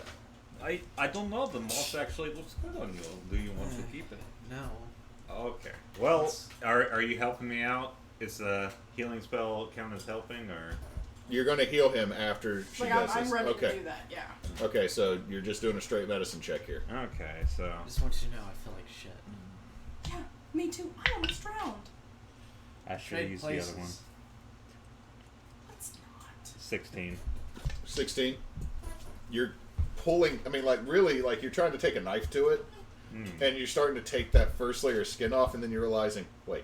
I don't know. The moss actually looks good on you. Do you want to keep it? no. Okay. Well, are you helping me out? Is the healing spell count as helping, or? You're gonna heal him after she like does I'm this. ready Okay. to do that. Yeah. Okay, so you're just doing a straight medicine check here. Okay, so I just want you to know I feel like shit. Yeah. Me too. I almost drowned. I should Trade use places. the other one. Let's not. 16. 16. You're pulling. I mean, like really, like you're trying to take a knife to it, and you're starting to take that first layer of skin off, and then you're realizing, wait.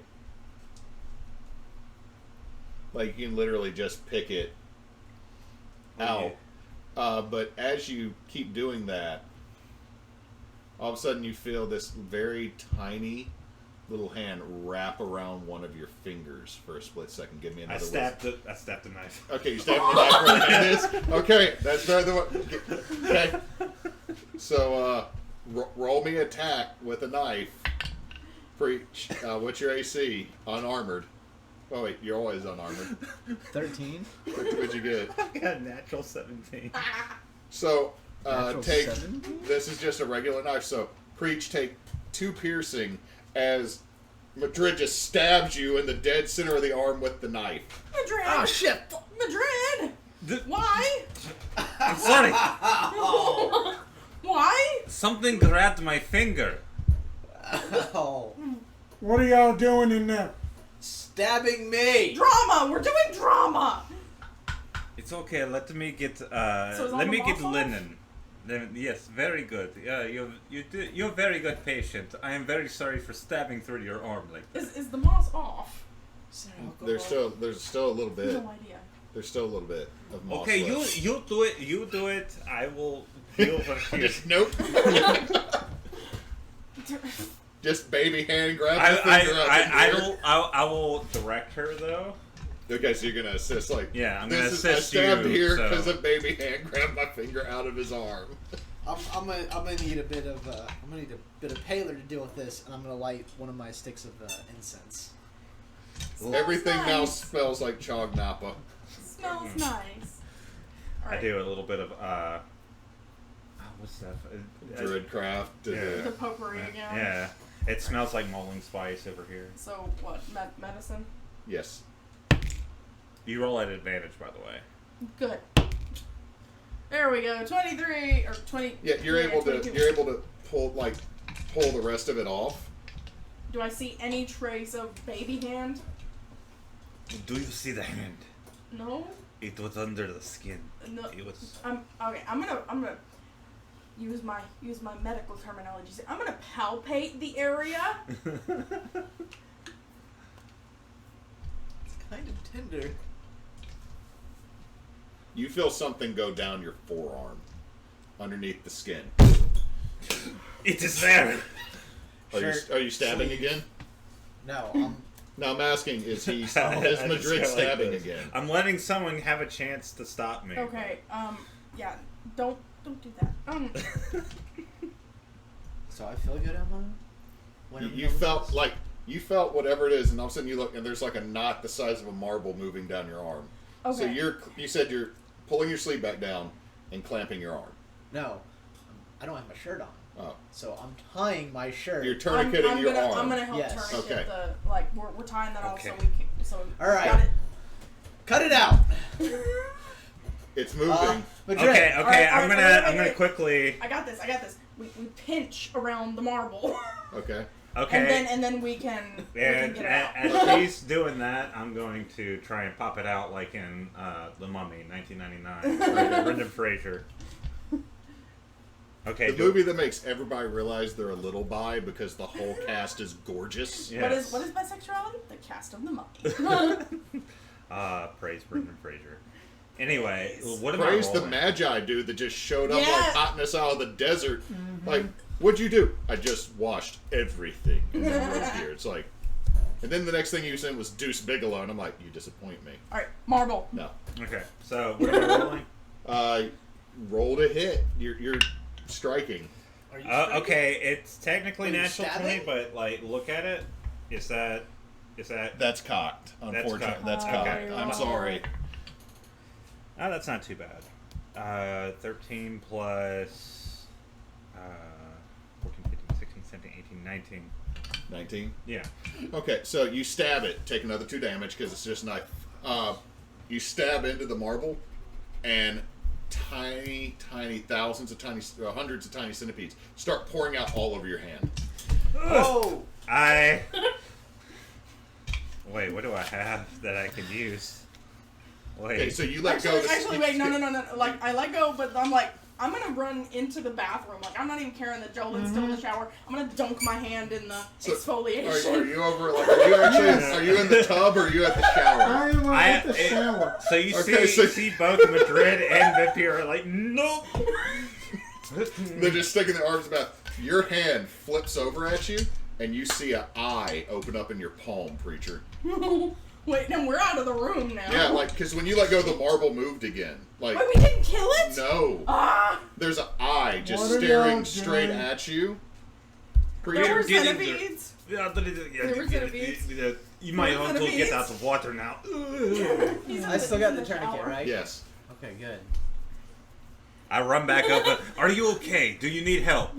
Like you can literally just pick it out. But as you keep doing that, all of a sudden you feel this very tiny little hand wrap around one of your fingers for a split second. Give me I another stabbed the knife. Okay, you stabbed the knife where the hand is? Okay, that's better than what... Okay. So, roll me attack with a knife. Preach. What's your AC? Unarmored. Oh, wait, you're always unarmored. 13? What'd you get? I got a natural 17. So, Natural take... 17? This is just a regular knife, so Preach, take 2 piercing as Medrid just stabs you in the dead center of the arm with the knife. Madrid. Oh, shit! Madrid. Why? I'm sorry. Why? Something grabbed my finger. Oh. What are y'all doing in there? Stabbing me! Drama. We're doing drama. It's okay. Let me get is all let the me get moss off? linen. Yes, very good. Yeah, you're a very good patient. I am very sorry for stabbing through your arm like that. Is the moss off? There's still a little bit. No idea. There's still a little bit of moss Okay, left. you do it. You do it. I will heal over here. Nope. Just baby hand grab the finger out. I will direct her though. Okay, so you're gonna assist, like, Yeah, I'm this gonna is, assist I stabbed you, here so- because a baby hand grabbed my finger out of his arm. I'm gonna need a bit of paler to deal with this, and I'm gonna light one of my sticks of incense. Everything now nice. smells like Chog Napa. Smells nice. All I right. do a little bit of what's that? Druidcraft. Yeah. The potpourri again. Yeah, it smells like mulling spice over here. So what? Medicine. Yes. You roll at advantage, by the way. Good. There we go. 23 or 20. Yeah, you're able to 22. pull the rest of it off. Do I see any trace of baby hand? Do you see the hand? No. It was under the skin. No. It was. Okay. I'm gonna use my medical terminology. I'm gonna palpate the area. It's kind of tender. You feel something go down your forearm, underneath the skin. It is there. Are you stabbing Sleeve. again? No, Now I'm asking, is he is I just Madrid go like stabbing this. again? I'm letting someone have a chance to stop me. Okay. Yeah. Don't do that. So I feel good, Emma? You felt like you felt whatever it is, and all of a sudden you look, and there's like a knot the size of a marble moving down your arm. Okay. So you said you're pulling your sleeve back down and clamping your arm. No, I don't have my shirt on. Oh. So I'm tying my shirt. You're tourniqueting your arm. I'm gonna help Yes. tourniquet Okay. we're tying that off Okay. so we can. So All right. Got it. Cut it out. It's moving. Madrid. Okay, All right, I'm gonna wait. quickly. I got this. We pinch around the marble. Okay. Okay. And then we can And get it out. as she's doing that, I'm going to try and pop it out like in The Mummy, 1999. Brendan Fraser. Okay. The movie that makes everybody realize they're a little bi because the whole cast is gorgeous. Yes. What is bisexuality? The cast of the Mummy. Praise Brendan Fraser. Anyway, what am Praise I the rolling? Magi dude that just showed up Yes. like hotness out of the desert. Like, what'd you do? I just washed everything and then moved here. It's like, and then the next thing you sent was Deuce Bigelow, and I'm like, you disappoint me. All right, marble. No. Okay, so what am I rolling? Roll to hit. You're striking. Are you Okay, it's technically Are you natural 20, stabbing? but like, look at it. Is that? That's cocked. Unfortunately, cocked. that's Oh, cocked. you're I'm wrong. sorry. Oh, that's not too bad. 13 plus 14, 15, 16, 17, 18, 19. 19. Yeah. Okay, so you stab it, take another 2 damage because it's just knife. You stab into the marble, and tiny thousands of tiny, hundreds of tiny centipedes start pouring out all over your hand. Oh! Wait, what do I have that I can use? Wait. Okay, so you let go. Of the, Actually, wait, no. Like, I let go, but I'm like, I'm gonna run into the bathroom. Like, I'm not even caring that Jolan's still in the shower. I'm gonna dunk my hand in the So, exfoliation. Are you over? Like, are you actually? Are you in the tub or are you at the shower? I am at the shower. So you Okay, see, so- you see both Madrid and Vipera like, nope. They're just sticking their arms about. Your hand flips over at you, and you see an eye open up in your palm, preacher. Wait, no, we're out of the room now. Yeah, like because when you let go, the marble moved again. Like Wait, we didn't kill it? no, Ah! there's an eye just What are staring y'all straight doing? at you. There were Preacher, centipedes? Yeah, There were centipedes? You might There were want to get centipedes? out of water now. I still got the tourniquet, shower. right? yes. Okay, good. I run back up. Are you okay? Do you need help?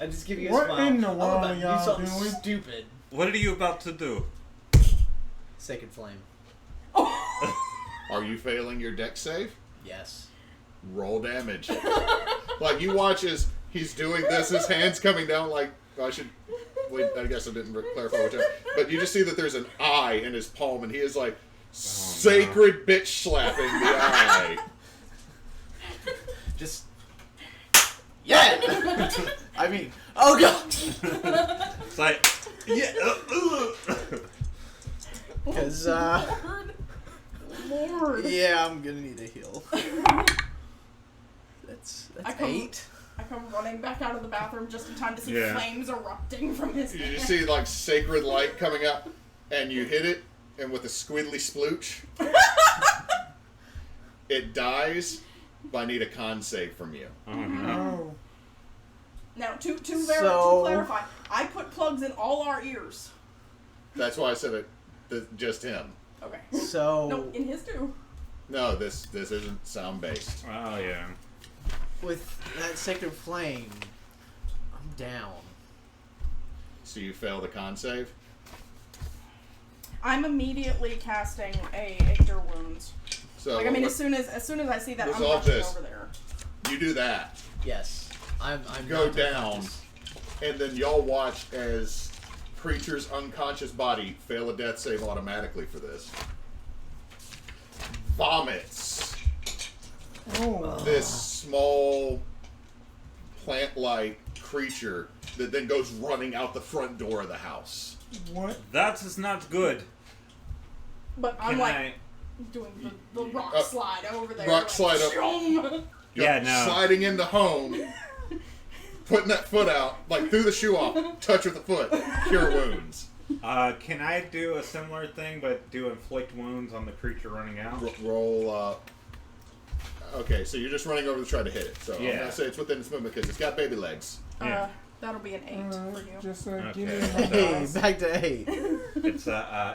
I just give you a What smile. in the I'm world about are to y'all do something doing? stupid. What are you about to do? Sacred Flame. Are you failing your deck save? Yes. Roll damage. Like you watch as he's doing this, his hands coming down. Like I should. Wait, I guess I didn't clarify what. But you just see that there's an eye in his palm, and he is like sacred bitch slapping the eye. Just. Yeah! I mean, oh god! It's like, yeah. Because, Lord. yeah, I'm gonna need a heal. That's I come- 8. I come running back out of the bathroom just in time to see Yeah. flames erupting from his You hand. just see like sacred light coming up, and you hit it, and with a squiddly splooch, it dies. But I need a con save from you. Oh no. Oh. Now, to So- clarify, I put plugs in all our ears. That's why I said it. Just him. Okay. So, No, in his too. No, this isn't sound based. Oh yeah. with that Sacred Flame, I'm down. So you fail the con save. I'm immediately casting a cure wounds. So Like, I mean, as soon as I see that, I'm Resolve rushing this. over there. you do that, Yes. I'm go not down, conscious. and then y'all watch as Preacher's unconscious body fail a death save automatically for this. Vomits. Oh. This small plant-like creature that then goes running out the front door of the house. What? That is not good. But I'm Can like I? doing the rock Uh, slide over there. rock like, slide up. "Shroom." Yeah, no. Sliding into home, putting that foot out, like through the shoe off, touch with the foot, cure wounds. Can I do a similar thing, but do inflict wounds on the creature running out? Roll. Okay, so you're just running over to try to hit it. So I'm Yeah. gonna say it's within its movement because it's got baby legs. Yeah. That'll be an 8 for you. Just give Okay. me my Hey, dice. back to 8.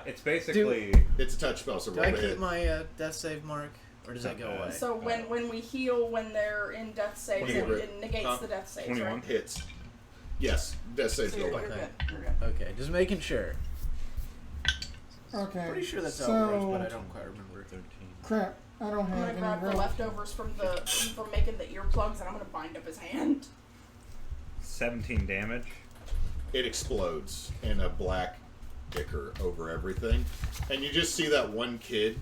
It's basically. It's a touch spell, so Do roll I to keep hit. my death save mark? Or does that go away? So when we heal when they're in death saves, 21. it negates the death saves, 21. right? Hits. Yes, death saves So go you're away. good. You're good. Okay, just making sure. Okay. Pretty sure that's so, how it works, but I don't quite remember. 13. Crap. I don't I'm have gonna any grab the rope. leftovers from making the earplugs, and I'm gonna bind up his hand. 17 damage. It explodes in a black ichor over everything, and you just see that one kid.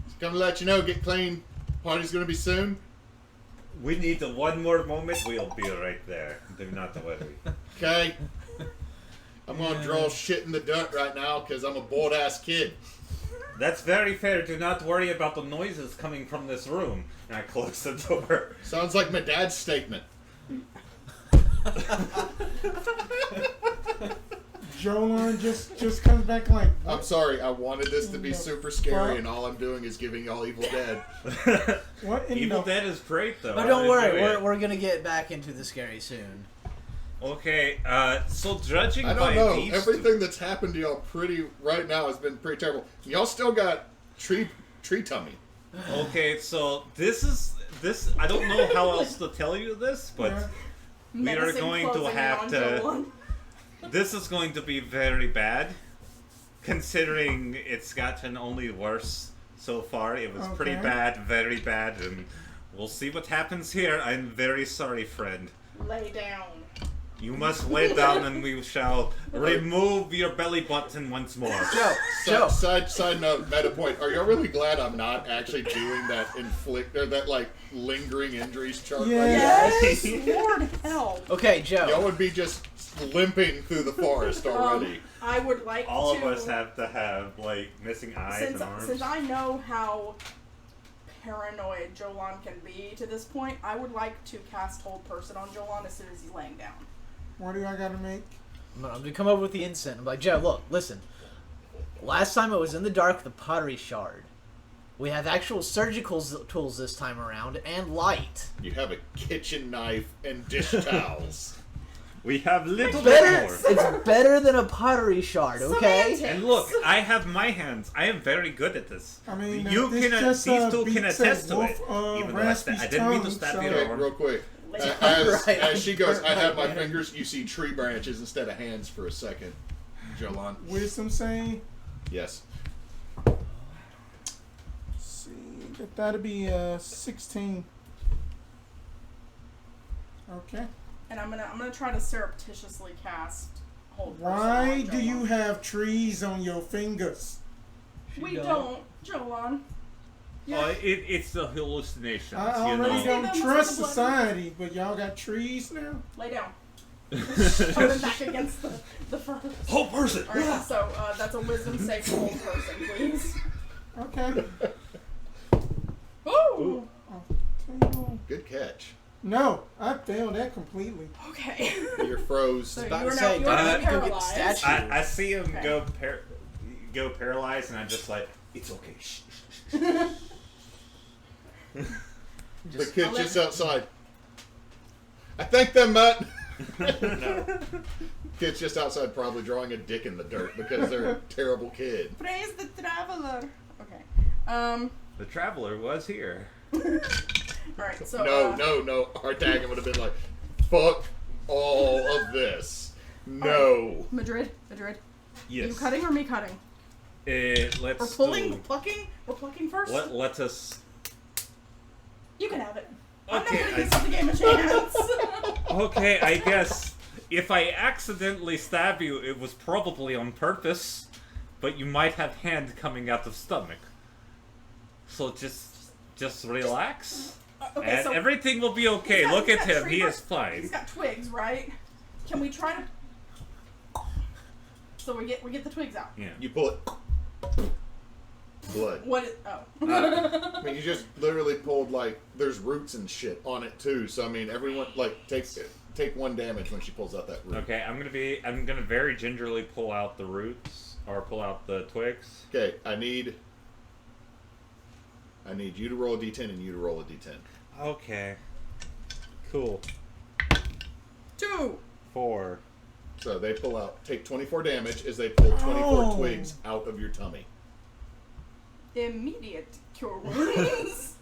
Just gonna let you know, get clean. Party's gonna be soon. We need one more moment. We'll be right there. Do not worry. Okay. I'm gonna draw shit in the dirt right now because I'm a bored ass kid. That's very fair. Do not worry about the noises coming from this room. And I close the door. Sounds like my dad's statement. Jolan just comes back like, I'm sorry, I wanted this to be super scary, and all I'm doing is giving y'all Evil Dead. what in Evil the... Dead is great, though. But I don't worry, enjoy it. we're gonna get back into the scary soon. Okay, so judging I by don't know. these Everything that's happened to y'all right now has been pretty terrible. Y'all still got tree tummy. Okay, so this. I don't know how else to tell you this, but Yeah. we are Medicine going to closing in have on to. Jolan. This is going to be very bad, considering it's gotten only worse so far. It was pretty Okay. bad, very bad, and we'll see what happens here. I'm very sorry, friend. Lay down. You must lay down, and we shall remove your belly button once more. Joe, Side note, meta point. Are y'all really glad I'm not actually doing that that like lingering injuries chart right now? Yes, Lord help. Okay, Joe. Y'all would be just limping through the forest already. I would like All to. of us have to have, like, missing eyes since, and arms. since I know how paranoid Jolan can be to this point, I would like to cast Hold Person on Jolan as soon as he's laying down. What do I gotta make? I'm gonna come over with the incense. I'm like, Joe, look, listen. Last time it was in the dark with the pottery shard. We have actual surgical tools this time around, and light. You have a kitchen knife and dish towels. We have little bit Better, more. it's better than a pottery shard, okay? Semantics. And look, I have my hands. I am very good at this. I mean, you this can. just, These two can beats attest a to it. wolf, Even though I Raspy's didn't mean to tongue, stab so- you. Okay, Lauren. real quick. Right. As she goes, I have my fingers. You see tree branches instead of hands for a second. Jolan. Wisdom save. Yes. Let's see, that'd be 16. Okay. And I'm gonna try to surreptitiously cast Hold Person Why on do Jolan. you have trees on your fingers? We don't, Jolan. It's the hallucinations. I you already See know. them don't with trust the blood? society, but y'all got trees now? Lay down. Shove him back against the fur. Whole person. Alright, so that's a wisdom save for Hold Person, please. Okay. Ooh! Table. Good catch. No, I failed that completely. Okay. You're froze. So About you to are say, now, you are now don't go get the paralyzed. statue. I see him Okay. go paralyzed, and I'm just like, it's okay. Shh. The kid just outside. I think they might. No. Kid's just outside probably drawing a dick in the dirt because they're a terrible kid. Praise the traveler. Okay. The traveler was here. Alright, so. No. Our tag would have been like, fuck all of this. No. Madrid. Yes. You cutting or me cutting? Let's We're pulling, plucking? We're plucking first? Let us. You can have it. I'm Okay, not gonna give the game a chance. Okay, I guess if I accidentally stab you, it was probably on purpose, but you might have hand coming out of stomach. So just relax, Okay, and so everything will be okay. he's got- Look he's at got him; tree he bark- is fine. He's got twigs, right? Can we try to? So we get the twigs out. Yeah. You pull it. blood. What? Oh. I mean, you just literally pulled, like, there's roots and shit on it, too. So, I mean, everyone, like, take 1 damage when she pulls out that root. Okay, I'm gonna very gingerly pull out the roots, or pull out the twigs. Okay, I need you to roll a d10 and you to roll a d10. Okay. Cool. 2. 4. So they take 24 damage as they pull 24 Oh. twigs out of your tummy. Immediate cure wounds.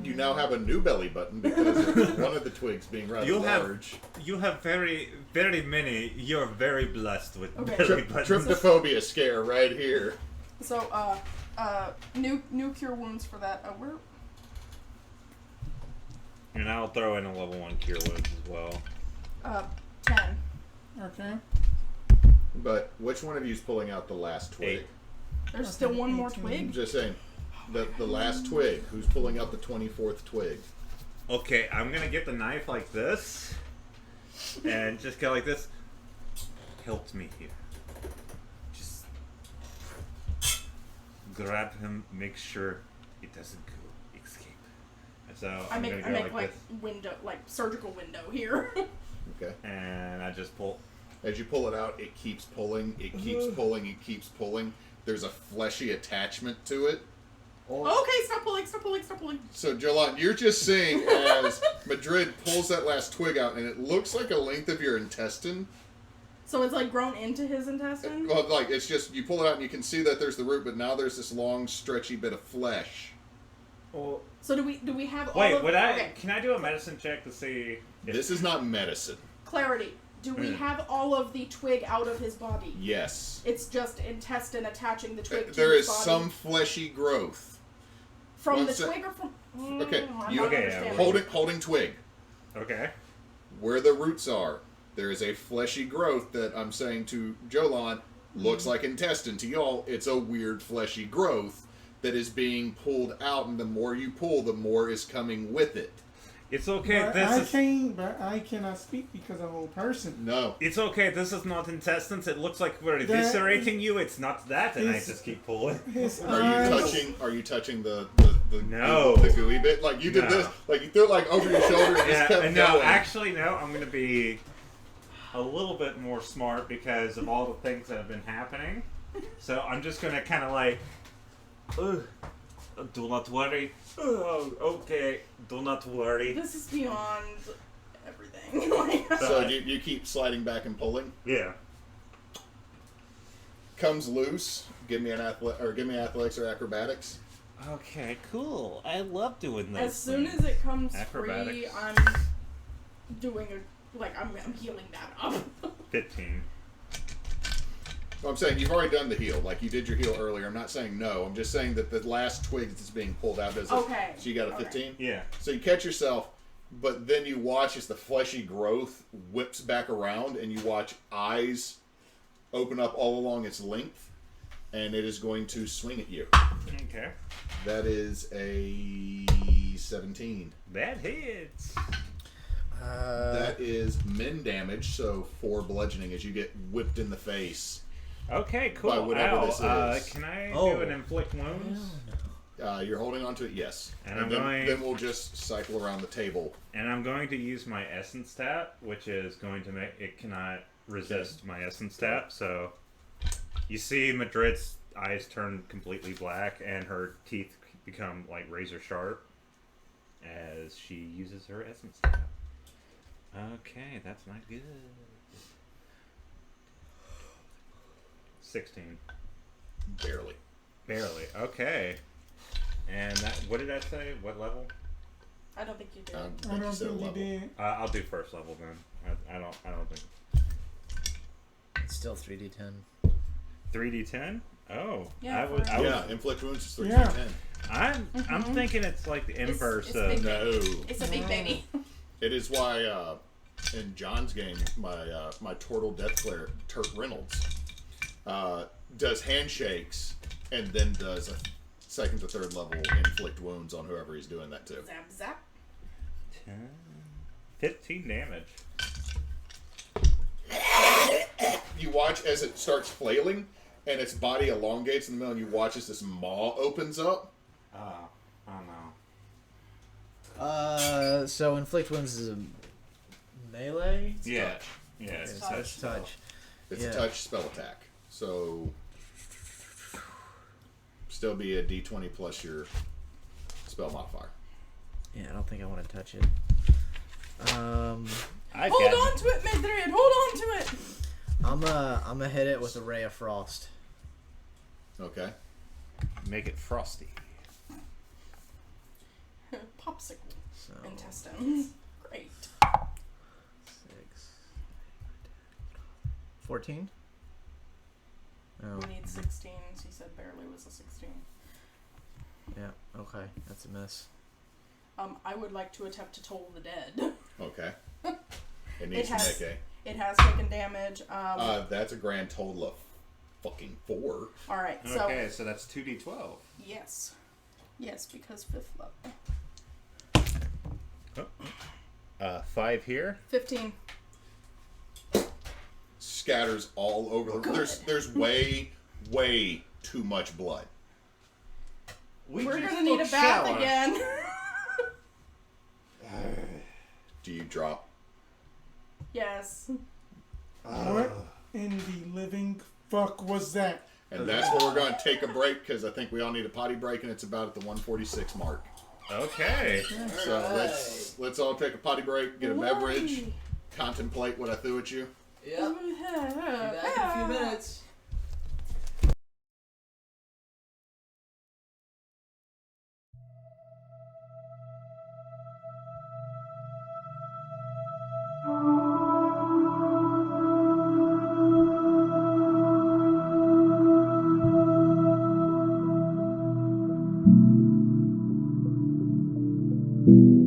You now have a new belly button because of one of the twigs being rather large. You have very, very many. You're very blessed with Okay. belly buttons. Tryptophobia scare right here. So, new cure wounds for that. Where? And I'll throw in a level 1 cure wounds as well. 10. Okay. But which one of you is pulling out the last twig? 8. There's still one more 18. I'm twig. just saying. The last twig. Who's pulling out the 24th twig? Okay, I'm gonna get the knife like this, and just go like this. Help me here. Just grab him. Make sure it doesn't go escape. So I I'm make gonna go like this, window, like surgical window here. Okay. and I just pull. As you pull it out, it keeps pulling. It keeps pulling. It keeps pulling. There's a fleshy attachment to it. Okay, stop pulling, stop pulling, stop pulling. So, Jolan, you're just seeing as Medrid pulls that last twig out, and it looks like a length of your intestine. So it's like grown into his intestine? Well, like, it's just, you pull it out and you can see that there's the root, but now there's this long, stretchy bit of flesh. Oh. So do we have all Wait, of... Okay, can I do a medicine check to see if This is not medicine. clarity. Do we have all of the twig out of his body? Yes. It's just intestine attaching the twig to There his is body? some fleshy growth. From one the sec- twig or from... Okay, I'm you not okay, understanding. holding twig. Okay. Where the roots are, there is a fleshy growth that I'm saying to Jolan looks like intestine. To y'all, it's a weird fleshy growth that is being pulled out, and the more you pull, the more is coming with it. It's okay. But I cannot speak because I'm a whole person. No. It's okay. This is not intestines. It looks like we're eviscerating you. It's not that, and I just keep pulling. His Are you touching the No. the gooey bit? Like you did No. this, like you threw it like over your shoulder and just kept no, going. actually, no. I'm gonna be a little bit more smart because of all the things that have been happening. So I'm just gonna kind of like, ugh, do not worry. Okay, do not worry. This is beyond everything. Like, So you keep sliding back and pulling. Yeah. Comes loose. Give me athletics or acrobatics. Okay, cool. I love doing this. as soon as it comes free, Acrobatics. I'm doing I'm healing that up. 15. Well, I'm saying you've already done the heal. Like you did your heal earlier. I'm not saying no. I'm just saying that the last twig that's being pulled out does it. Okay. So you got a Okay. 15. Yeah. So you catch yourself, but then you watch as the fleshy growth whips back around, and you watch eyes open up all along its length, and it is going to swing at you. Okay. That is a 17. That hits. That is min damage, so 4 bludgeoning as you get whipped in the face. Okay, cool. By whatever Ow, this is. can I Oh. do an inflict wounds? You're holding on to it, yes. And I'm then, going- then we'll just cycle around the table. And I'm going to use my essence tap, which is going to make it cannot resist my essence tap. So you see Madrid's eyes turn completely black and her teeth become like razor sharp as she uses her essence tap. Okay, that's not good. 16. Barely. Barely. Okay. And that, what did I say? What level? I don't think you did. I you don't said think you level. did. I'll do first level then. I don't think. It's still 3d10. 3d10? Oh, Yeah, I was. for- I was Yeah, inflict wounds is 3 Yeah. 10. I'm thinking it's like the Ember. It's So big. No. It's a big baby. It is why in John's game, my Turtle Death Player, Turt Reynolds, does handshakes and then does a second to third level inflict wounds on whoever he's doing that to. Zap zap. 10, 15 damage. You watch as it starts flailing, and its body elongates in the middle, and you watch as this maw opens up. Oh no. So inflict wounds is a melee? Yeah. Yeah, it's Touch. Touch. It's Yeah. a touch spell attack. So, still be a d20 plus your spell modifier. Yeah, I don't think I want to touch it. Hold on to it, Medrid! Hold on to it! I'm gonna hit it with a ray of frost. Okay. Make it frosty. Popsicle. So Intestines. Great. 6, 14. Oh, We need 16. She said barely was a 16. yeah. Okay, that's a miss. I would like to attempt to toll the dead. Okay. It needs It to has- make a. It has taken damage. That's a grand total of fucking 4. Alright, so. Okay, so that's 2d12. Yes. Yes, because 5th level. 5 here. 15. Scatters all over the. Good. There's way too much blood. We're gonna need a bath again. Do you drop? Yes. What in the living fuck was that? And that's where we're going to take a break because I think we all need a potty break, and it's about at the 146 mark. Okay. So let's all take a potty break, get a beverage, contemplate what I threw at you. Yep. Be back in a few minutes. you